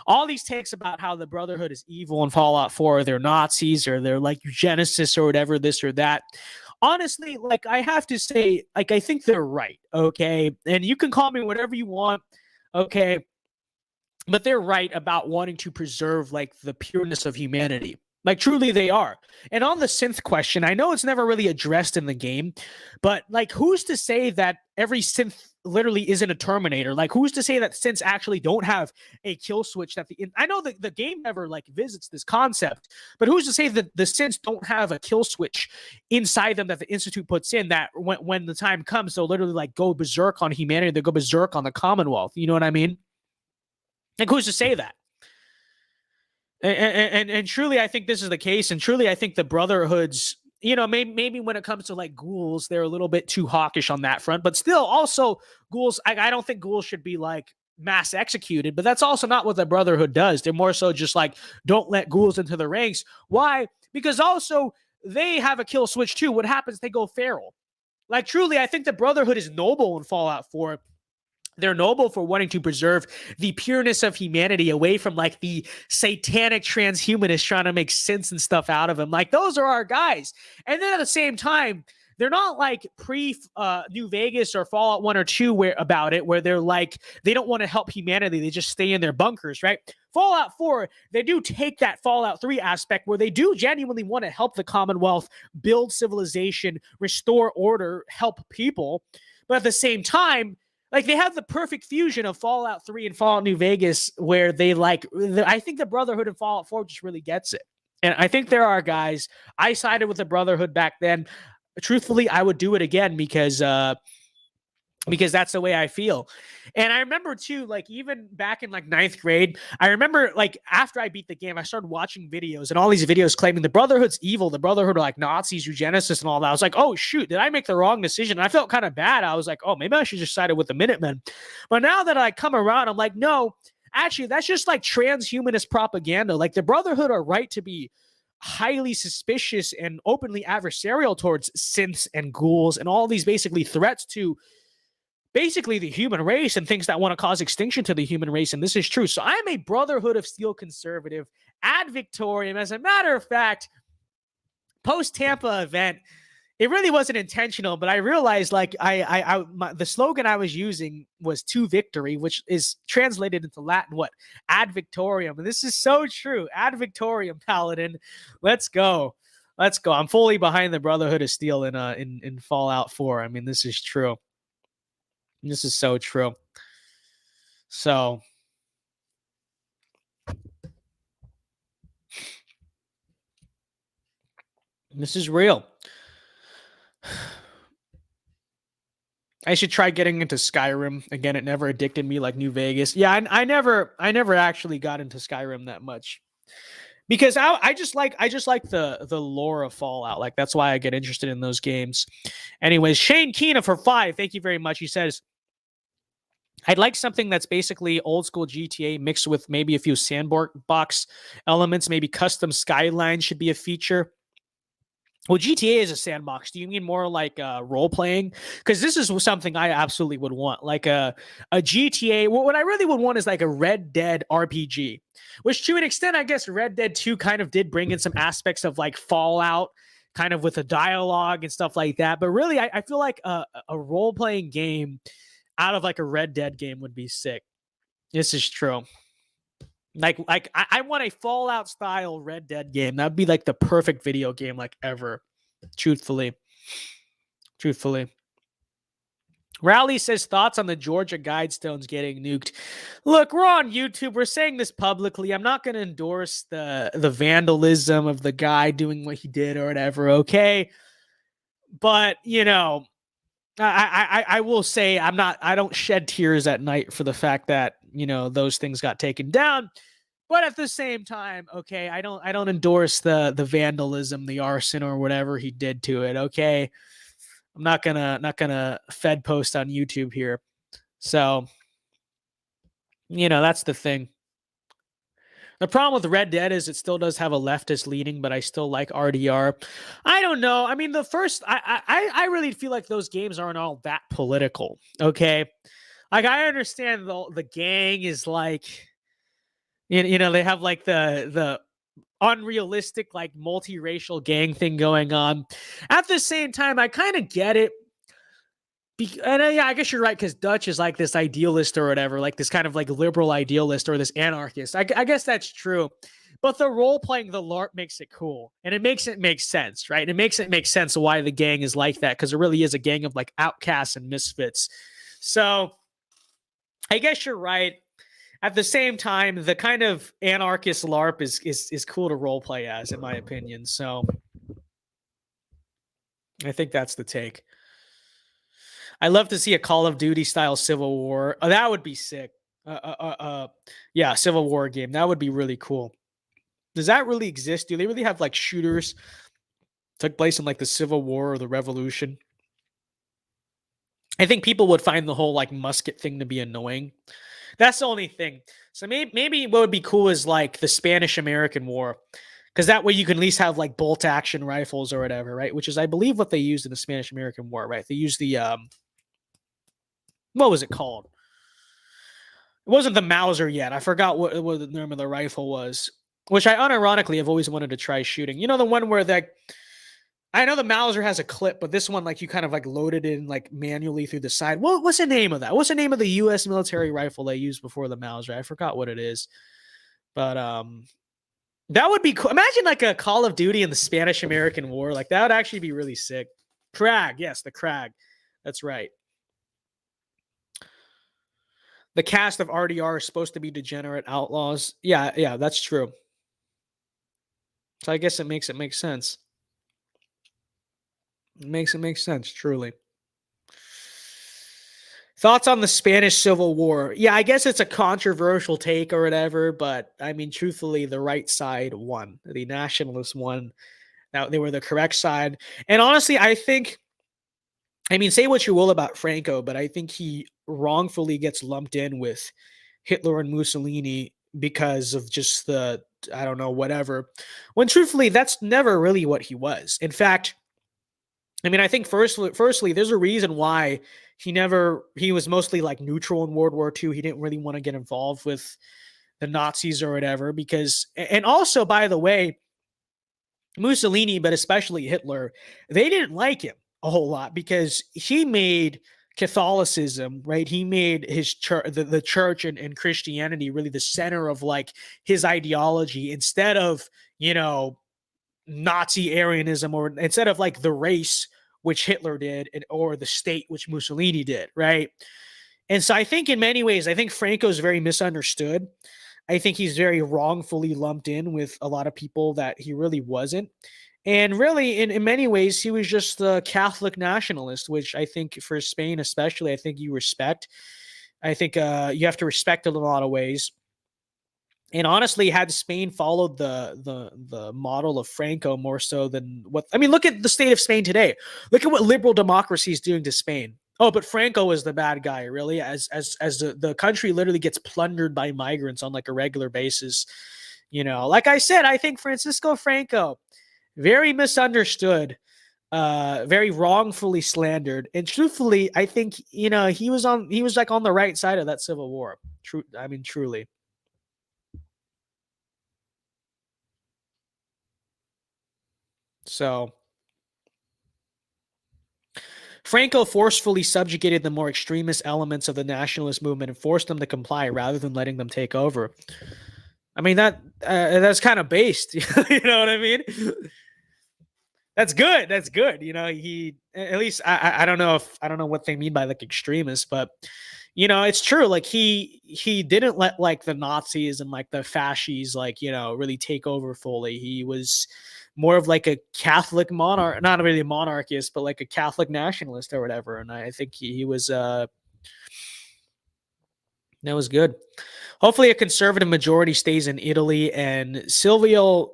all these takes about how the Brotherhood is evil in Fallout 4, or they're Nazis, or they're like eugenicists, or whatever, this or that. Honestly, like, I have to say, like, I think they're right, okay? And you can call me whatever you want, okay? But they're right about wanting to preserve, like, the pureness of humanity. Like, truly they are. And on the synth question, I know it's never really addressed in the game, but, like, who's to say that every synth literally isn't a Terminator? Like, who's to say that synths actually don't have a kill switch that I know that the game never, like, visits this concept, but who's to say that the synths don't have a kill switch inside them that the Institute puts in, that when the time comes, they'll literally, like, go berserk on humanity, they'll go berserk on the Commonwealth. You know what I mean? Like, who's to say that? And truly, I think this is the case. And truly, I think the Brotherhoods, maybe when it comes to, like, ghouls, they're a little bit too hawkish on that front. But still, also, ghouls, I don't think ghouls should be, like, mass executed. But that's also not what the Brotherhood does. They're more so just like, don't let ghouls into the ranks. Why? Because also, they have a kill switch too. What happens? They go feral. Like, truly, I think the Brotherhood is noble in Fallout 4. They're noble for wanting to preserve the pureness of humanity away from, like, the satanic transhumanists trying to make sense and stuff out of them. Like, those are our guys. And then at the same time, they're not like pre New Vegas or Fallout 1 or 2 where they're like, they don't want to help humanity. They just stay in their bunkers, right? Fallout 4, they do take that Fallout 3 aspect where they do genuinely want to help the Commonwealth build civilization, restore order, help people. But at the same time, like, they have the perfect fusion of Fallout 3 and Fallout New Vegas, where they, like, I think the Brotherhood in Fallout 4 just really gets it. And I think there are guys. I sided with the Brotherhood back then. Truthfully, I would do it again because that's the way I feel. And I remember too, like, even back in, like, ninth grade, I remember, like, after I beat the game, I started watching videos, and all these videos claiming the Brotherhood's evil, the Brotherhood are like Nazis, eugenicists, and all that. I was like, oh shoot, did I make the wrong decision? And I felt kind of bad. I was like, oh, maybe I should just side with the Minutemen. But now that I come around, I'm like, no, actually, that's just, like, transhumanist propaganda. Like, the Brotherhood are right to be highly suspicious and openly adversarial towards synths and ghouls and all these basically threats to basically the human race and things that want to cause extinction to the human race. And this is true. So I am a Brotherhood of Steel conservative ad Victoriam. As a matter of fact, post Tampa event, it really wasn't intentional, but I realized, like, the slogan I was using was "to victory," which is translated into Latin, what? Ad Victoriam. And this is so true. Ad Victoriam, Paladin. Let's go. Let's go. I'm fully behind the Brotherhood of Steel in Fallout 4. I mean, this is true. This is so true. So, this is real. I should try getting into Skyrim again. It never addicted me like New Vegas. Yeah, I never actually got into Skyrim that much because I just like the lore of Fallout. Like, that's why I get interested in those games. Anyways, Shane Keena for 5. Thank you very much. He says, I'd like something that's basically old school GTA mixed with maybe a few sandbox elements. Maybe custom skylines should be a feature. Well, GTA is a sandbox. Do you mean more like role playing? Because this is something I absolutely would want, like a GTA. What I really would want is like a Red Dead RPG, which to an extent, I guess Red Dead 2 kind of did bring in some aspects of like Fallout, kind of with a dialogue and stuff like that. But really, I feel like a role playing game out of like a Red Dead game would be sick. This is true. Like I want a Fallout style Red Dead game. That'd be like the perfect video game like ever. Truthfully. Rowley says thoughts on the Georgia Guidestones getting nuked. Look, we're on YouTube. We're saying this publicly. I'm not going to endorse the vandalism of the guy doing what he did or whatever. Okay. But, I will say I don't shed tears at night for the fact that, those things got taken down. But at the same time, okay, I don't endorse the vandalism, the arson or whatever he did to it. Okay. I'm not gonna Fed post on YouTube here. So, that's the thing. The problem with Red Dead is it still does have a leftist leaning, but I still like RDR. I don't know. I mean, I really feel like those games aren't all that political. Okay. Like, I understand the gang is like, They have like the unrealistic like multiracial gang thing going on. At the same time, I kind of get it. Yeah, I guess you're right because Dutch is like this idealist or whatever, like this kind of like liberal idealist or this anarchist. I guess that's true, but the role playing the LARP makes it cool, and it makes it make sense, right? It makes it make sense why the gang is like that because it really is a gang of like outcasts and misfits. So I guess you're right. At the same time, the kind of anarchist LARP is cool to role play as, in my opinion. So I think that's the take. I love to see a Call of Duty style Civil War. That would be sick. Yeah, Civil War game. That would be really cool. Does that really exist? Do they really have like shooters took place in like the Civil War or the Revolution? I think people would find the whole like musket thing to be annoying. That's the only thing. So maybe what would be cool is like the Spanish American War, because that way you can at least have like bolt action rifles or whatever, right? Which is, I believe, what they used in the Spanish American War, right? They used the what was it called? It wasn't the Mauser yet. I forgot what the name of the rifle was, which I unironically have always wanted to try shooting. You know, the one where that I know the Mauser has a clip, but this one, like, you kind of like load it in like manually through the side. What's the name of that? What's the name of the U.S. military rifle they used before the Mauser? I forgot what it is, but that would be cool. Imagine like a Call of Duty in the Spanish American War. Like that would actually be really sick. Krag, yes, the Krag. That's right. The cast of RDR is supposed to be degenerate outlaws. Yeah, that's true. So I guess it makes sense. It makes sense, truly. Thoughts on the Spanish Civil War? Yeah, I guess it's a controversial take or whatever, but I mean, truthfully, the right side won. The nationalists won. Now they were the correct side. And honestly, I mean, say what you will about Franco, but I think he wrongfully gets lumped in with Hitler and Mussolini because of just the, I don't know, whatever. When truthfully, that's never really what he was. In fact, I mean, I think firstly, there's a reason why he was mostly like neutral in World War II. He didn't really want to get involved with the Nazis or whatever because, and also, by the way, Mussolini, but especially Hitler, they didn't like him a whole lot because he made Catholicism, right? He made his church, the church and Christianity really the center of like his ideology instead of, you know, Nazi Aryanism or instead of like the race, which Hitler did, or the state, which Mussolini did, right? And so I think in many ways, I think Franco's very misunderstood. I think he's very wrongfully lumped in with a lot of people that he really wasn't. And really, in many ways, he was just a Catholic nationalist, which I think for Spain, especially, I think you respect. I think you have to respect it in a lot of ways. And honestly, had Spain followed the model of Franco more so than what I mean, look at the state of Spain today. Look at what liberal democracy is doing to Spain. Oh, but Franco is the bad guy, really, as the country literally gets plundered by migrants on like a regular basis. You know, like I said, I think Francisco Franco, very misunderstood, very wrongfully slandered. And truthfully, I think, you know, he was like on the right side of that civil war. True, I mean, truly. So Franco forcefully subjugated the more extremist elements of the nationalist movement and forced them to comply rather than letting them take over. I mean that's kind of based, you know what I mean? That's good. That's good. You know, he at least I don't know if I don't know what they mean by like extremists, but you know, it's true. Like he didn't let like the Nazis and like the fascists like, you know, really take over fully. He was more of like a Catholic monarch, not really a monarchist, but like a Catholic nationalist or whatever. And I think he was that was good. Hopefully a conservative majority stays in Italy and Silvio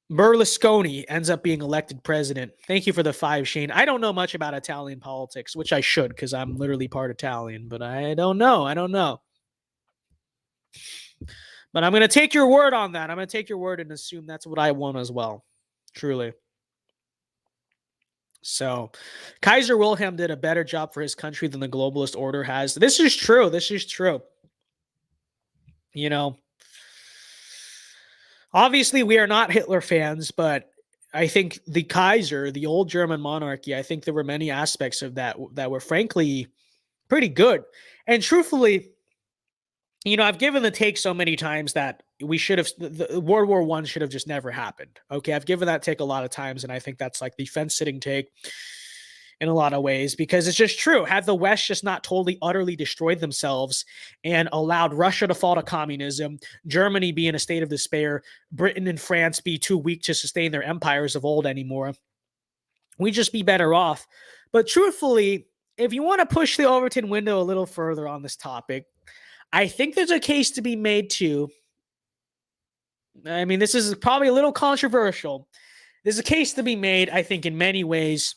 Berlusconi ends up being elected president. Thank you for the 5, Shane. I don't know much about Italian politics, which I should because I'm literally part Italian, but I don't know. I don't know. But I'm going to take your word on that. I'm going to take your word and assume that's what I want as well. Truly. So, Kaiser Wilhelm did a better job for his country than the globalist order has. This is true. This is true. You know, obviously we are not Hitler fans, but I think the Kaiser, the old German monarchy, I think there were many aspects of that that were frankly pretty good. And truthfully, I've given the take so many times that we should have the World War One should have just never happened. Okay, I've given that take a lot of times, and I think that's like the fence sitting take in a lot of ways because it's just true. Had the West just not totally, utterly destroyed themselves and allowed Russia to fall to communism, Germany be in a state of despair, Britain and France be too weak to sustain their empires of old anymore, we'd just be better off. But truthfully, if you want to push the Overton window a little further on this topic, I think there's a case to be made too. I mean, this is probably a little controversial. There's a case to be made, I think, in many ways.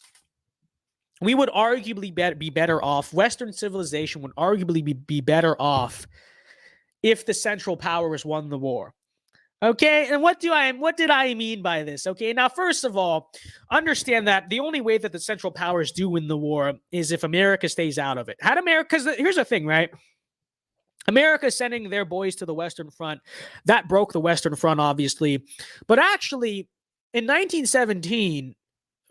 We would arguably be better off. Western civilization would arguably be better off if the Central Powers won the war. Okay, and what did I mean by this? Okay, now first of all, understand that the only way that the Central Powers do win the war is if America stays out of it. Had America, because here's the thing, right? America sending their boys to the Western Front, that broke the Western Front, obviously. But actually, in 1917,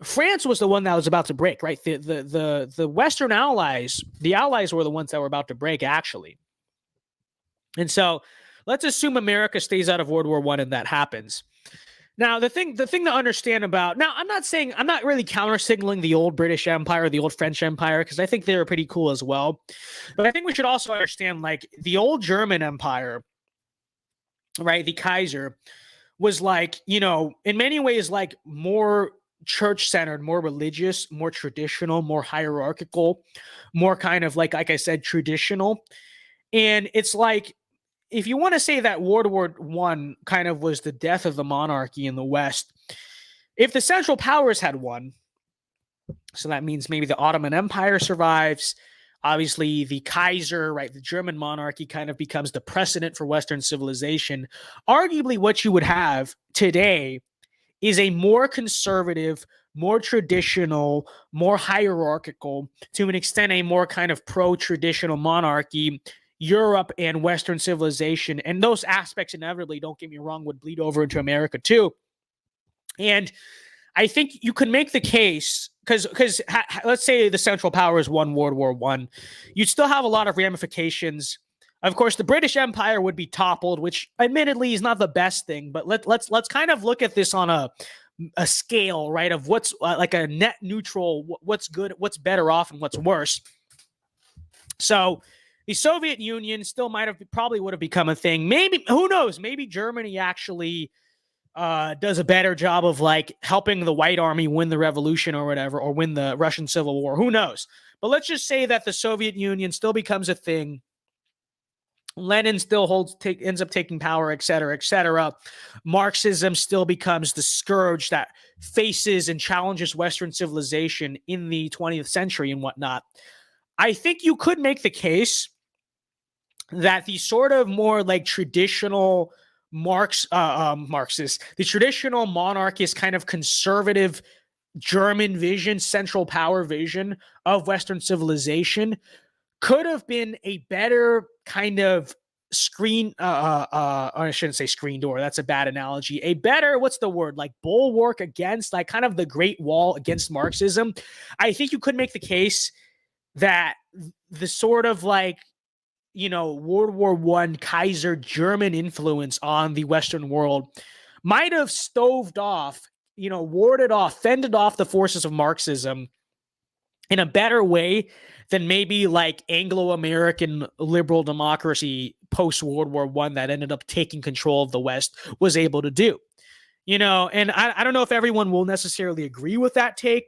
France was the one that was about to break, right? The Western Allies, the Allies were the ones that were about to break, actually. And so let's assume America stays out of World War I and that happens. Now, the thing to understand about, now, I'm not really counter signaling the old British Empire, the old French Empire, because I think they were pretty cool as well. But I think we should also understand, like, the old German Empire, right? The Kaiser was like, in many ways, like more church centered, more religious, more traditional, more hierarchical, more kind of like I said, traditional. And it's like, if you want to say that World War I kind of was the death of the monarchy in the West, if the Central Powers had won, so that means maybe the Ottoman Empire survives, obviously the Kaiser, right, the German monarchy kind of becomes the precedent for Western civilization. Arguably what you would have today is a more conservative, more traditional, more hierarchical, to an extent, a more kind of pro-traditional monarchy, Europe and Western civilization. And those aspects inevitably, don't get me wrong, would bleed over into America too. And I think you could make the case, because let's say the Central Powers won World War I, you'd still have a lot of ramifications. Of course, the British Empire would be toppled, which admittedly is not the best thing, but let's kind of look at this on a scale, right, of what's like a net neutral, what's good, what's better off, and what's worse. So the Soviet Union still probably would have become a thing. Maybe, who knows? Maybe Germany actually does a better job of like helping the White Army win the revolution or whatever, or win the Russian Civil War. Who knows? But let's just say that the Soviet Union still becomes a thing. Lenin still ends up taking power, et cetera, et cetera. Marxism still becomes the scourge that faces and challenges Western civilization in the 20th century and whatnot. I think you could make the case that the sort of more like traditional Marxist, the traditional monarchist kind of conservative German vision, central power vision of Western civilization could have been a better kind of I shouldn't say screen door. That's a bad analogy. A better, what's the word? Like bulwark against, like kind of the Great Wall against Marxism. I think you could make the case that the sort of like, World War I Kaiser German influence on the Western world might have staved off, warded off, fended off the forces of Marxism in a better way than maybe like Anglo-American liberal democracy post-World War I that ended up taking control of the West was able to do. And I don't know if everyone will necessarily agree with that take.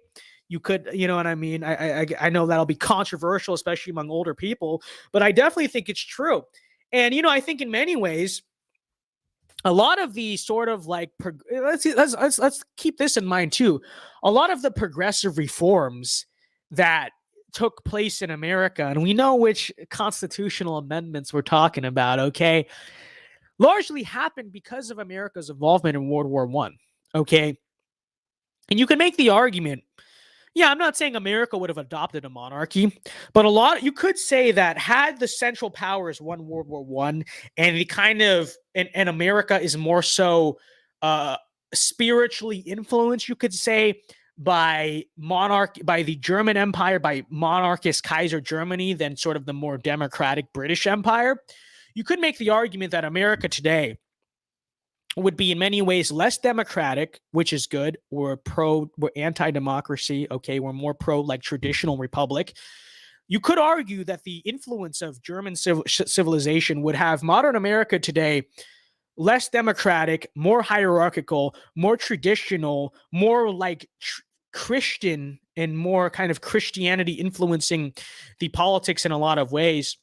You could, you know what I mean? I know that'll be controversial, especially among older people, but I definitely think it's true. And, I think in many ways, a lot of the sort of like, let's keep this in mind too. A lot of the progressive reforms that took place in America, and we know which constitutional amendments we're talking about, okay, largely happened because of America's involvement in World War I, okay? And you can make the argument, Yeah, I'm not saying America would have adopted a monarchy, but you could say that had the Central Powers won World War One, and the kind of and America is more so uh, spiritually influenced, you could say, by the German Empire, by monarchist Kaiser Germany, than sort of the more democratic British Empire. You could make the argument that America today would be in many ways less democratic, which is good. We're anti-democracy. Okay, we're more pro like traditional republic. You could argue that the influence of German civilization would have modern America today less democratic, more hierarchical, more traditional, more like Christian, and more kind of Christianity influencing the politics in a lot of ways.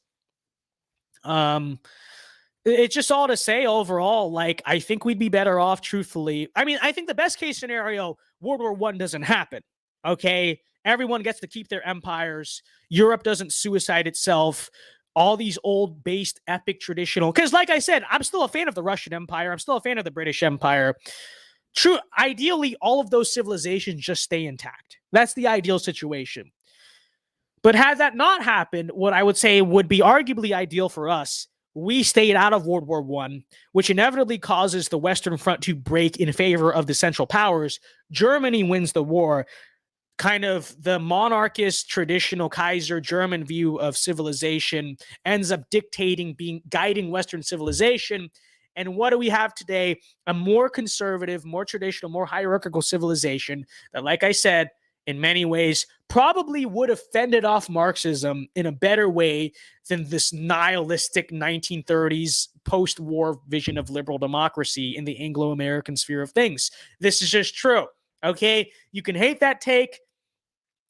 It's just all to say overall, like, I think we'd be better off, truthfully. I mean, I think the best case scenario, World War One doesn't happen. Okay. Everyone gets to keep their empires. Europe doesn't suicide itself. All these old based epic traditional, because like I said, I'm still a fan of the Russian Empire. I'm still a fan of the British Empire. True. Ideally, all of those civilizations just stay intact. That's the ideal situation. But had that not happened, what I would say would be arguably ideal for us, we stayed out of World War One, which inevitably causes the Western Front to break in favor of the Central Powers. Germany wins the war. Kind of the monarchist, traditional Kaiser German view of civilization ends up guiding Western civilization. And what do we have today? A more conservative, more traditional, more hierarchical civilization that, like I said, in many ways, probably would have fended off Marxism in a better way than this nihilistic 1930s post-war vision of liberal democracy in the Anglo-American sphere of things. This is just true. Okay, you can hate that take.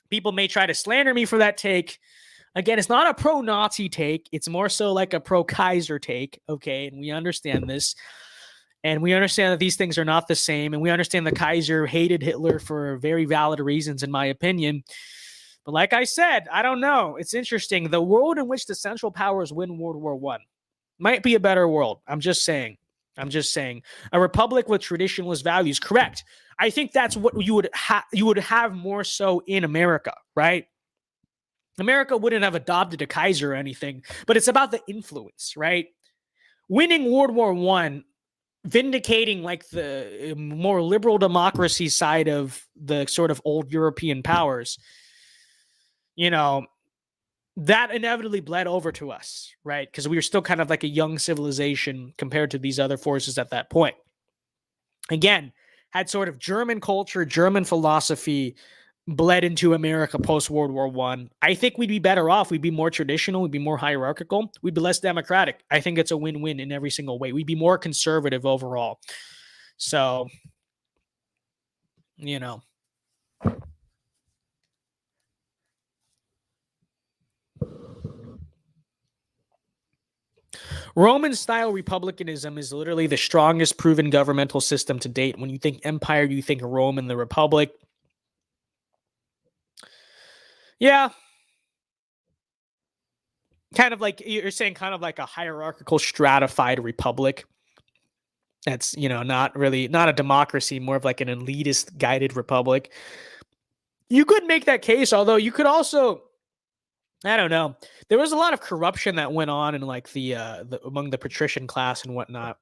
People may try to slander me for that take. Again, it's not a pro-Nazi take. It's more so like a pro-Kaiser take. Okay, and we understand this. And we understand that these things are not the same. And we understand the Kaiser hated Hitler for very valid reasons, in my opinion. But like I said, I don't know. It's interesting. The world in which the Central Powers win World War One might be a better world. I'm just saying. A republic with traditionalist values. Correct. I think that's what you would have more so in America, right? America wouldn't have adopted a Kaiser or anything, but it's about the influence, right? Winning World War One, vindicating like the more liberal democracy side of the sort of old European powers, that inevitably bled over to us, right? Because we were still kind of like a young civilization compared to these other forces at that point. Again, had sort of German culture, German philosophy bled into America post World War One. I think we'd be better off. We'd be more traditional. We'd be more hierarchical. We'd be less democratic. I think it's a win-win in every single way. We'd be more conservative overall. So, Roman-style republicanism is literally the strongest proven governmental system to date. When you think empire, you think Rome and the Republic. Yeah. Kind of like you're saying, kind of like a hierarchical, stratified republic. That's, not a democracy, more of like an elitist guided republic. You could make that case, although you could also, I don't know. There was a lot of corruption that went on in like the among the patrician class and whatnot.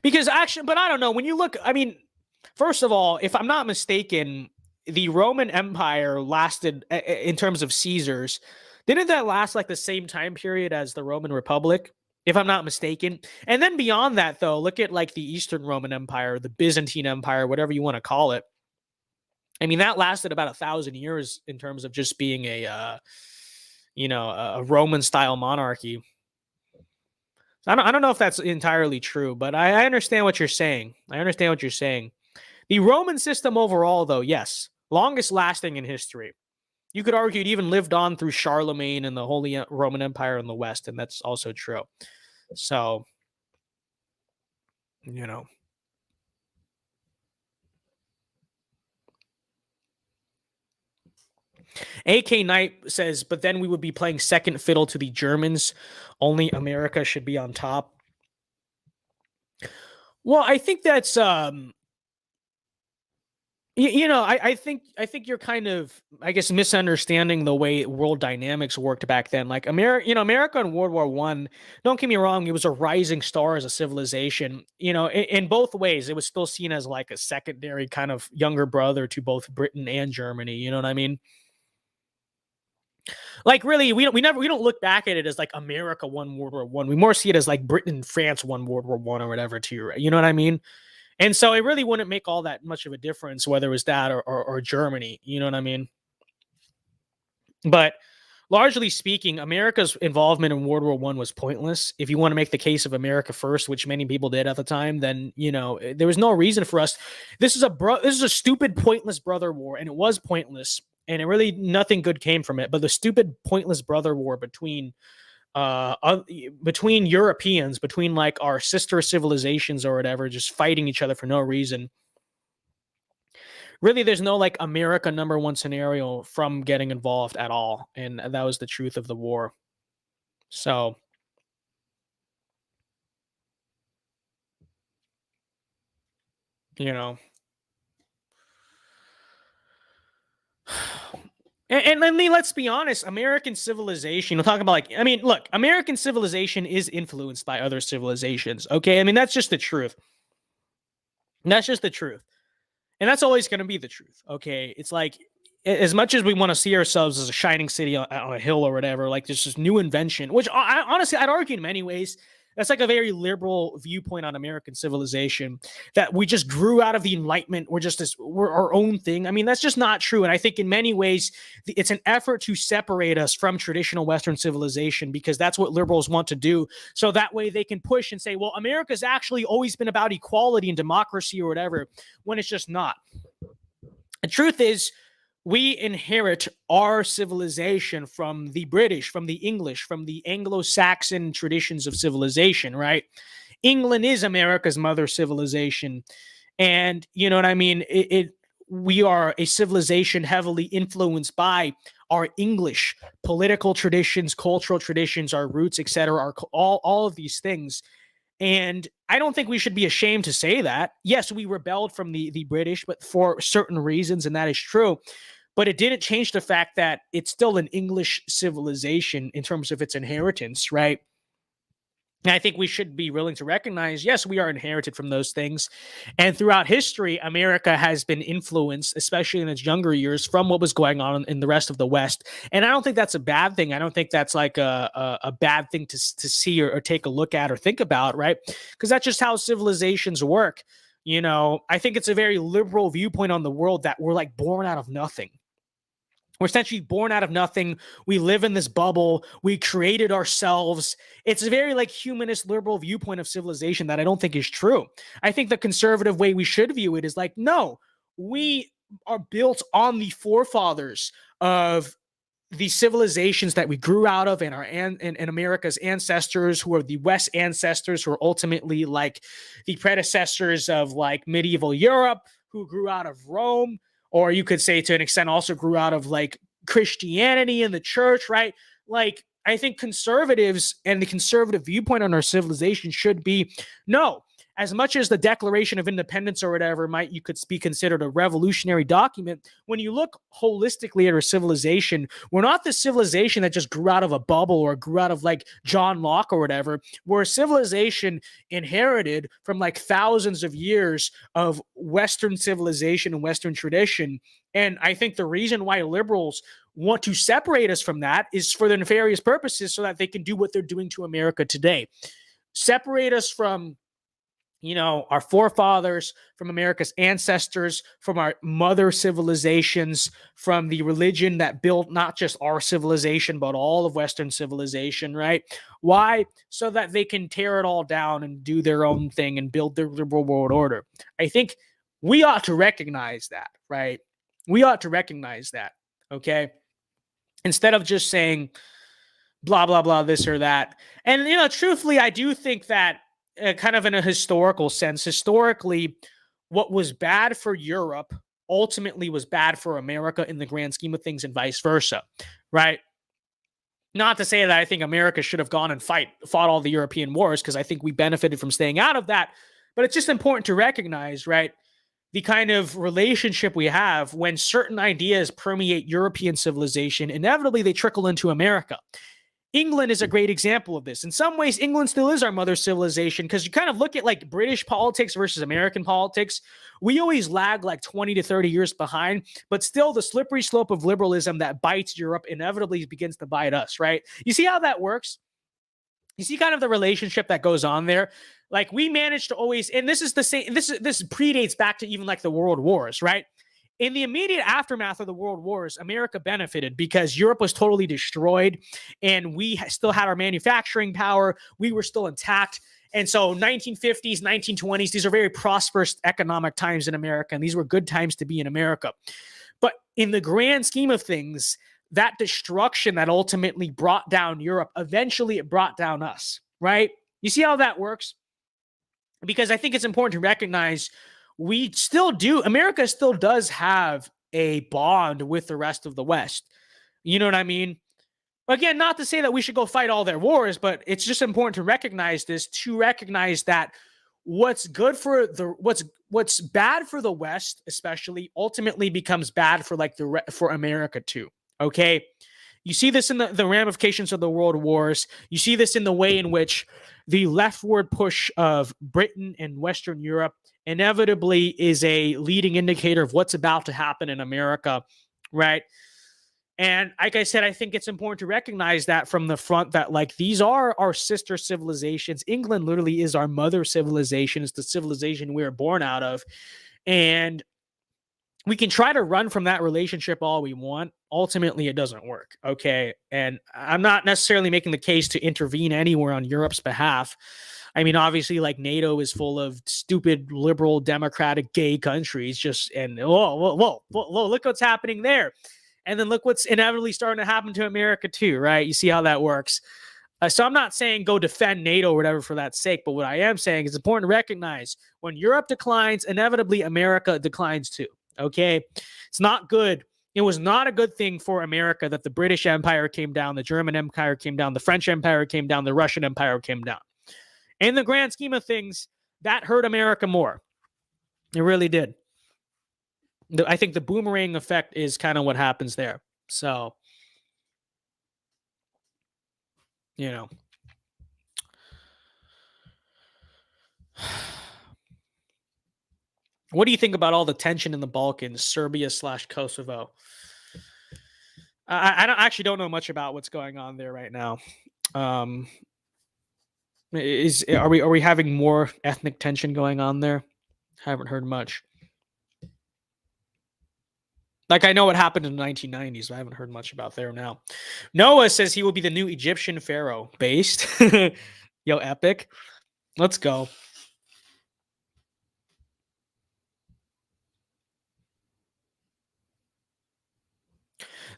Because actually, but I don't know. When you look, I mean, first of all, if I'm not mistaken, the Roman Empire lasted, in terms of Caesars, didn't that last like the same time period as the Roman Republic? If I'm not mistaken. And then beyond that, though, look at like the Eastern Roman Empire, the Byzantine Empire, whatever you want to call it. I mean, that lasted about 1,000 years in terms of just being a Roman style monarchy. I don't know if that's entirely true, but I understand what you're saying. The Roman system overall, though, yes, longest lasting in history. You could argue it even lived on through Charlemagne and the Holy Roman Empire in the West, and that's also true. So, AK Knight says, but then we would be playing second fiddle to the Germans. Only America should be on top. Well, I think that's I think you're kind of, I guess, misunderstanding the way world dynamics worked back then. Like America in World War One. Don't get me wrong; it was a rising star as a civilization. In both ways, it was still seen as like a secondary kind of younger brother to both Britain and Germany. You know what I mean? Like, really, we don't look back at it as like America won World War One. We more see it as like Britain and France won World War One or whatever. Too, you know what I mean? And so it really wouldn't make all that much of a difference whether it was that or Germany. You know what I mean? But largely speaking, America's involvement in World War One was pointless. If you want to make the case of America first, which many people did at the time, then there was no reason for us. This is a stupid, pointless brother war, and it was pointless, and it really nothing good came from it. But the stupid, pointless brother war between Europeans, between like our sister civilizations or whatever, just fighting each other for no reason. Really, there's no like America number one scenario from getting involved at all, and that was the truth of the war. So, you know, and I mean, let's be honest, American civilization. We're talking about like, I mean, look, American civilization is influenced by other civilizations. Okay, I mean that's just the truth. That's just the truth. And that's always going to be the truth. Okay. It's like, as much as we want to see ourselves as a shining city on a hill or whatever, like there's this new invention, which honestly, I'd argue in many ways, that's like a very liberal viewpoint on American civilization, that we just grew out of the Enlightenment. We're our own thing. I mean, that's just not true. And I think in many ways, it's an effort to separate us from traditional Western civilization because that's what liberals want to do. So that way they can push and say, well, America's actually always been about equality and democracy or whatever, when it's just not. The truth is, we inherit our civilization from the British, from the English, from the Anglo-Saxon traditions of civilization, right? England is America's mother civilization. And you know what I mean? We are a civilization heavily influenced by our English political traditions, cultural traditions, our roots, etc., all of these things. And I don't think we should be ashamed to say that. Yes, we rebelled from the British, but for certain reasons, and that is true. But it didn't change the fact that it's still an English civilization in terms of its inheritance, right? And I think we should be willing to recognize, yes, we are inherited from those things. And throughout history, America has been influenced, especially in its younger years, from what was going on in the rest of the West. And I don't think that's a bad thing. I don't think that's like a bad thing to see or take a look at or think about, right? Because that's just how civilizations work. I think it's a very liberal viewpoint on the world that we're like born out of nothing. We're essentially born out of nothing. We live in this bubble. We created ourselves. It's a very like humanist liberal viewpoint of civilization that I don't think is true. I think the conservative way we should view it is like, no, we are built on the forefathers of the civilizations that we grew out of, and America's ancestors, who are the West ancestors, who are ultimately like the predecessors of like medieval Europe, who grew out of Rome, or you could say to an extent also grew out of like Christianity and the church, right? Like, I think conservatives and the conservative viewpoint on our civilization should be, no, as much as the Declaration of Independence or whatever you could be considered a revolutionary document, when you look holistically at our civilization, we're not the civilization that just grew out of a bubble or grew out of like John Locke or whatever. We're a civilization inherited from like thousands of years of Western civilization and Western tradition. And I think the reason why liberals want to separate us from that is for their nefarious purposes, so that they can do what they're doing to America today. Separate us from our forefathers, from America's ancestors, from our mother civilizations, from the religion that built not just our civilization, but all of Western civilization, right? Why? So that they can tear it all down and do their own thing and build their liberal world order. I think we ought to recognize that, right? We ought to recognize that, okay? Instead of just saying blah, blah, blah, this or that. And, truthfully, I do think that kind of in a historical sense, historically, what was bad for Europe ultimately was bad for America in the grand scheme of things, and vice versa, right? Not to say that I think America should have gone and fought all the European wars, because I think we benefited from staying out of that. But it's just important to recognize, right, the kind of relationship we have when certain ideas permeate European civilization, inevitably they trickle into America. England is a great example of this. In some ways, England still is our mother civilization because you kind of look at like British politics versus American politics. We always lag like 20 to 30 years behind, but still the slippery slope of liberalism that bites Europe inevitably begins to bite us, right? You see how that works? You see kind of the relationship that goes on there. Like we managed to always, and this is the same, this predates back to even like the world wars, right? In the immediate aftermath of the world wars, America benefited because Europe was totally destroyed and we still had our manufacturing power. We were still intact. And so 1950s, 1920s, these are very prosperous economic times in America. And these were good times to be in America. But in the grand scheme of things, that destruction that ultimately brought down Europe, eventually it brought down us, right? You see how that works? Because I think it's important to recognize we still do, America still does have a bond with the rest of the West. You know what I mean? Again, not to say that we should go fight all their wars, but it's just important to recognize this, to recognize that what's good for the what's bad for the West, especially, ultimately becomes bad for like for America too. Okay. You see this in the ramifications of the world wars. You see this in the way in which the leftward push of Britain and Western Europe inevitably is a leading indicator of what's about to happen in America, right? And like I said, I think it's important to recognize that from the front that like these are our sister civilizations. England literally is our mother civilization. It's the civilization we were born out of. And we can try to run from that relationship all we want. Ultimately, it doesn't work. Okay. And I'm not necessarily making the case to intervene anywhere on Europe's behalf. I mean, obviously, like NATO is full of stupid, liberal, democratic, gay countries. Just and whoa, look what's happening there. And then look what's inevitably starting to happen to America too, right? You see how that works. So I'm not saying go defend NATO or whatever for that sake, but what I am saying is it's important to recognize when Europe declines, inevitably America declines too. Okay. It's not good. It was not a good thing for America that the British Empire came down, the German Empire came down, the French Empire came down, the Russian Empire came down. In the grand scheme of things, that hurt America more. It really did. I think the boomerang effect is kind of what happens there. So, you know. What do you think about all the tension in the Balkans, Serbia/Kosovo? I don't know much about what's going on there right now. Um, are we having more ethnic tension going on there? Haven't heard much. Like I know what happened in the 1990s, but I haven't heard much about there now. Noah says he will be the new Egyptian pharaoh. Based, yo, epic. Let's go.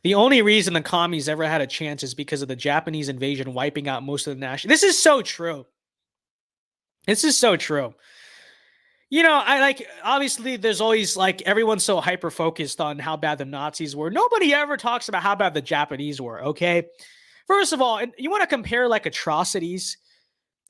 The only reason the commies ever had a chance is because of the Japanese invasion wiping out most of the national. This is so true. This is so true. You know, I like obviously there's always like everyone's so hyper focused on how bad the Nazis were. Nobody ever talks about how bad the Japanese were. Okay. First of all, and you want to compare like atrocities.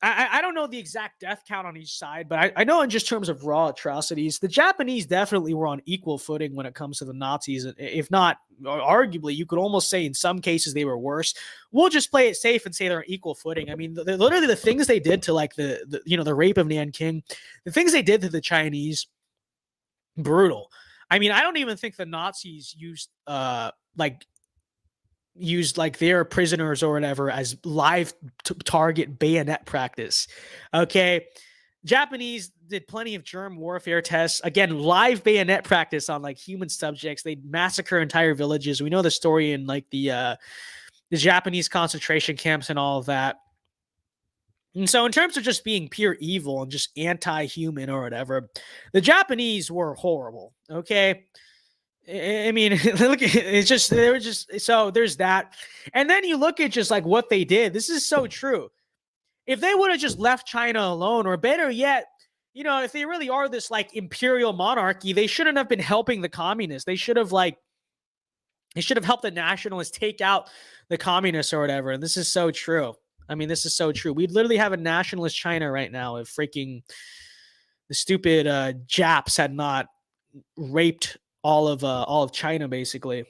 I don't know the exact death count on each side, but I know in just terms of raw atrocities, the Japanese definitely were on equal footing when it comes to the Nazis. If not, arguably, you could almost say in some cases they were worse. We'll just play it safe and say they're on equal footing. I mean, literally the things they did to like the rape of Nanking, the things they did to the Chinese, brutal. I mean, I don't even think the Nazis used like their prisoners or whatever as live target bayonet practice. Okay. Japanese did plenty of germ warfare tests. Again, live bayonet practice on like human subjects. They massacre entire villages. We know the story in like the Japanese concentration camps and all of that. And so in terms of just being pure evil and just anti-human or whatever, the Japanese were horrible. Okay. I mean, look, it's just they were just so there's that, and then you look at just like what they did. This is so true. If they would have just left China alone, or better yet, you know, if they really are this like imperial monarchy, they shouldn't have been helping the communists. They should have helped the nationalists take out the communists or whatever. And this is so true. I mean, this is so true. We'd literally have a nationalist China right now if freaking the stupid Japs had not raped all of China, basically.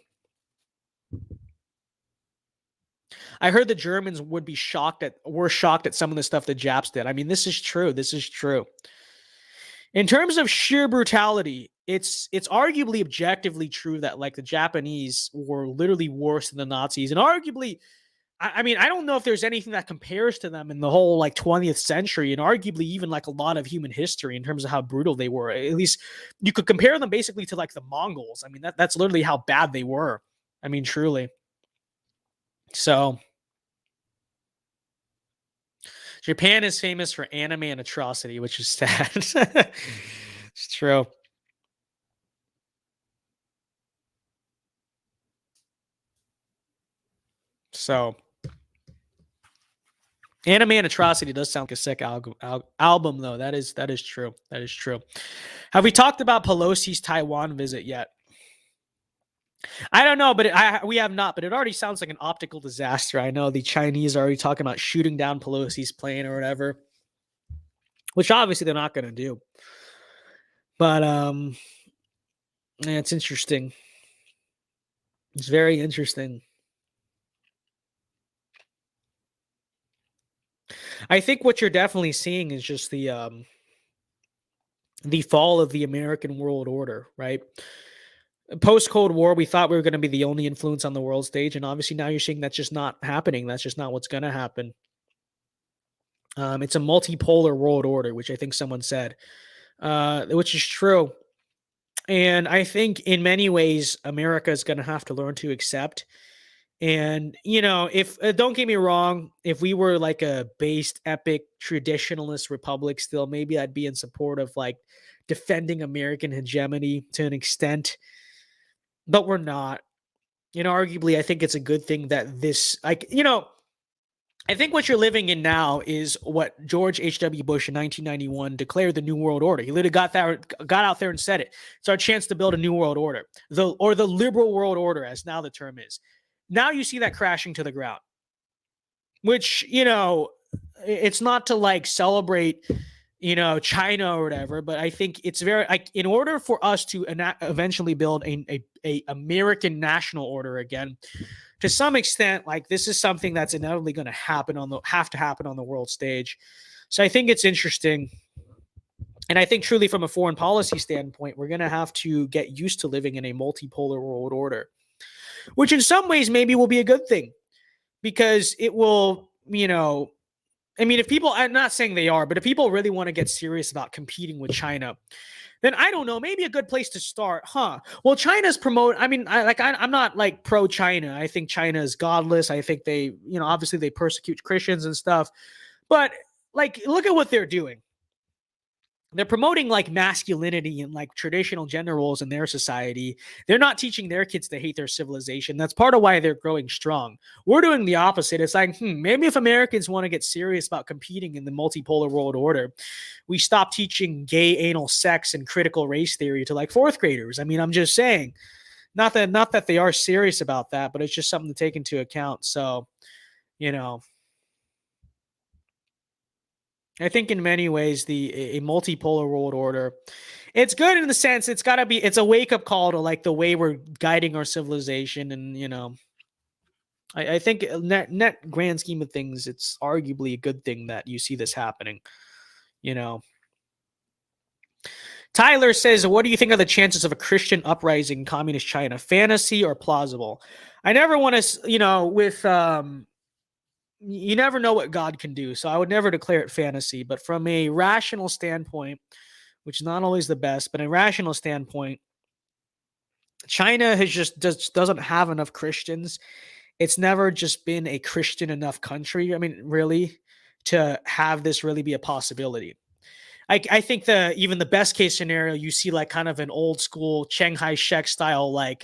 I heard the Germans were shocked at some of the stuff the Japs did. I mean, this is true. This is true. In terms of sheer brutality, it's arguably objectively true that like the Japanese were literally worse than the Nazis, and arguably, I mean, I don't know if there's anything that compares to them in the whole like 20th century, and arguably even like a lot of human history in terms of how brutal they were. At least you could compare them basically to like the Mongols. I mean, that's literally how bad they were. I mean, truly. So Japan is famous for anime and atrocity, which is sad. It's true. So anime and atrocity does sound like a sick album, though. That is true. That is true. Have we talked about Pelosi's Taiwan visit yet? I don't know, but we have not. But it already sounds like an optical disaster. I know the Chinese are already talking about shooting down Pelosi's plane or whatever, which obviously they're not going to do. But yeah, it's interesting. It's very interesting. I think what you're definitely seeing is just the fall of the American world order, right? Post Cold War, we thought we were going to be the only influence on the world stage, and obviously now you're seeing that's just not happening. That's just not what's going to happen. It's a multipolar world order, which I think someone said, which is true. And I think in many ways, America is going to have to learn to accept. And, you know, if don't get me wrong, if we were like a based, epic, traditionalist republic still, maybe I'd be in support of like defending American hegemony to an extent, but we're not. You know, arguably, I think it's a good thing that this, like, you know, I think what you're living in now is what George H.W. Bush in 1991 declared the New World Order. He literally got out there and said it. It's our chance to build a new world order, or the liberal world order, as now the term is. Now you see that crashing to the ground, which, you know, it's not to like celebrate, you know, China or whatever, but I think it's very like in order for us to eventually build a American national order again, to some extent, like this is something that's inevitably going to happen on the world stage. So I think it's interesting. And I think truly from a foreign policy standpoint, we're going to have to get used to living in a multipolar world order, which in some ways maybe will be a good thing because it will, you know, I mean, if people, I'm not saying they are, but if people really want to get serious about competing with China, then I don't know, maybe a good place to start, huh? Well, China's I mean, I'm not like pro China. I think China is godless. I think they, you know, obviously they persecute Christians and stuff, but like, look at what they're doing. They're promoting like masculinity and like traditional gender roles in their society. They're not teaching their kids to hate their civilization. That's part of why they're growing strong. We're doing the opposite. It's like, maybe if Americans want to get serious about competing in the multipolar world order, we stop teaching gay anal sex and critical race theory to like fourth graders. I mean, I'm just saying, not that they are serious about that, but it's just something to take into account. So, you know, I think in many ways a multipolar world order, it's good in the sense it's a wake up call to like the way we're guiding our civilization, and you know, I think net grand scheme of things, it's arguably a good thing that you see this happening. You know, Tyler says, "What do you think are the chances of a Christian uprising in communist China? Fantasy or plausible?" I never want to, you know, with you never know what God can do. So I would never declare it fantasy. But from a rational standpoint, which is not always the best, but a rational standpoint, China doesn't have enough Christians. It's never just been a Christian enough country. I mean, really, to have this really be a possibility. I think even the best case scenario, you see like kind of an old school Chiang Kai-shek style, like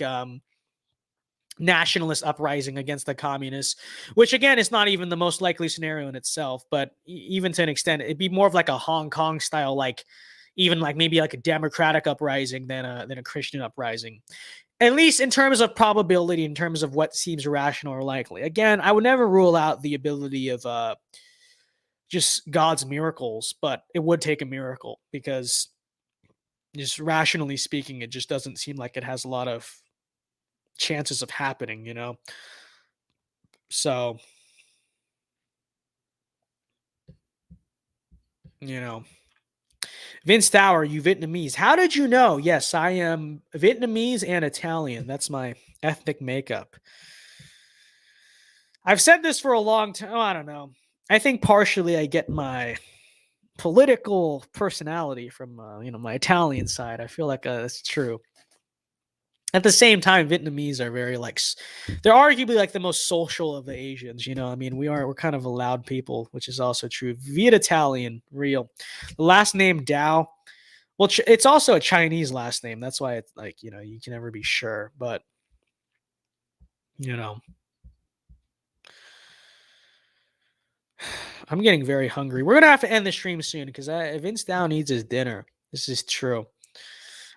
nationalist uprising against the communists, which again is not even the most likely scenario in itself, but even to an extent, it'd be more of like a Hong Kong style, like even like maybe like a democratic uprising than a Christian uprising, at least in terms of probability, in terms of what seems rational or likely. Again, I would never rule out the ability of just God's miracles, but it would take a miracle because Just rationally speaking, it just doesn't seem like it has a lot of chances of happening, you know? So, you know, Vince Dow, are you Vietnamese? How did you know? Yes, I am Vietnamese and Italian. That's my ethnic makeup. I've said this for a long time. Oh, I don't know. I think partially I get my political personality from my Italian side. I feel like that's true. At the same time, Vietnamese are very like they're arguably like the most social of the Asians. I mean, we're kind of a loud people, which is also true. Viet Italian, real. The last name Dao. Well, it's also a Chinese last name. That's why it's like you can never be sure. But you know, I'm getting very hungry. We're gonna have to end the stream soon because Vince Dow needs his dinner. This is true.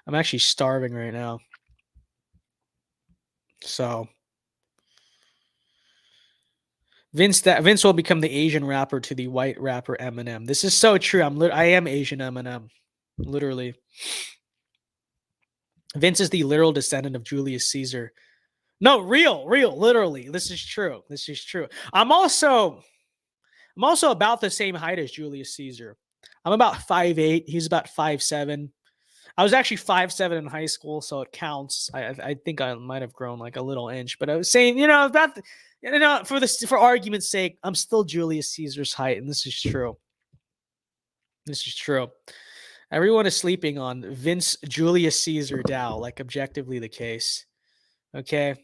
I'm actually starving right now. So Vince will become the Asian rapper to the white rapper Eminem. This is so true. I am Asian Eminem, literally. Vince is the literal descendant of Julius Caesar. No, real, literally. This is true. This is true. I'm also about the same height as Julius Caesar. I'm about 5'8". He's about 5'7". I was actually 5'7" in high school, so it counts. I think I might have grown like a little inch, but I was saying, about for argument's sake, I'm still Julius Caesar's height, and this is true. This is true. Everyone is sleeping on Vince Julius Caesar Dow, like objectively the case. Okay.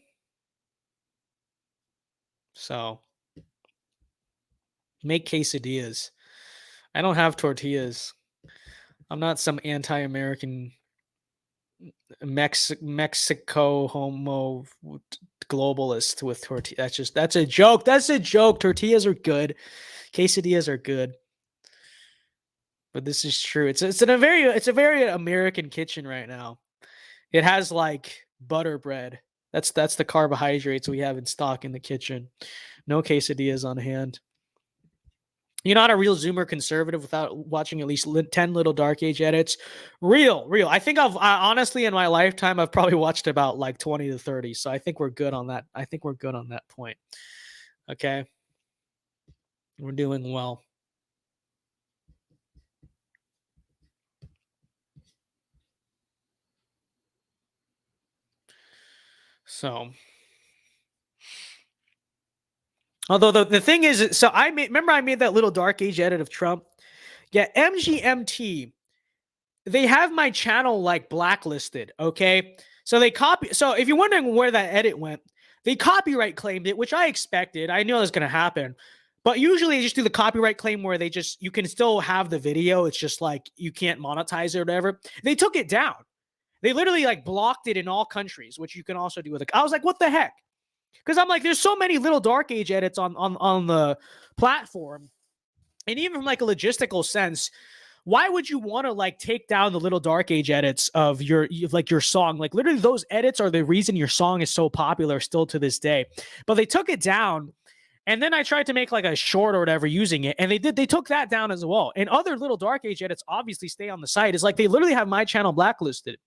So make quesadillas. I don't have tortillas. I'm not some anti-American Mexico homo globalist with tortillas. That's a joke. That's a joke. Tortillas are good. Quesadillas are good. But this is true. It's a very American kitchen right now. It has like butter bread. That's the carbohydrates we have in stock in the kitchen. No quesadillas on hand. You're not a real Zoomer conservative without watching at least 10 Little Dark Age edits. Real. I think honestly in my lifetime, I've probably watched about like 20 to 30. So I think we're good on that. I think we're good on that point. Okay. We're doing well. So, although the thing is, so I made that Little Dark Age edit of Trump. Yeah, MGMT, they have my channel like blacklisted. Okay. So so if you're wondering where that edit went, they copyright claimed it, which I expected. I knew it was going to happen. But usually they just do the copyright claim where you can still have the video. It's just like you can't monetize it or whatever. They took it down. They literally like blocked it in all countries, which you can also do with I was like, what the heck? Because I'm like, there's so many Little Dark Age edits on the platform. And even from like a logistical sense, why would you want to like take down the Little Dark Age edits of your song? Like literally those edits are the reason your song is so popular still to this day. But they took it down. And then I tried to make like a short or whatever using it. And they took that down as well. And other Little Dark Age edits obviously stay on the site. It's like they literally have my channel blacklisted.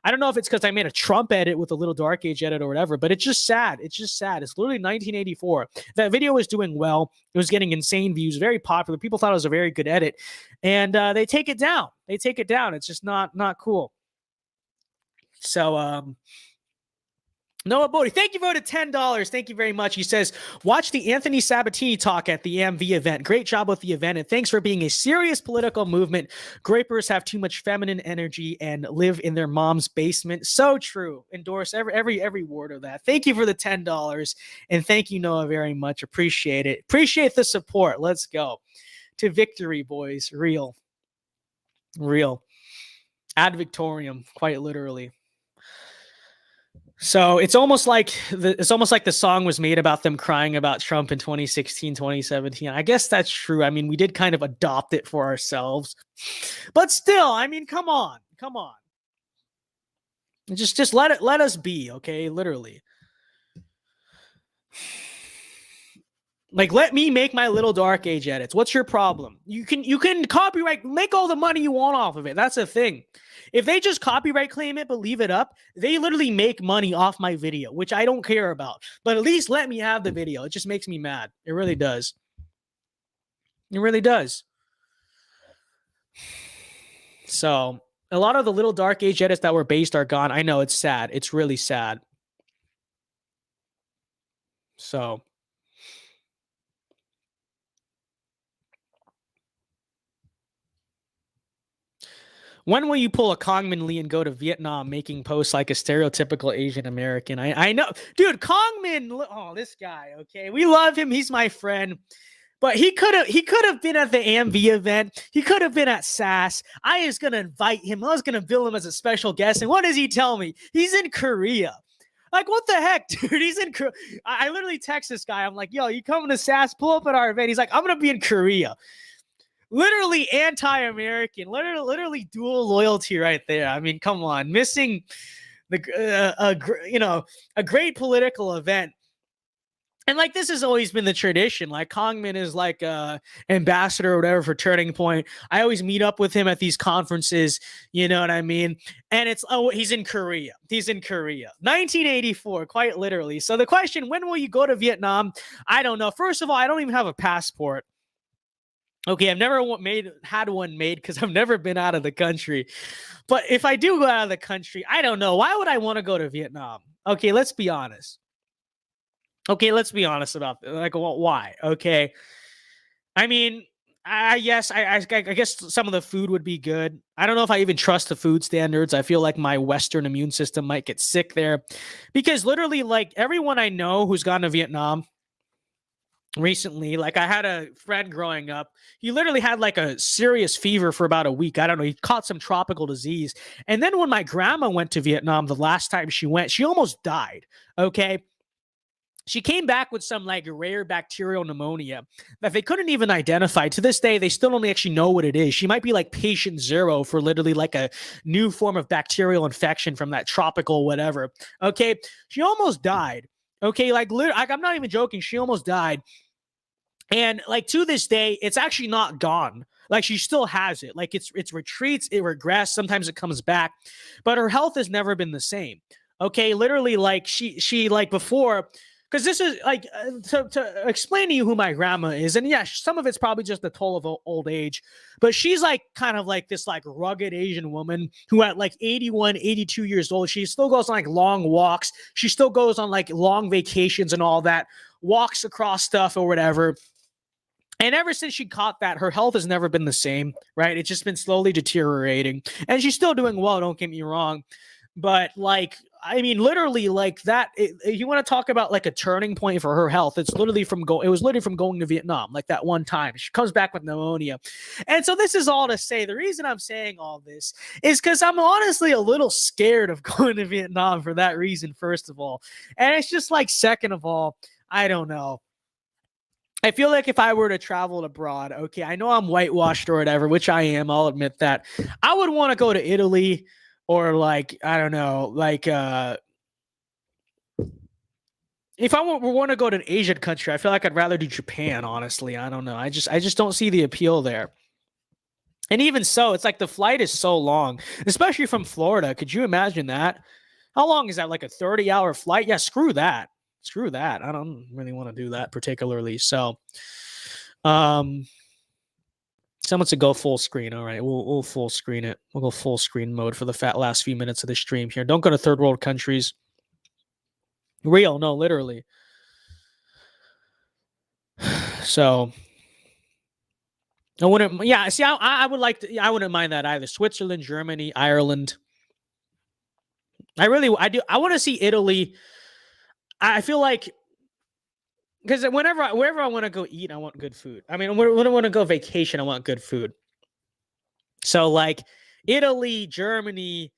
I don't know if it's because I made a Trump edit with a Little Dark Age edit or whatever, but it's just sad. It's just sad. It's literally 1984. That video was doing well. It was getting insane views, very popular. People thought it was a very good edit. And they take it down. It's just not cool. So, Noah Bodie, thank you for the $10. Thank you very much. He says, watch the Anthony Sabatini talk at the AMV event. Great job with the event, and thanks for being a serious political movement. Grapers have too much feminine energy and live in their mom's basement. So true. Endorse every word of that. Thank you for the $10, and thank you, Noah, very much. Appreciate it. Appreciate the support. Let's go. To victory, boys. Real. Ad victoriam, quite literally. So it's almost like the song was made about them crying about Trump in 2016, 2017. I guess that's true. I mean, we did kind of adopt it for ourselves, but still, I mean, come on. Just let us be, okay? Literally. Like, let me make my little dark age edits. What's your problem? You can copyright, make all the money you want off of it. That's the thing. If they just copyright claim it but leave it up, they literally make money off my video, which I don't care about. But at least let me have the video. It just makes me mad. It really does. It really does. So a lot of the little dark age edits that were based are gone. I know, it's sad. It's really sad. So when will you pull a Kongman Lee and go to Vietnam making posts like a stereotypical Asian American? I know, dude, Kongman, oh, this guy, okay. We love him. He's my friend. But he could have been at the AMV event. He could have been at SAS. I was gonna invite him. I was gonna bill him as a special guest. And what does he tell me? He's in Korea. Like, what the heck, dude? He's in Korea. I literally text this guy. I'm like, yo, you coming to SAS? Pull up at our event. He's like, I'm gonna be in Korea. Literally anti-American. Literally dual loyalty right there. I mean, come on, missing the a great political event. And like, this has always been the tradition. Like, Kongman is like ambassador or whatever for Turning Point. I always meet up with him at these conferences. You know what I mean? And it's, oh, he's in Korea. He's in Korea. 1984, quite literally. So the question, when will you go to Vietnam? I don't know. First of all, I don't even have a passport. Okay, I've never had one made because I've never been out of the country. But if I do go out of the country, I don't know. Why would I want to go to Vietnam? Okay, let's be honest. Okay, let's be honest about like, well, why? Okay, I mean, I guess I guess some of the food would be good. I don't know if I even trust the food standards. I feel like my Western immune system might get sick there, because literally, like, everyone I know who's gone to Vietnam recently, like, I had a friend growing up. He literally had like a serious fever for about a week. I don't know. He caught some tropical disease, and then when my grandma went to Vietnam the last time she went, she almost died. Okay. She came back with some like rare bacterial pneumonia that they couldn't even identify. To this day, they still don't actually know what it is. She might be like patient zero for literally like a new form of bacterial infection from that tropical whatever. Okay. She almost died. Okay. Like I'm not even joking. She almost died. And like, to this day, it's actually not gone. Like, she still has it. Like, it's retreats, it regressed. Sometimes it comes back, but her health has never been the same. Okay. Literally, like, she like before, because this is like, to explain to you who my grandma is. And yeah, some of it's probably just the toll of old age, but she's like kind of like this like rugged Asian woman who at like 81, 82 years old, she still goes on like long walks. She still goes on like long vacations and all that, walks across stuff or whatever. And ever since she caught that, her health has never been the same, right? It's just been slowly deteriorating. And she's still doing well, don't get me wrong. But like, I mean, literally, like that. You want to talk about like a turning point for her health? It's literally it was literally from going to Vietnam, like that one time. She comes back with pneumonia, and so this is all to say. The reason I'm saying all this is because I'm honestly a little scared of going to Vietnam for that reason. First of all, and it's just like, second of all, I don't know. I feel like if I were to travel abroad, okay, I know I'm whitewashed or whatever, which I am. I'll admit that. I would want to go to Italy. Or like, I don't know, like if I want to go to an Asian country, I feel like I'd rather do Japan, honestly. I don't know. I just don't see the appeal there. And even so, it's like the flight is so long, especially from Florida. Could you imagine that? How long is that? Like a 30-hour flight? Yeah, screw that. Screw that. I don't really want to do that particularly. So, someone to go full screen. All right, we'll full screen it. We'll go full screen mode for the last few minutes of the stream here. Don't go to third world countries. Real, no, literally. So I wouldn't. Yeah, see, I would like to. I wouldn't mind that either. Switzerland, Germany, Ireland. I do. I want to see Italy. I feel like, because wherever I want to go eat, I want good food. I mean, when I want to go vacation, I want good food. So like Italy, Germany,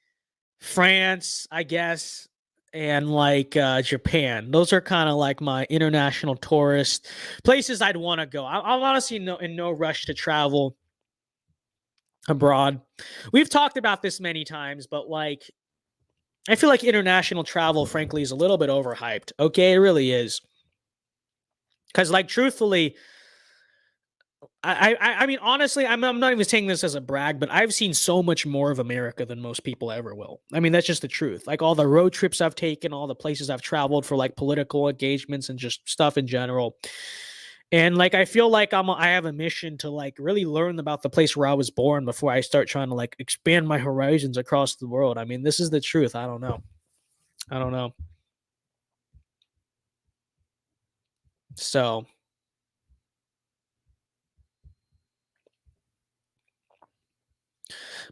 France, I guess, and like Japan. Those are kind of like my international tourist places I'd want to go. I'm honestly in no rush to travel abroad. We've talked about this many times, but like, I feel like international travel, frankly, is a little bit overhyped. Okay, it really is. Because, like, truthfully, I mean, honestly, I'm not even saying this as a brag, but I've seen so much more of America than most people ever will. I mean, that's just the truth. Like, all the road trips I've taken, all the places I've traveled for, like, political engagements and just stuff in general. And, like, I feel like I have a mission to, like, really learn about the place where I was born before I start trying to, like, expand my horizons across the world. I mean, this is the truth. I don't know. I don't know. So,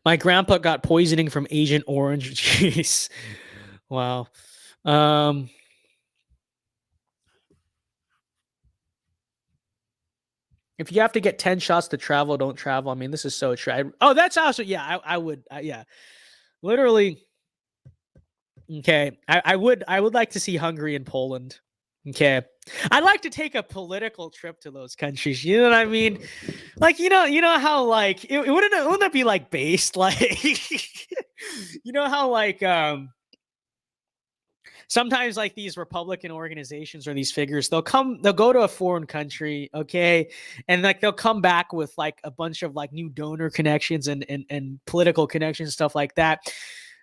my grandpa got poisoning from Agent Orange. Jeez. Wow. Um, if you have to get 10 shots to travel, don't travel. I mean, this is so true. Oh, that's also, yeah, I would, yeah. Literally, okay. I would like to see Hungary and Poland. Okay. I'd like to take a political trip to those countries. You know what I mean? Like, you know how, like, wouldn't it be like based like you know how, like, sometimes, like, these Republican organizations or these figures, they'll go to a foreign country, okay, and, like, they'll come back with, like, a bunch of, like, new donor connections and political connections, stuff like that.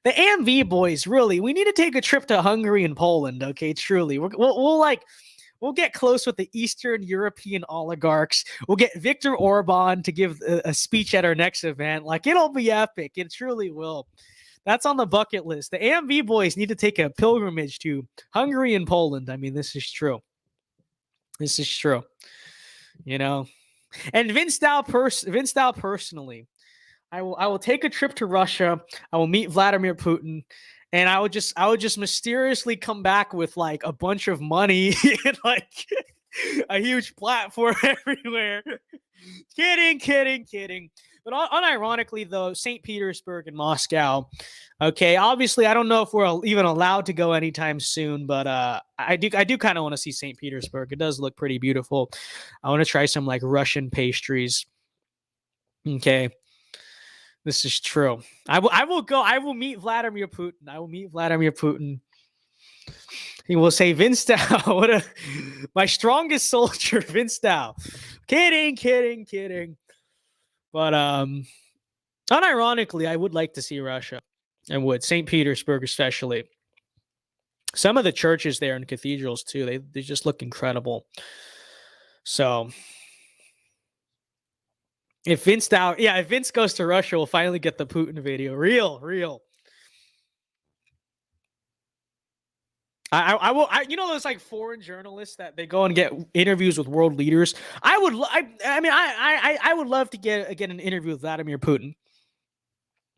The AMV boys, really, we need to take a trip to Hungary and Poland, okay? Truly, we'll get close with the Eastern European oligarchs. We'll get Viktor Orban to give a speech at our next event. Like, it'll be epic. It truly will. That's on the bucket list. The AMV boys need to take a pilgrimage to Hungary and Poland. I mean, this is true. This is true. You know, and Vince Dow personally, I will take a trip to Russia. I will meet Vladimir Putin, and I would just mysteriously come back with, like, a bunch of money and, like, a huge platform everywhere. Kidding. But unironically, though, St. Petersburg and Moscow. Okay, obviously, I don't know if we're even allowed to go anytime soon, but I do kind of want to see St. Petersburg. It does look pretty beautiful. I want to try some, like, Russian pastries. Okay, this is true. I will go. I will meet Vladimir Putin. He will say, Vince Dow, my strongest soldier, Vince Dow. Kidding. But unironically, I would like to see Russia. I would. St. Petersburg, especially. Some of the churches there and cathedrals too, they just look incredible. So if Vince goes to Russia, we'll finally get the Putin video. Real. I will. Those, like, foreign journalists that they go and get interviews with world leaders. I would love to get an interview with Vladimir Putin.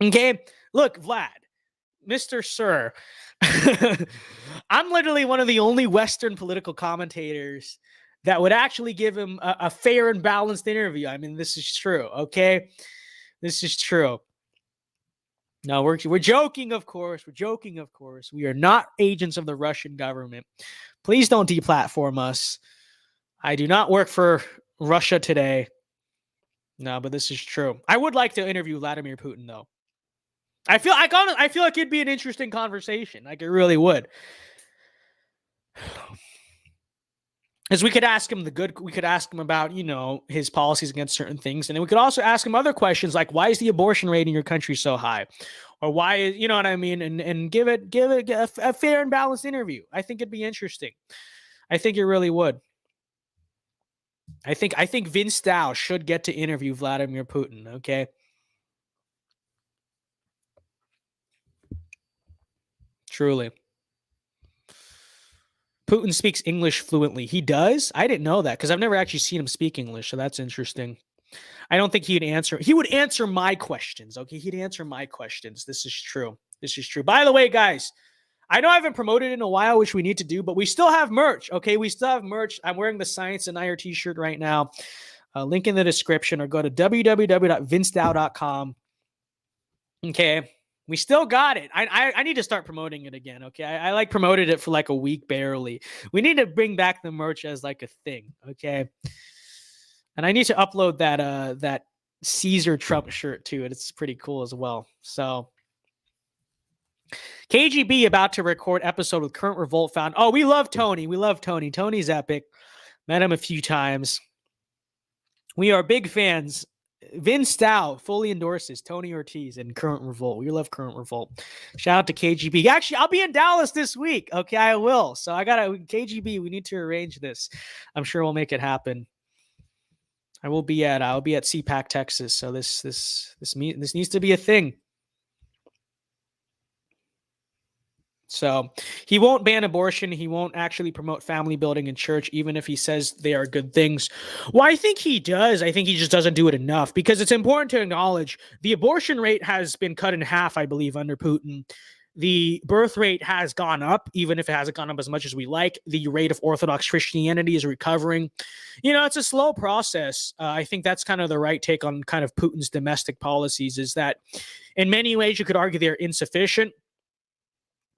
Okay, look, Vlad, Mr. Sir, I'm literally one of the only Western political commentators that would actually give him a fair and balanced interview. I mean, this is true. Okay, this is true. No, we're joking, of course. We are not agents of the Russian government. Please don't deplatform us. I do not work for Russia today. No, but this is true. I would like to interview Vladimir Putin, though. I feel like it'd be an interesting conversation. Like, it really would. As we could ask him we could ask him about, his policies against certain things. And then we could also ask him other questions like, why is the abortion rate in your country so high? Or why is, you know what I mean? And give it a fair and balanced interview. I think it'd be interesting. I think it really would. I think Vince Dow should get to interview Vladimir Putin. Okay. Truly. Putin speaks English fluently. He does? I didn't know that because I've never actually seen him speak English. So that's interesting. I don't think he would answer my questions. Okay. He'd answer my questions. This is true. By the way, guys, I know I haven't promoted in a while, which we need to do, but we still have merch. Okay. We still have merch. I'm wearing the Science and IR t-shirt right now. Link in the description, or go to www.vincedao.com. Okay. We still got it. I need to start promoting it again. Okay. I like promoted it for like a week barely. We need to bring back the merch as like a thing. Okay. And I need to upload that Caesar Trump shirt too. It's pretty cool as well. So KGB about to record episode with current revolt found. Oh, we love Tony. Tony's epic. Met him a few times. We are big fans. Vincedao fully endorses Tony Ortiz and Current Revolt. We love Current Revolt. Shout out to KGB. Actually, I'll be in Dallas this week. Okay, I will. So I gotta KGB. We need to arrange this. I'm sure we'll make it happen. I'll be at CPAC, Texas. So this needs to be a thing. So he won't ban abortion. He won't actually promote family building in church, even if he says they are good things. Well, I think he does. I think he just doesn't do it enough, because it's important to acknowledge the abortion rate has been cut in half, I believe, under Putin. The birth rate has gone up, even if it hasn't gone up as much as we like. The rate of Orthodox Christianity is recovering. It's a slow process. I think that's kind of the right take on kind of Putin's domestic policies, is that in many ways you could argue they're insufficient.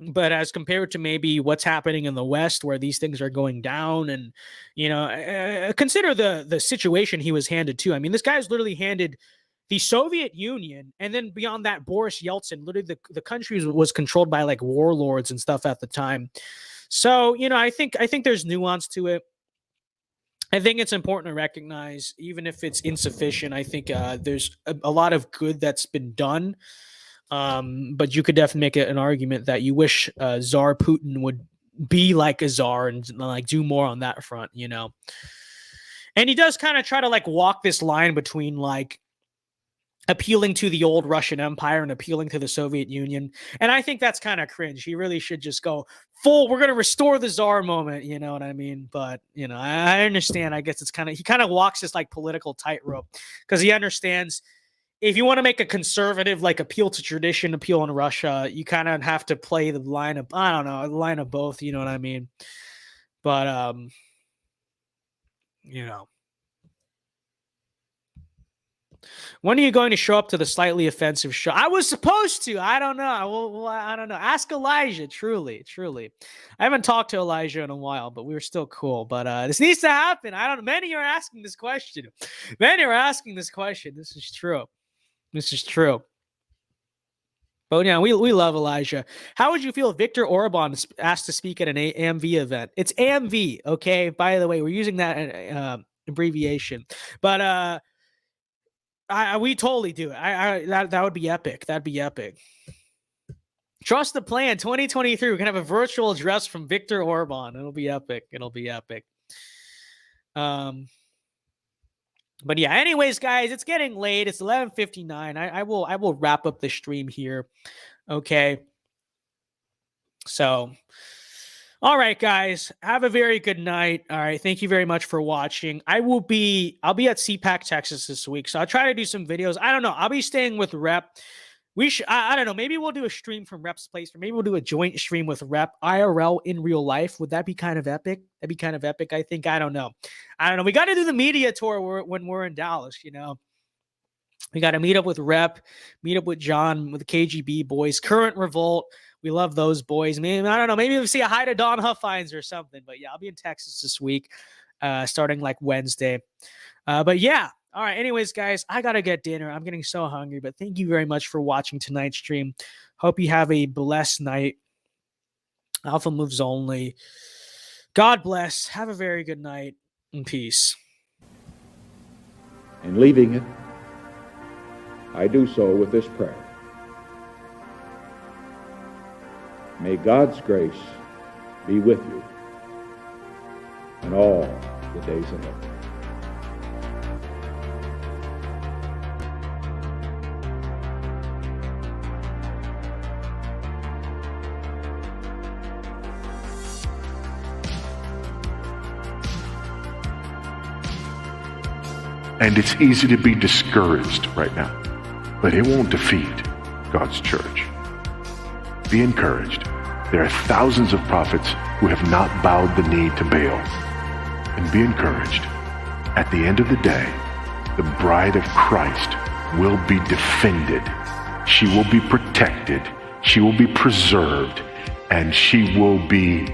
But as compared to maybe what's happening in the West, where these things are going down, and, consider the situation he was handed to. I mean, this guy's literally handed the Soviet Union, and then beyond that, Boris Yeltsin. Literally, the country was controlled by like warlords and stuff at the time. So, I think there's nuance to it. I think it's important to recognize, even if it's insufficient, I think there's a lot of good that's been done. But you could definitely make an argument that you wish Tsar Putin would be like a czar and like do more on that front, And he does kind of try to like walk this line between like appealing to the old Russian Empire and appealing to the Soviet Union. And I think that's kind of cringe. He really should just go full, we're going to restore the czar moment. You know what I mean? But, I understand. I guess he kind of walks this like political tightrope, because he understands if you want to make a conservative, like appeal to tradition, appeal in Russia, you kind of have to play the line of, the line of both, you know what I mean? But, when are you going to show up to the slightly offensive show? I was supposed to. I don't know. Well, I don't know. Ask Elijah. Truly. I haven't talked to Elijah in a while, but we were still cool. But this needs to happen. I don't know. Many are asking this question. This is true. But yeah, we love Elijah. How would you feel if Viktor Orban asked to speak at an AMV event? It's AMV, okay? By the way, we're using that abbreviation. But we totally do it. That would be epic. That'd be epic. Trust the plan. 2023, we're gonna have a virtual address from Viktor Orban. It'll be epic. But yeah, anyways, guys, it's getting late. It's 11:59. I will wrap up the stream here. Okay. So, all right, guys, have a very good night. All right. Thank you very much for watching. I'll be at CPAC, Texas this week. So I'll try to do some videos. I don't know. I'll be staying with Rep. I don't know. Maybe we'll do a stream from Rep's place, or maybe we'll do a joint stream with Rep IRL in real life. Would that be kind of epic? That'd be kind of epic, I think. I don't know. We got to do the media tour when we're in Dallas, We got to meet up with Rep, meet up with John, with the KGB boys, Current Revolt. We love those boys. Maybe, I don't know. Maybe we'll see a hi to Don Huffines or something. But yeah, I'll be in Texas this week, starting like Wednesday. But yeah. All right. Anyways, guys, I got to get dinner. I'm getting so hungry, but thank you very much for watching tonight's stream. Hope you have a blessed night. Alpha moves only. God bless. Have a very good night and peace. In leaving it, I do so with this prayer. May God's grace be with you in all the days ahead. And it's easy to be discouraged right now, but it won't defeat God's church. Be encouraged. There are thousands of prophets who have not bowed the knee to Baal. And be encouraged. At the end of the day, the bride of Christ will be defended. She will be protected. She will be preserved. And she will be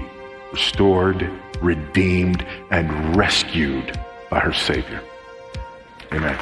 restored, redeemed, and rescued by her Savior. Amen.